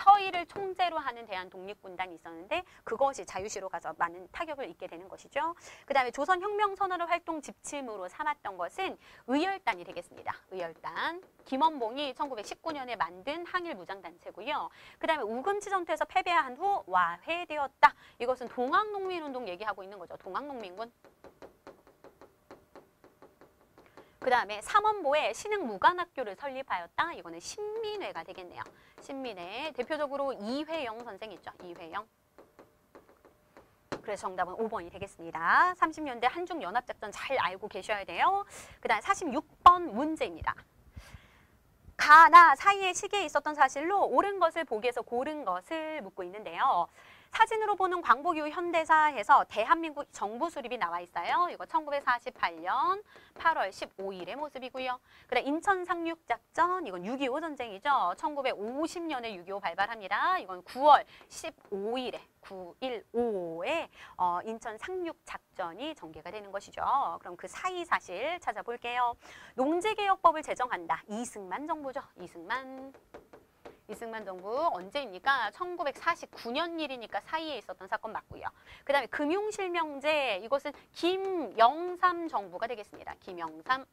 서희를 총재로 하는 대한 독립군단이 있었는데 그것이 자유시로 가서 많은 타격을 입게 되는 것이죠. 그 다음에 조선혁명선언을 활동 지침으로 삼았던 것은 의열단이 되겠습니다. 의열단. 김원봉이 1919년에 만든 항일무장단체고요. 그 다음에 우금치 전투에서 패배한 후 와해되었다. 이것은 동학농민운동 얘기하고 있는 거죠. 동학농민군. 그 다음에 삼원보에 신흥무관학교를 설립하였다. 이거는 신민회가 되겠네요. 신민회. 대표적으로 이회영 선생 있죠. 이회영. 그래서 정답은 5번이 되겠습니다. 30년대 한중연합작전 잘 알고 계셔야 돼요. 그 다음에 46번 문제입니다. 가나 사이의 시기에 있었던 사실로 옳은 것을 보기에서 고른 것을 묻고 있는데요. 사진으로 보는 광복 이후 현대사에서 대한민국 정부 수립이 나와 있어요. 이거 1948년 8월 15일의 모습이고요. 그다음 인천 상륙작전, 이건 6.25 전쟁이죠. 1950년에 6.25 발발합니다. 이건 9월 15일에 9.15에 인천 상륙작전이 전개가 되는 것이죠. 그럼 그 사이 사실 찾아볼게요. 농지개혁법을 제정한다. 이승만 정부죠. 이승만 정부 언제입니까? 1949년 일이니까 사이에 있었던 사건 맞고요. 그 다음에 금융실명제, 이것은 김영삼 정부가 되겠습니다. 김영삼.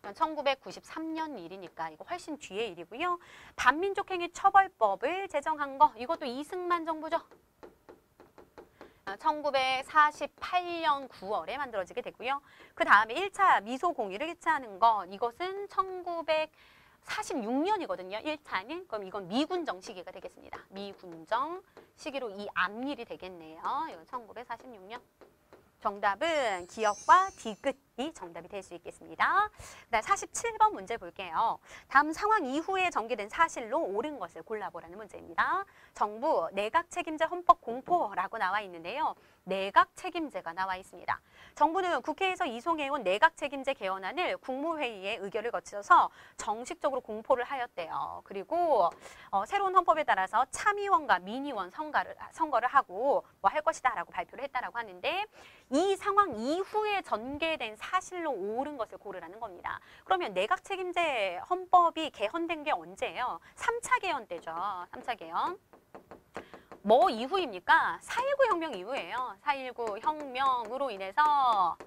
1993년 일이니까 이거 훨씬 뒤의 일이고요. 반민족행위 처벌법을 제정한 거, 이것도 이승만 정부죠. 1948년 9월에 만들어지게 되고요. 그 다음에 1차 미소공의를 개최하는 거, 이것은 1946년이거든요. 1차는. 그럼 이건 미군정 시기가 되겠습니다. 미군정 시기로 이 앞일이 되겠네요. 이건 1946년. 정답은 기역과 디귿이 정답이 될 수 있겠습니다. 그다음 47번 문제 볼게요. 다음 상황 이후에 전개된 사실로 옳은 것을 골라보라는 문제입니다. 정부 내각 책임제 헌법 공포라고 나와 있는데요. 내각 책임제가 나와 있습니다. 정부는 국회에서 이송해온 내각 책임제 개헌안을 국무회의에 의결을 거쳐서 정식적으로 공포를 하였대요. 그리고 새로운 헌법에 따라서 참의원과 민의원 선거를 하고 뭐 할 것이다라고 발표를 했다라고 하는데 이 상황 이후에 전개된 사실로 옳은 것을 고르라는 겁니다. 그러면 내각 책임제 헌법이 개헌된 게 언제예요? 3차 개헌 때죠. 3차 개헌. 뭐 이후입니까? 4.19 혁명 이후예요. 4.19 혁명으로 인해서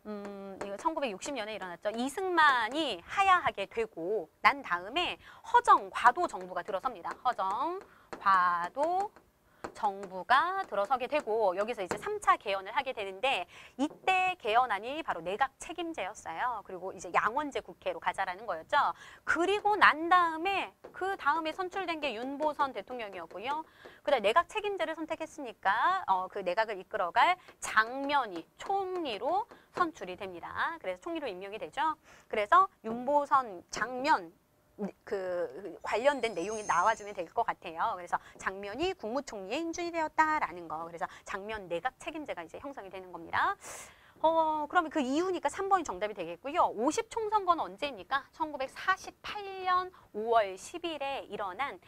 이거 1960년에 일어났죠. 이승만이 하야하게 되고 난 다음에 허정, 과도 정부가 들어섭니다. 허정, 과도 정부가 들어서게 되고 여기서 이제 3차 개헌을 하게 되는데 이때 개헌안이 바로 내각 책임제였어요. 그리고 이제 양원제 국회로 가자라는 거였죠. 그리고 난 다음에 그 다음에 선출된 게 윤보선 대통령이었고요. 그다음 내각 책임제를 선택했으니까 그 내각을 이끌어갈 장면이 총리로 선출이 됩니다. 그래서 총리로 임명이 되죠. 그래서 윤보선 장면 그 관련된 내용이 나와주면 될 것 같아요. 그래서 장면이 국무총리에 인준이 되었다라는 거. 그래서 장면 내각 책임제가 이제 형성이 되는 겁니다. 그러면 그 이후니까 3번이 정답이 되겠고요. 50총선거는 언제입니까? 1948년 5월 10일에 일어난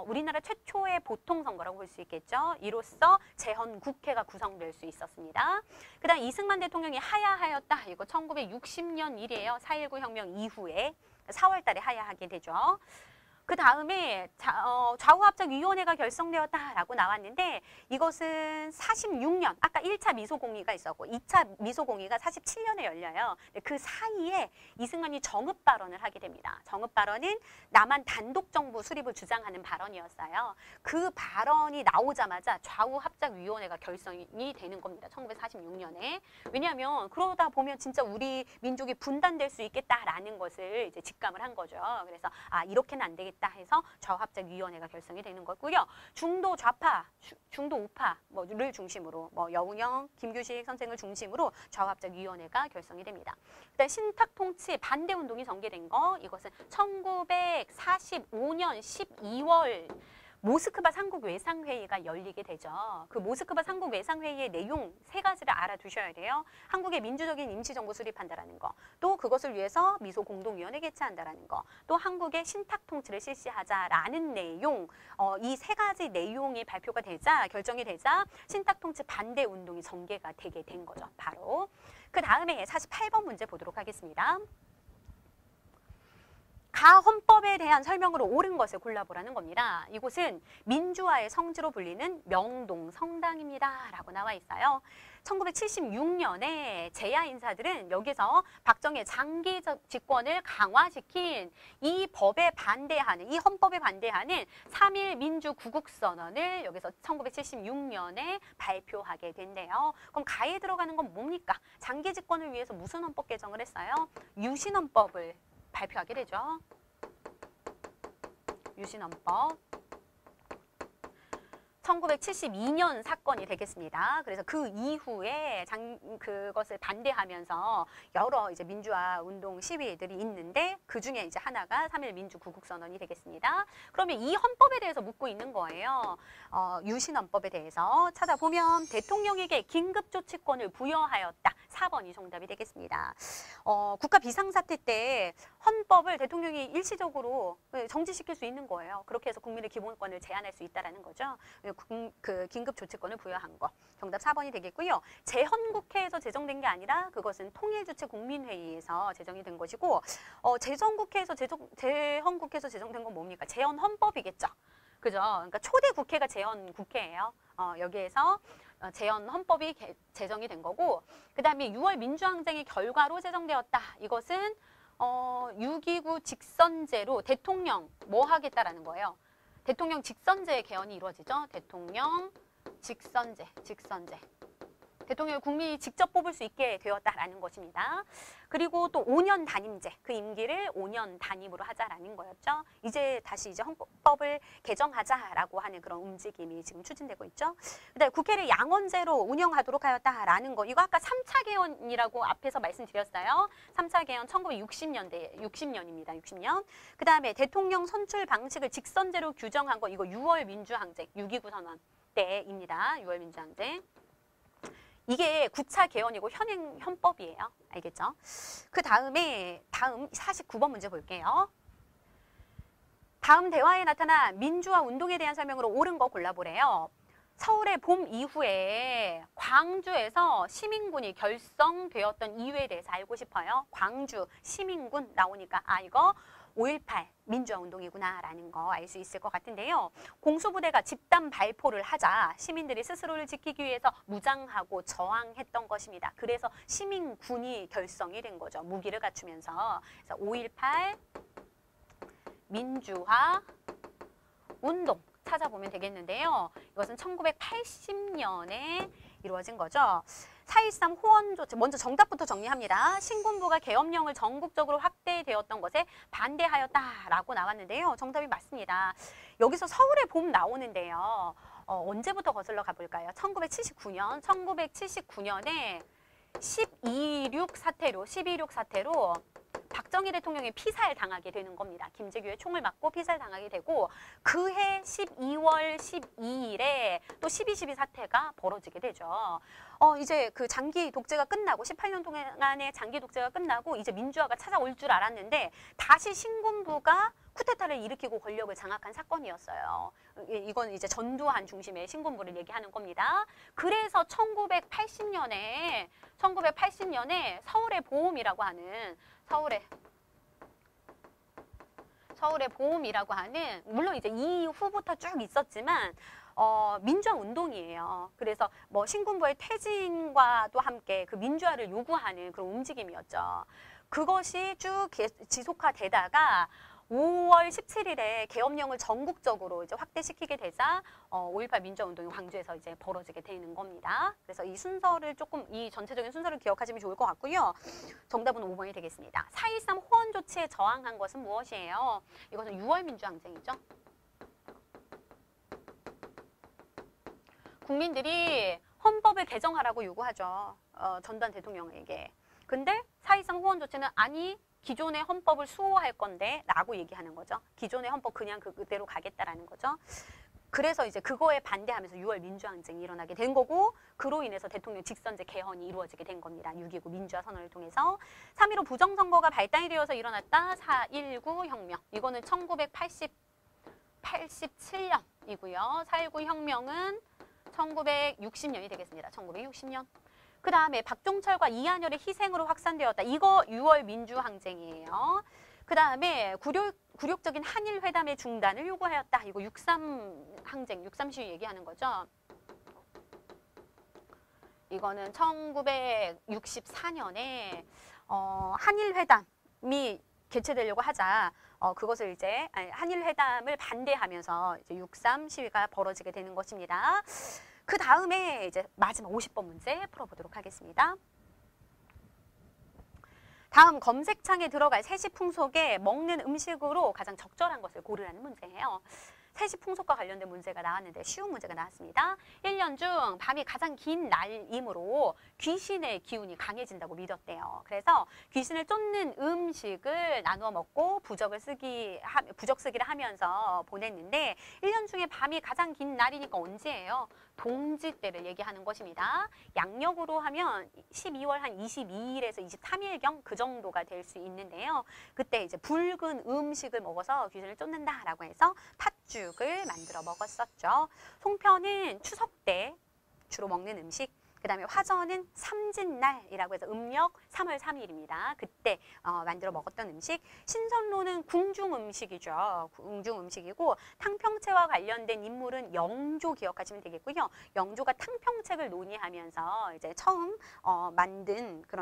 우리나라 최초의 보통선거라고 볼 수 있겠죠. 이로써 재헌국회가 구성될 수 있었습니다. 그 다음 이승만 대통령이 하야하였다. 이거 1960년 일이에요. 4.19 혁명 이후에 4월 달에 하야하게 되죠. 그 다음에 좌우합작위원회가 결성되었다라고 나왔는데 이것은 46년, 아까 1차 미소공의가 있었고 2차 미소공의가 47년에 열려요. 그 사이에 이승만이 정읍 발언을 하게 됩니다. 정읍 발언은 남한 단독정부 수립을 주장하는 발언이었어요. 그 발언이 나오자마자 좌우합작위원회가 결성이 되는 겁니다. 1946년에. 왜냐하면 그러다 보면 진짜 우리 민족이 분단될 수 있겠다라는 것을 이제 직감을 한 거죠. 그래서 이렇게는 안 되겠다 해서 좌우합작위원회가 결성이 되는 거고요. 중도 좌파, 중도 우파를 중심으로 여운형, 김규식 선생을 중심으로 좌우합작위원회가 결성이 됩니다. 그다음 신탁통치 반대운동이 전개된 거, 이것은 1945년 12월 모스크바 삼국외상회의가 열리게 되죠. 그 모스크바 삼국외상회의의 내용 3가지를 알아두셔야 돼요. 한국의 민주적인 임시정부 수립한다라는 거, 또 그것을 위해서 미소공동위원회 개최한다라는 거, 또 한국의 신탁통치를 실시하자라는 내용, 이 3가지 내용이 발표가 되자, 결정이 되자 신탁통치 반대운동이 전개가 되게 된 거죠. 바로. 그 다음에 48번 문제 보도록 하겠습니다. 가헌법에 대한 설명으로 옳은 것을 골라보라는 겁니다. 이곳은 민주화의 성지로 불리는 명동성당입니다. 라고 나와 있어요. 1976년에 재야 인사들은 여기서 박정희의 장기 집권을 강화시킨 이 법에 반대하는, 이 헌법에 반대하는 3.1 민주구국선언을 여기서 1976년에 발표하게 된대요. 그럼 가에 들어가는 건 뭡니까? 장기 집권을 위해서 무슨 헌법 개정을 했어요? 유신헌법을 발표하게 되죠. 유신헌법. 1972년 사건이 되겠습니다. 그래서 그 이후에 그것을 반대하면서 여러 이제 민주화 운동 시위들이 있는데 그 중에 이제 하나가 3.1 민주구국선언이 되겠습니다. 그러면 이 헌법에 대해서 묻고 있는 거예요. 유신헌법에 대해서 찾아보면 대통령에게 긴급조치권을 부여하였다. 4번이 정답이 되겠습니다. 국가 비상사태 때 헌법을 대통령이 일시적으로 정지시킬 수 있는 거예요. 그렇게 해서 국민의 기본권을 제한할 수 있다는 거죠. 그 긴급조치권을 부여한 거. 정답 4번이 되겠고요. 재헌국회에서 제정된 게 아니라 그것은 통일주체국민회의에서 제정이 된 것이고 재헌국회에서 제정된 건 뭡니까? 재헌헌법이겠죠. 그죠? 그러니까 초대 국회가 재헌국회예요. 여기에서 재헌헌법이 제정이 된 거고 그 다음에 6월 민주항쟁의 결과로 제정되었다. 이것은 6.29 직선제로 대통령 뭐 하겠다라는 거예요. 대통령 직선제의 개헌이 이루어지죠. 대통령 직선제. 대통령을 국민이 직접 뽑을 수 있게 되었다라는 것입니다. 그리고 또 5년 단임제, 그 임기를 5년 단임으로 하자라는 거였죠. 이제 헌법을 개정하자라고 하는 그런 움직임이 지금 추진되고 있죠. 그다음에 국회를 양원제로 운영하도록 하였다라는 거. 이거 아까 3차 개헌이라고 앞에서 말씀드렸어요. 3차 개헌 1960년입니다. 60년. 그다음에 대통령 선출 방식을 직선제로 규정한 거. 이거 6월 민주항쟁, 6.29 선언 때입니다. 6월 민주항쟁. 이게 9차 개헌이고 현행 헌법이에요. 알겠죠? 그 다음 49번 문제 볼게요. 다음 대화에 나타난 민주화 운동에 대한 설명으로 옳은 거 골라보래요. 서울의 봄 이후에 광주에서 시민군이 결성되었던 이유에 대해서 알고 싶어요. 광주 시민군 나오니까 이거 5.18 민주화 운동이구나 라는 거 알 수 있을 것 같은데요. 공수부대가 집단 발포를 하자 시민들이 스스로를 지키기 위해서 무장하고 저항했던 것입니다. 그래서 시민군이 결성이 된 거죠. 무기를 갖추면서. 그래서 5.18 민주화 운동 찾아보면 되겠는데요. 이것은 1980년에 이루어진 거죠. 4.13 호원조치, 먼저 정답부터 정리합니다. 신군부가 계엄령을 전국적으로 확대되었던 것에 반대하였다라고 나왔는데요. 정답이 맞습니다. 여기서 서울의 봄 나오는데요. 언제부터 거슬러 가볼까요? 1979년에 12.6 사태로 박정희 대통령이 피살 당하게 되는 겁니다. 김재규의 총을 맞고 피살 당하게 되고 그해 12월 12일에 또 12.12 사태가 벌어지게 되죠. 이제 그 장기 독재가 끝나고 18년 동안의 장기 독재가 끝나고 이제 민주화가 찾아올 줄 알았는데 다시 신군부가 쿠데타를 일으키고 권력을 장악한 사건이었어요. 이건 이제 전두환 중심의 신군부를 얘기하는 겁니다. 그래서 1980년에 서울의 보험이라고 하는 물론 이제 이후부터 쭉 있었지만 민주화 운동이에요. 그래서 뭐 신군부의 퇴진과도 함께 그 민주화를 요구하는 그런 움직임이었죠. 그것이 쭉 지속화되다가 5월 17일에 계엄령을 전국적으로 이제 확대시키게 되자 5.18 민주화 운동이 광주에서 이제 벌어지게 되는 겁니다. 그래서 이 순서를 이 전체적인 순서를 기억하시면 좋을 것 같고요. 정답은 5번이 되겠습니다. 4.13 호원 조치에 저항한 것은 무엇이에요? 이것은 6월 민주항쟁이죠. 국민들이 헌법을 개정하라고 요구하죠. 전두환 대통령에게. 근데 4.13 호원 조치는 아니 기존의 헌법을 수호할 건데 라고 얘기하는 거죠. 기존의 헌법 그냥 그대로 가겠다라는 거죠. 그래서 이제 그거에 반대하면서 6월 민주항쟁이 일어나게 된 거고 그로 인해서 대통령 직선제 개헌이 이루어지게 된 겁니다. 6.29 민주화 선언을 통해서. 3.15 부정선거가 발단이 되어서 일어났다. 4.19 혁명. 이거는 1987년이고요. 4.19 혁명은 1960년이 되겠습니다. 1960년. 그 다음에 박종철과 이한열의 희생으로 확산되었다. 이거 6월 민주항쟁이에요. 그 다음에 굴욕적인 한일 회담의 중단을 요구하였다. 이거 6.3 항쟁, 6.3 시위 얘기하는 거죠. 이거는 1964년에 한일 회담이 개최되려고 하자 그것을 이제 한일 회담을 반대하면서 이제 6.3 시위가 벌어지게 되는 것입니다. 그 다음에 이제 마지막 50번 문제 풀어보도록 하겠습니다. 다음 검색창에 들어갈 세시풍속에 먹는 음식으로 가장 적절한 것을 고르라는 문제예요. 세시풍속과 관련된 문제가 나왔는데 쉬운 문제가 나왔습니다. 1년 중 밤이 가장 긴 날이므로 귀신의 기운이 강해진다고 믿었대요. 그래서 귀신을 쫓는 음식을 나누어 먹고 부적 쓰기를 하면서 보냈는데 1년 중에 밤이 가장 긴 날이니까 언제예요? 동지 때를 얘기하는 것입니다. 양력으로 하면 12월 한 22일에서 23일경 그 정도가 될 수 있는데요. 그때 이제 붉은 음식을 먹어서 귀신을 쫓는다라고 해서 팥죽을 만들어 먹었었죠. 송편은 추석 때 주로 먹는 음식. 그 다음에 화전은 삼진날이라고 해서 음력 3월 3일입니다. 그때 만들어 먹었던 음식. 신선로는 궁중 음식이죠. 궁중 음식이고 탕평채와 관련된 인물은 영조 기억하시면 되겠고요. 영조가 탕평책을 논의하면서 이제 처음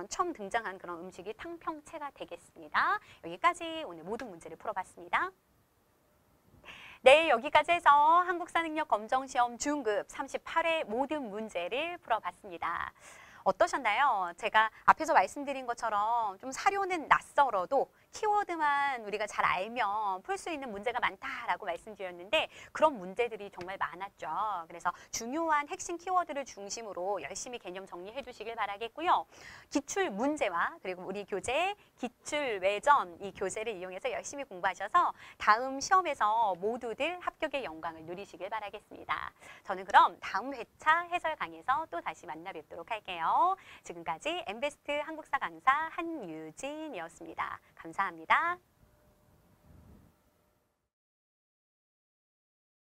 처음 등장한 그런 음식이 탕평채가 되겠습니다. 여기까지 오늘 모든 문제를 풀어봤습니다. 네, 여기까지 해서 한국사능력 검정시험 중급 38회 모든 문제를 풀어봤습니다. 어떠셨나요? 제가 앞에서 말씀드린 것처럼 좀 사료는 낯설어도 키워드만 우리가 잘 알면 풀 수 있는 문제가 많다라고 말씀드렸는데 그런 문제들이 정말 많았죠. 그래서 중요한 핵심 키워드를 중심으로 열심히 개념 정리해 주시길 바라겠고요. 기출 문제와 그리고 우리 교재 기출 외전 이 교재를 이용해서 열심히 공부하셔서 다음 시험에서 모두들 합격의 영광을 누리시길 바라겠습니다. 저는 그럼 다음 회차 해설 강의에서 또 다시 만나 뵙도록 할게요. 지금까지 엠베스트 한국사 강사 한유진이었습니다. 감사합니다.